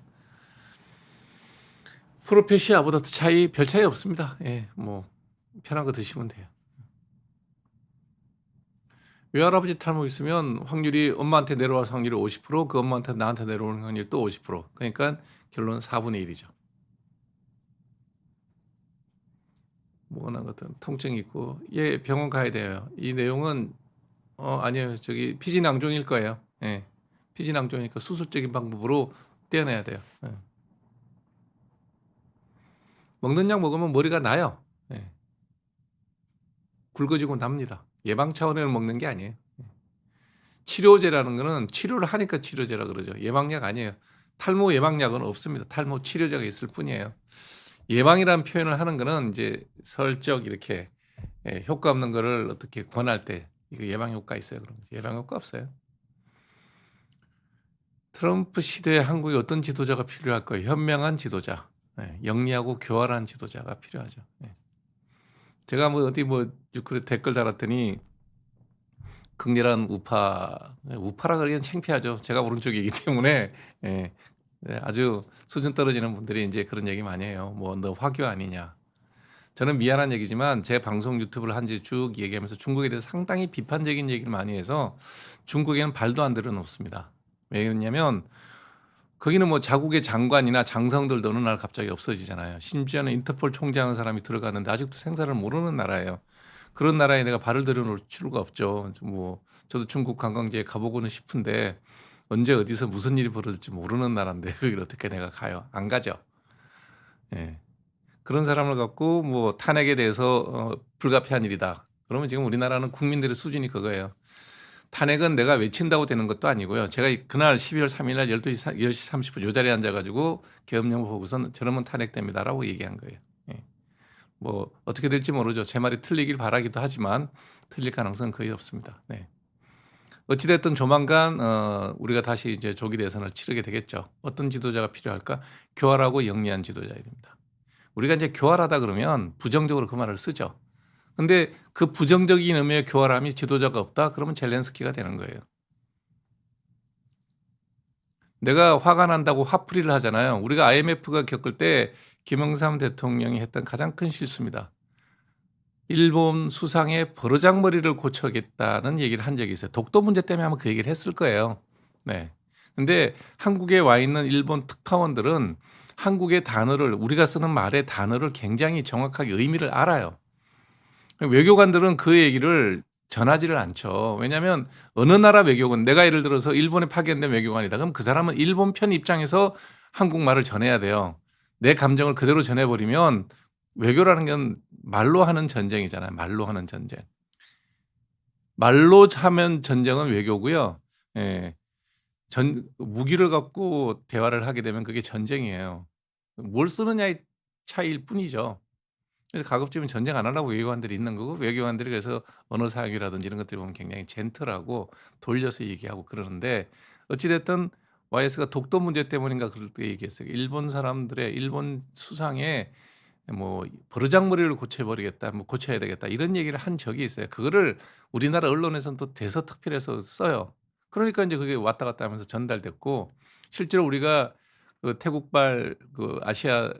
프로페시아 아보다트 차이 별 차이 없습니다. 뭐 편한 거 드시면 돼요. 외할아버지 탈모 있으면 확률이 엄마한테 내려올 확률이 50%, 그 엄마한테 나한테 내려오는 확률이 또 50%. 그러니까 결론은 4분의 1이죠. 뭐나 같은 통증이 있고 병원 가야 돼요. 이 내용은 아니요, 저기 피지낭종일 거예요. 피지낭종이니까 수술적인 방법으로 떼어내야 돼요. 먹는 약 먹으면 머리가 나요. 굵어지고 납니다. 예방 차원에서 먹는 게 아니에요. 치료제라는 거는 치료를 하니까 치료제라 그러죠. 예방약 아니에요. 탈모 예방약은 없습니다. 탈모 치료제가 있을 뿐이에요. 예방이라는 표현을 하는 거는 이제 슬쩍 이렇게 효과 없는 거를 어떻게 권할 때 이거 예방 효과 있어요. 그런 거지. 예방 효과 없어요. 트럼프 시대에 한국에 어떤 지도자가 필요할까요? 현명한 지도자, 영리하고 교활한 지도자가 필요하죠. 제가 뭐 어디 뭐 댓글 달았더니 극렬한 우파라 그러기엔 창피하죠. 제가 오른쪽이기 때문에 아주 수준 떨어지는 분들이 이제 그런 얘기 많이 해요. 뭐 너 화교 아니냐. 저는 미안한 얘기지만 제 방송 유튜브를 한 지 쭉 얘기하면서 중국에 대해서 상당히 비판적인 얘기를 많이 해서 중국에는 발도 안 들여놓습니다. 왜 그러냐면 거기는 뭐 자국의 장관이나 장성들도 어느 날 갑자기 없어지잖아요. 심지어는 인터폴 총재하는 사람이 들어갔는데 아직도 생사를 모르는 나라예요. 그런 나라에 내가 발을 들여놓을 필요가 없죠. 뭐 저도 중국 관광지에 가보고는 싶은데 언제 어디서 무슨 일이 벌어질지 모르는 나라인데 거기를 어떻게 내가 가요? 안 가죠. 예. 그런 사람을 갖고 뭐 탄핵에 대해서 불가피한 일이다. 그러면 지금 우리나라는 국민들의 수준이 그거예요. 탄핵은 내가 외친다고 되는 것도 아니고요. 제가 그날 12월 3일 날 10시 30분 요 자리에 앉아가지고 계엄령을 보고선 저러면 탄핵됩니다라고 얘기한 거예요. 예. 뭐 어떻게 될지 모르죠. 제 말이 틀리길 바라기도 하지만 틀릴 가능성은 거의 없습니다. 네. 어찌됐든 조만간 우리가 다시 이제 조기 대선을 치르게 되겠죠. 어떤 지도자가 필요할까? 교활하고 영리한 지도자야 됩니다. 우리가 이제 교활하다 그러면 부정적으로 그 말을 쓰죠. 근데 그 부정적인 의미의 교활함이 지도자가 없다? 그러면 젤렌스키가 되는 거예요. 내가 화가 난다고 화풀이를 하잖아요. 우리가 IMF가 겪을 때 김영삼 대통령이 했던 가장 큰 실수입니다. 일본 수상의 버르장머리를 고쳐야겠다는 얘기를 한 적이 있어요. 독도 문제 때문에 아마 그 얘기를 했을 거예요. 네. 근데 한국에 와 있는 일본 특파원들은 한국의 단어를 우리가 쓰는 말의 단어를 굉장히 정확하게 의미를 알아요. 외교관들은 그 얘기를 전하지를 않죠. 왜냐하면 어느 나라 외교관, 내가 예를 들어서 일본에 파견된 외교관이다. 그럼 그 사람은 일본 편 입장에서 한국말을 전해야 돼요. 내 감정을 그대로 전해버리면 외교라는 건 말로 하는 전쟁이잖아요. 말로 하는 전쟁. 말로 하면 전쟁은 외교고요. 예. 무기를 갖고 대화를 하게 되면 그게 전쟁이에요. 뭘 쓰느냐의 차이일 뿐이죠. 그래서 가급적이면 전쟁 안 하려고 외교관들이 있는 거고 외교관들이 그래서 언어 사용이라든지 이런 것들이 보면 굉장히 젠틀하고 돌려서 얘기하고 그러는데 어찌됐든 YS가 독도 문제 때문인가 그럴 때 얘기했어요. 일본 사람들의 일본 수상에 뭐 버르장머리를 고쳐버리겠다, 뭐 고쳐야 되겠다 이런 얘기를 한 적이 있어요. 그거를 우리나라 언론에서는 또 대서특필해서 써요. 그러니까 이제 그게 왔다 갔다 하면서 전달됐고 실제로 우리가 그 태국발 그 아시아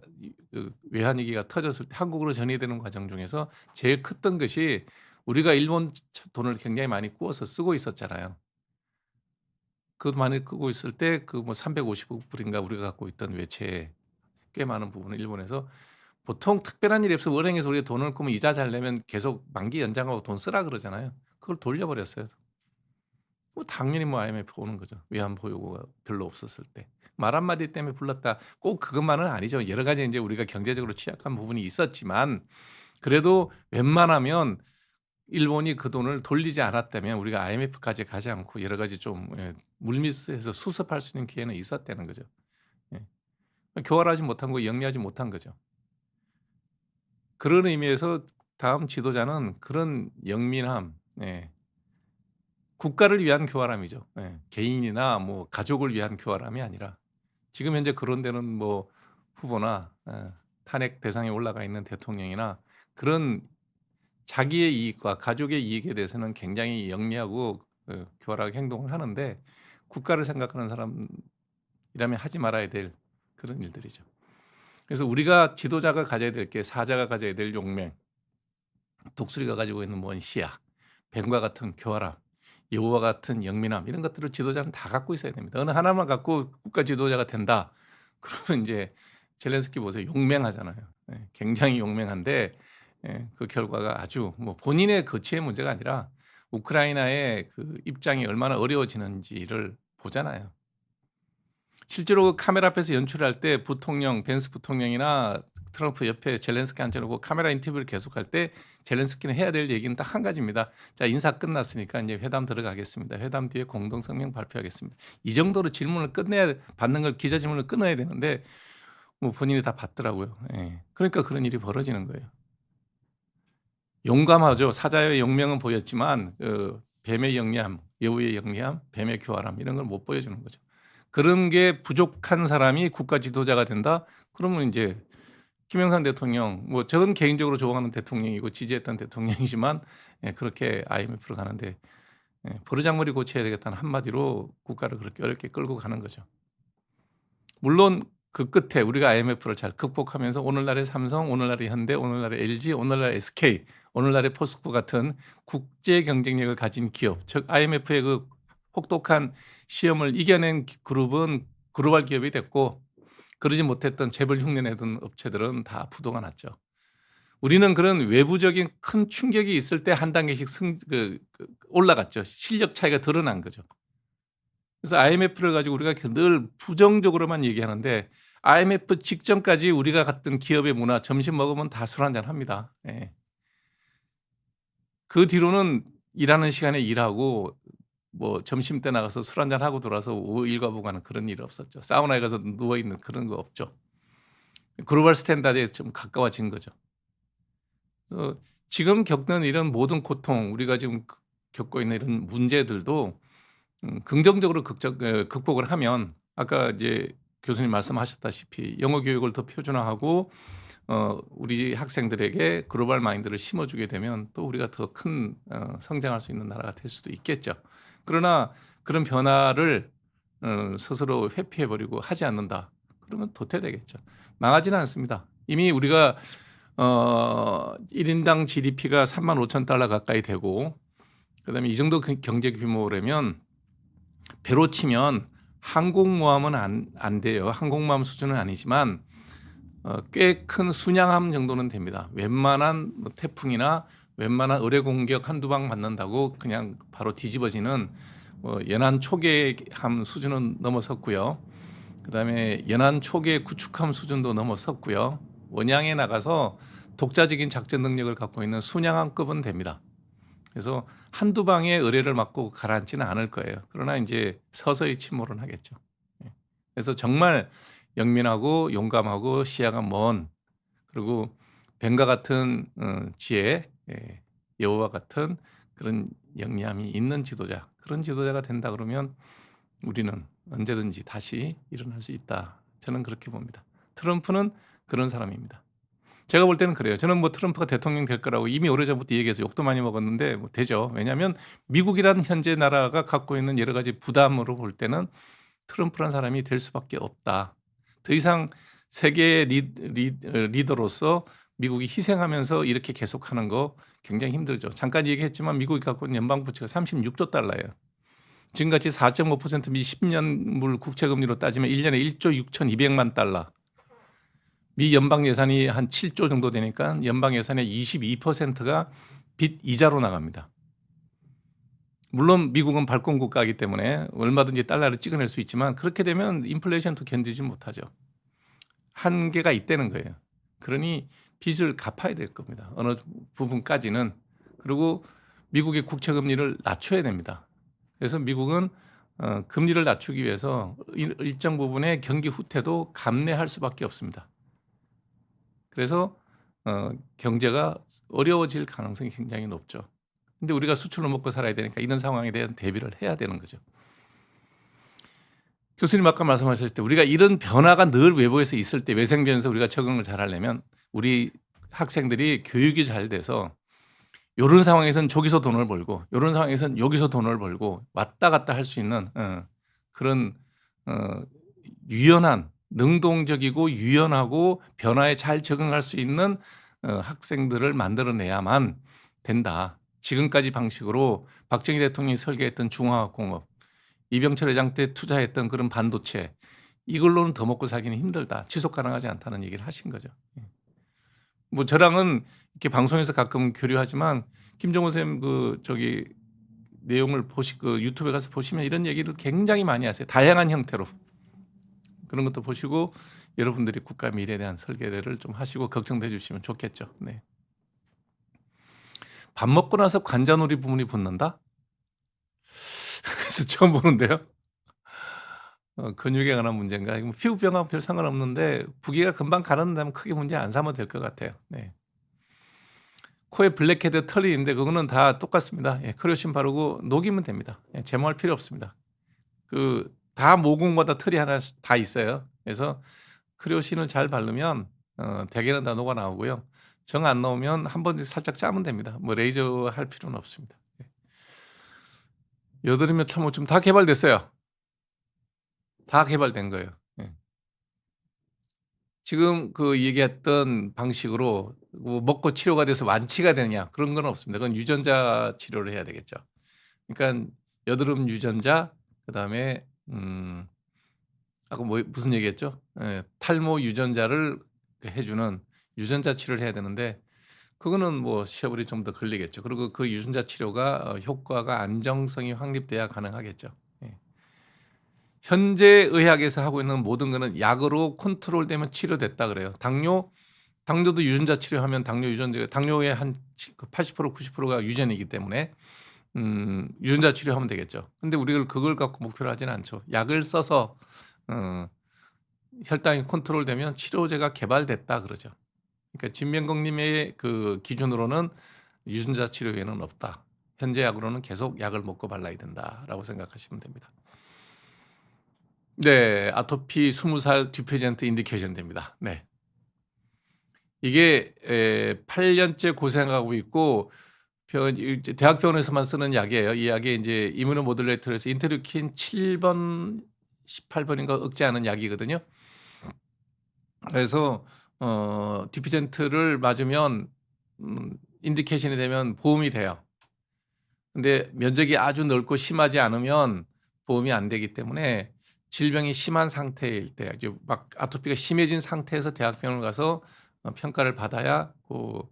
그 외환위기가 터졌을 때 한국으로 전이되는 과정 중에서 제일 컸던 것이 우리가 일본 돈을 굉장히 많이 구워서 쓰고 있었잖아요. 그 많이 쓰고 있을 때 그 뭐 350억 불인가 우리가 갖고 있던 외채 꽤 많은 부분을 일본에서 보통 특별한 일이 없으면 은행에서 우리가 돈을 꾸면 이자 잘 내면 계속 만기 연장하고 돈 쓰라 그러잖아요. 그걸 돌려버렸어요. 뭐 당연히 뭐 IMF 오는 거죠. 외환 보유고가 별로 없었을 때. 말 한마디 때문에 불렀다. 꼭 그것만은 아니죠. 여러 가지 이제 우리가 경제적으로 취약한 부분이 있었지만 그래도 웬만하면 일본이 그 돈을 돌리지 않았다면 우리가 IMF까지 가지 않고 여러 가지 좀 물밑에서 수습할 수 있는 기회는 있었다는 거죠. 예. 교활하지 못한 거 영리하지 못한 거죠. 그런 의미에서 다음 지도자는 그런 영민함, 예. 국가를 위한 교활함이죠. 예. 개인이나 뭐 가족을 위한 교활함이 아니라 지금 현재 거론되는 뭐 후보나 탄핵 대상에 올라가 있는 대통령이나 그런 자기의 이익과 가족의 이익에 대해서는 굉장히 영리하고 교활하게 행동을 하는데 국가를 생각하는 사람이라면 하지 말아야 될 그런 일들이죠. 그래서 우리가 지도자가 가져야 될 게 사자가 가져야 될 용맹, 독수리가 가지고 있는 원시야, 뱀과 같은 교활함, 여우와 같은 영민함 이런 것들을 지도자는 다 갖고 있어야 됩니다. 어느 하나만 갖고 국가 지도자가 된다. 그러면 이제 젤렌스키 보세요. 용맹하잖아요. 굉장히 용맹한데 그 결과가 아주 뭐 본인의 거취의 문제가 아니라 우크라이나의 그 입장이 얼마나 어려워지는지를 보잖아요. 실제로 그 카메라 앞에서 연출할 때 부통령, 벤스 부통령이나 트럼프 옆에 젤렌스키 앉혀놓고 카메라 인터뷰를 계속할 때 젤렌스키는 해야 될 얘기는 딱 한 가지입니다. 자, 인사 끝났으니까 이제 회담 들어가겠습니다. 회담 뒤에 공동 성명 발표하겠습니다. 이 정도로 질문을 끝내야 받는 걸 기자 질문을 끊어야 되는데 뭐 본인이 다 받더라고요. 예. 그러니까 그런 일이 벌어지는 거예요. 용감하죠. 사자의 용명은 보였지만 뱀의 영리함, 여우의 영리함, 뱀의 교활함 이런 걸 못 보여주는 거죠. 그런 게 부족한 사람이 국가 지도자가 된다? 그러면 이제 김영삼 대통령, 뭐 저는 개인적으로 좋아하는 대통령이고 지지했던 대통령이지만 그렇게 IMF로 가는데 버르장머리 고쳐야 되겠다는 한마디로 국가를 그렇게 어렵게 끌고 가는 거죠. 물론 그 끝에 우리가 IMF를 잘 극복하면서 오늘날의 삼성, 오늘날의 현대, 오늘날의 LG, 오늘날의 SK, 오늘날의 포스코 같은 국제 경쟁력을 가진 기업, 즉 IMF의 그 혹독한 시험을 이겨낸 그룹은 글로벌 기업이 됐고 그러지 못했던 재벌 흉내내던 업체들은 다 부도가 났죠. 우리는 그런 외부적인 큰 충격이 있을 때 한 단계씩 올라갔죠. 실력 차이가 드러난 거죠. 그래서 IMF를 가지고 우리가 늘 부정적으로만 얘기하는데 IMF 직전까지 우리가 갔던 기업의 문화 점심 먹으면 다 술 한잔 합니다. 예. 그 뒤로는 일하는 시간에 일하고 뭐 점심 때 나가서 술 한잔 하고 돌아서 오후 일 가보고 하는 그런 일이 없었죠. 사우나에 가서 누워 있는 그런 거 없죠. 글로벌 스탠다드에 좀 가까워진 거죠. 그래서 지금 겪는 이런 모든 고통, 우리가 지금 겪고 있는 이런 문제들도 긍정적으로 극복을 하면 아까 이제 교수님 말씀하셨다시피 영어 교육을 더 표준화하고 우리 학생들에게 글로벌 마인드를 심어주게 되면 또 우리가 더 큰 성장할 수 있는 나라가 될 수도 있겠죠. 그러나 그런 변화를 스스로 회피해버리고 하지 않는다. 그러면 도태되겠죠. 망하지는 않습니다. 이미 우리가 1인당 GDP가 35,000달러 가까이 되고 그다음에 이 정도 경제 규모라면 배로 치면 항공모함은 안 돼요. 항공모함 수준은 아니지만 꽤 큰 순양함 정도는 됩니다. 웬만한 뭐 태풍이나 웬만한 의뢰 공격 한두 방 맞는다고 그냥 바로 뒤집어지는 연안 초계함 수준은 넘어섰고요. 그다음에 연안 초계 구축함 수준도 넘어섰고요. 원양에 나가서 독자적인 작전 능력을 갖고 있는 순양함급은 됩니다. 그래서 한두 방에 의뢰를 맞고 가라앉지는 않을 거예요. 그러나 이제 서서히 침몰은 하겠죠. 예. 그래서 정말 영민하고 용감하고 시야가 먼 그리고 뱀과 같은 지혜, 여우와 같은 그런 영리함이 있는 지도자, 그런 지도자가 된다 그러면 우리는 언제든지 다시 일어날 수 있다. 저는 그렇게 봅니다. 트럼프는 그런 사람입니다. 제가 볼 때는 그래요. 저는 뭐 트럼프가 대통령 될 거라고 이미 오래전부터 얘기해서 욕도 많이 먹었는데 뭐 되죠. 왜냐하면 미국이라는 현재 나라가 갖고 있는 여러 가지 부담으로 볼 때는 트럼프라는 사람이 될 수밖에 없다. 더 이상 세계의 리더로서 미국이 희생하면서 이렇게 계속하는 거 굉장히 힘들죠. 잠깐 얘기했지만 미국이 갖고 있는 연방 부채가 36조 달러예요. 지금같이 4.5% 미 10년물 국채금리로 따지면 1년에 1조 6,200만 달러. 미 연방 예산이 한 7조 정도 되니까 연방 예산의 22%가 빚 이자로 나갑니다. 물론 미국은 발권 국가이기 때문에 얼마든지 달러를 찍어낼 수 있지만 그렇게 되면 인플레이션도 견디지 못하죠. 한계가 있다는 거예요. 그러니 빚을 갚아야 될 겁니다. 어느 부분까지는. 그리고 미국의 국채 금리를 낮춰야 됩니다. 그래서 미국은 금리를 낮추기 위해서 일정 부분의 경기 후퇴도 감내할 수밖에 없습니다. 그래서 경제가 어려워질 가능성이 굉장히 높죠. 근데 우리가 수출로 먹고 살아야 되니까 이런 상황에 대한 대비를 해야 되는 거죠. 교수님 아까 말씀하셨을 때 우리가 이런 변화가 늘 외부에서 있을 때 외생 변에서 우리가 적응을 잘 하려면 우리 학생들이 교육이 잘 돼서 이런 상황에서는 저기서 돈을 벌고 이런 상황에서는 여기서 돈을 벌고 왔다 갔다 할 수 있는 그런 유연한 능동적이고 유연하고 변화에 잘 적응할 수 있는 학생들을 만들어내야만 된다. 지금까지 방식으로 박정희 대통령이 설계했던 중화학공업, 이병철 회장 때 투자했던 그런 반도체 이걸로는 더 먹고 살기는 힘들다. 지속 가능하지 않다는 얘기를 하신 거죠. 뭐 저랑은 이렇게 방송에서 가끔 교류하지만 김정은 쌤 내용을 유튜브에 가서 보시면 이런 얘기를 굉장히 많이 하세요. 다양한 형태로. 그런 것도 보시고 여러분들이 국가 미래에 대한 설계를 좀 하시고 걱정해 주시면 좋겠죠. 네. 밥 먹고 나서 관자놀이 부분이 붙는다? 그래서 처음 보는데요. 근육에 관한 문제인가? 피부병하고 별 상관없는데 부기가 금방 가라앉는다면 크게 문제 안 삼아도 될 것 같아요. 네. 코에 블랙헤드 털이 있는데 그거는 다 똑같습니다. 크리오신 바르고 녹이면 됩니다. 제모할 필요 없습니다. 다 모공마다 털이 하나 다 있어요. 그래서 크리오신을 잘 바르면 대개는 다 녹아 나오고요. 정 안 나오면 한 번 살짝 짜면 됩니다. 뭐 레이저 할 필요는 없습니다. 여드름에 탈모좀 다 개발됐어요. 다 개발된 거예요. 지금 얘기했던 방식으로 먹고 치료가 돼서 완치가 되느냐 그런 건 없습니다. 그건 유전자 치료를 해야 되겠죠. 그러니까 여드름 유전자 그다음에 아까 무슨 얘기했죠? 탈모 유전자를 해주는 유전자 치료를 해야 되는데 그거는 뭐 시험이 좀 더 걸리겠죠. 그리고 그 유전자 치료가 효과가 안정성이 확립돼야 가능하겠죠. 현재 의학에서 하고 있는 모든 거는 약으로 컨트롤되면 치료됐다 그래요. 당뇨도 유전자 치료하면 당뇨의 한 80% 90%가 유전이기 때문에 유전자 치료하면 되겠죠. 근데 우리가 그걸 갖고 목표로 하지는 않죠. 약을 써서 혈당이 컨트롤되면 치료제가 개발됐다 그러죠. 그러니까 진명국님의 그 기준으로는 유전자 치료 외에는 없다. 현재 약으로는 계속 약을 먹고 발라야 된다라고 생각하시면 됩니다. 네, 아토피 20살 디페젠트 인디케이션 됩니다. 네. 이게 8년째 고생하고 있고 대학병원에서만 쓰는 약이에요. 이 약이 이제 이뮤노모듈레이터에서 인터루킨 7번, 18번인가 억제하는 약이거든요. 그래서 디피젠트를 맞으면 인디케이션이 되면 보험이 돼요. 근데 면적이 아주 넓고 심하지 않으면 보험이 안 되기 때문에 질병이 심한 상태일 때, 이제 막 아토피가 심해진 상태에서 대학병원을 가서 평가를 받아야 그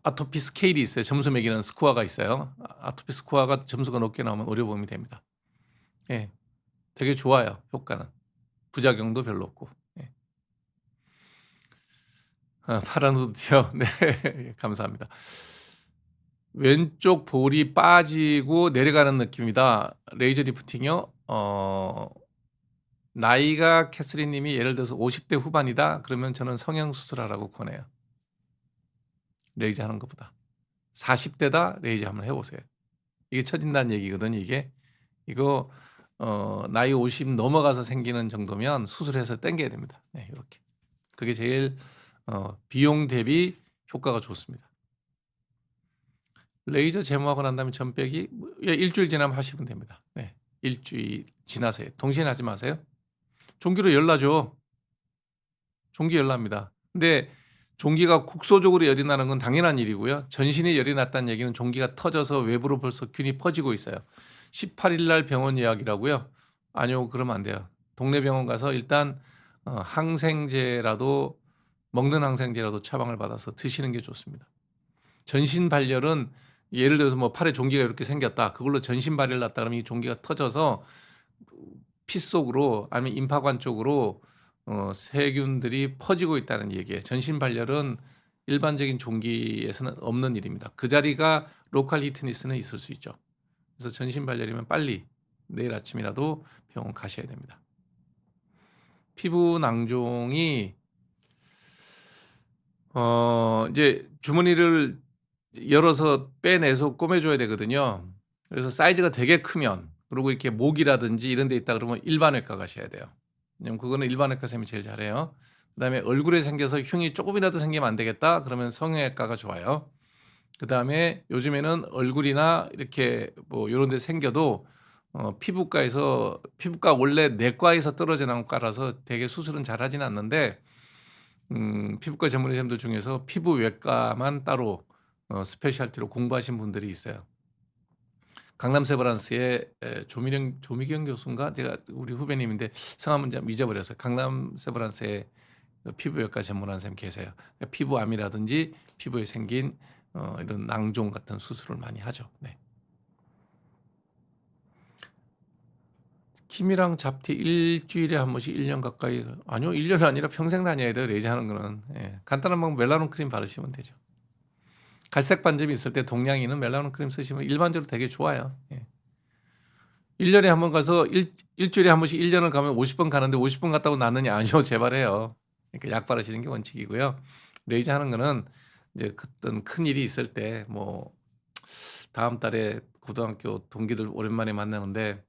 아토피 스케일이 있어요. 점수 매기는 스코어가 있어요. 아토피 스코어가 점수가 높게 나오면 의료보험이 됩니다. 예, 되게 좋아요. 효과는 부작용도 별로 없고. 예. 파란 후드티요. 네, 감사합니다. 왼쪽 볼이 빠지고 내려가는 느낌이다. 레이저 리프팅요. 나이가 캐스리님이 예를 들어서 50대 후반이다. 그러면 저는 성형 수술하라고 권해요. 레이저 하는 것보다. 40대다 레이저 한번 해보세요. 이게 처진다는 얘기거든요. 이거 나이 50 넘어가서 생기는 정도면 수술해서 당겨야 됩니다. 네, 이렇게. 그게 제일 비용 대비 효과가 좋습니다. 레이저 제모하고 난 다음에 전 빼기 일주일 지나면 하시면 됩니다. 네, 일주일 지나세요. 동시에 하지 마세요. 종기로 열나죠. 종기 열납니다. 근데 종기가 국소적으로 열이 나는 건 당연한 일이고요. 전신에 열이 났다는 얘기는 종기가 터져서 외부로 벌써 균이 퍼지고 있어요. 18일 날 병원 예약이라고요? 아니요, 그러면 안 돼요. 동네 병원 가서 일단 항생제라도 먹는 항생제라도 처방을 받아서 드시는 게 좋습니다. 전신 발열은 예를 들어서 뭐 팔에 종기가 이렇게 생겼다. 그걸로 전신 발열 났다 그러면 이 종기가 터져서 피 속으로 아니면 임파관 쪽으로 세균들이 퍼지고 있다는 얘기예요. 전신 발열은 일반적인 종기에서는 없는 일입니다. 그 자리가 로컬 히트니스는 있을 수 있죠. 그래서 전신 발열이면 빨리 내일 아침이라도 병원 가셔야 됩니다. 피부 낭종이 이제 주머니를 열어서 빼내서 꼬매줘야 되거든요. 그래서 사이즈가 되게 크면 그리고 이렇게 목이라든지 이런 데 있다 그러면 일반외과 가셔야 돼요. 왜냐면 그거는 일반외과 선생님이 제일 잘해요. 그다음에 얼굴에 생겨서 흉이 조금이라도 생기면 안 되겠다 그러면 성형외과가 좋아요. 그다음에 요즘에는 얼굴이나 이렇게 뭐 이런 데 생겨도 피부과 원래 내과에서 떨어져 나온 과라서 되게 수술은 잘하지는 않는데 피부과 전문 의사님들 중에서 피부외과만 따로 스페셜티로 공부하신 분들이 있어요. 강남 세브란스의 조미경 교수인가 제가 우리 후배님인데 성함은 좀 잊어버렸어요. 강남 세브란스의 피부외과 전문한 선생님 계세요. 그러니까 피부암이라든지 피부에 생긴 이런 낭종 같은 수술을 많이 하죠. 네. 킴이랑 잡티 일주일에 한 번씩 1년 가까이 아니요 1년이 아니라 평생 다녀야 돼요. 레이저 하는 거는. 예. 간단한 방법 멜라논 크림 바르시면 되죠. 갈색 반점이 있을 때 동양인은 멜라논 크림 쓰시면 일반적으로 되게 좋아요. 예. 1년에 한 번 가서 일주일에 한 번씩 1년을 가면 50번 가는데 50번 갔다고 낫느냐? 아니요. 제발해요. 그러니까 약 바르시는 게 원칙이고요. 레이저 하는 거는 이제 어떤 큰 일이 있을 때 뭐 다음 달에 고등학교 동기들 오랜만에 만나는데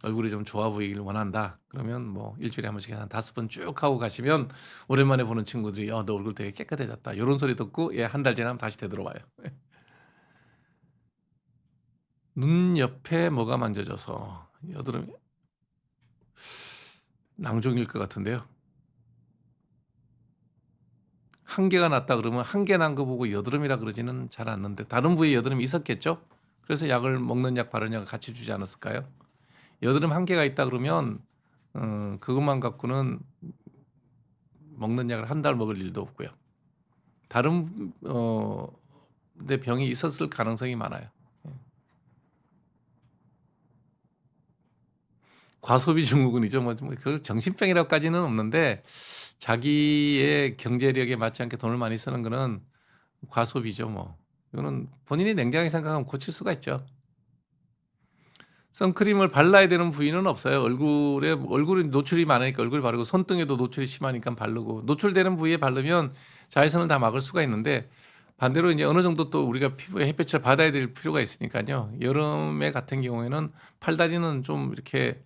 얼굴이 좀 좋아 보이길 원한다. 그러면 뭐 일주일에 한 번씩 한 5번 쭉 하고 가시면 오랜만에 보는 친구들이 너 얼굴 되게 깨끗해졌다. 이런 소리 듣고 한 달 지나면 다시 되돌아와요. 눈 옆에 뭐가 만져져서 여드름이 낭종일 것 같은데요. 한 개가 났다 그러면 한 개 난 거 보고 여드름이라 그러지는 잘 않는데 다른 부위에 여드름이 있었겠죠? 그래서 약을 먹는 약 바르는 약을 같이 주지 않았을까요? 여드름 한 개가 있다 그러면 그것만 갖고는 먹는 약을 한 달 먹을 일도 없고요. 다른 데 병이 있었을 가능성이 많아요. 과소비 증후군이죠. 뭐 그 정신병이라고까지는 없는데 자기의 경제력에 맞지 않게 돈을 많이 쓰는 거는 과소비죠. 뭐 이거는 본인이 냉정하게 생각하면 고칠 수가 있죠. 선크림을 발라야 되는 부위는 없어요. 얼굴에 노출이 많으니까 얼굴에 바르고 손등에도 노출이 심하니까 바르고 노출되는 부위에 바르면 자외선을 다 막을 수가 있는데 반대로 이제 어느 정도 또 우리가 피부에 햇볕을 받아야 될 필요가 있으니까요. 여름에 같은 경우에는 팔다리는 좀 이렇게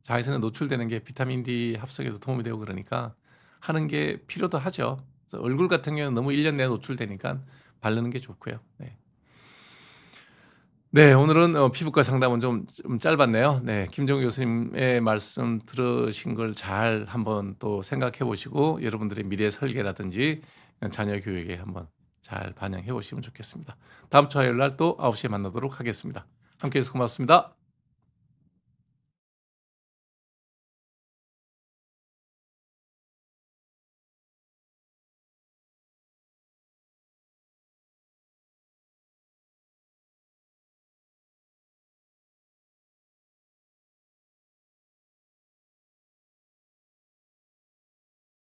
자외선에 노출되는 게 비타민 D 합성에도 도움이 되고 그러니까 하는 게 필요도 하죠. 그래서 얼굴 같은 경우는 너무 1년 내내 노출되니까 바르는 게 좋고요. 네. 네, 오늘은 피부과 상담은 좀 짧았네요. 네, 김정우 교수님의 말씀 들으신 걸 잘 한번 또 생각해 보시고 여러분들의 미래 설계라든지 자녀 교육에 한번 잘 반영해 보시면 좋겠습니다. 다음 주 화요일 날 또 9시에 만나도록 하겠습니다. 함께 해주셔서 고맙습니다.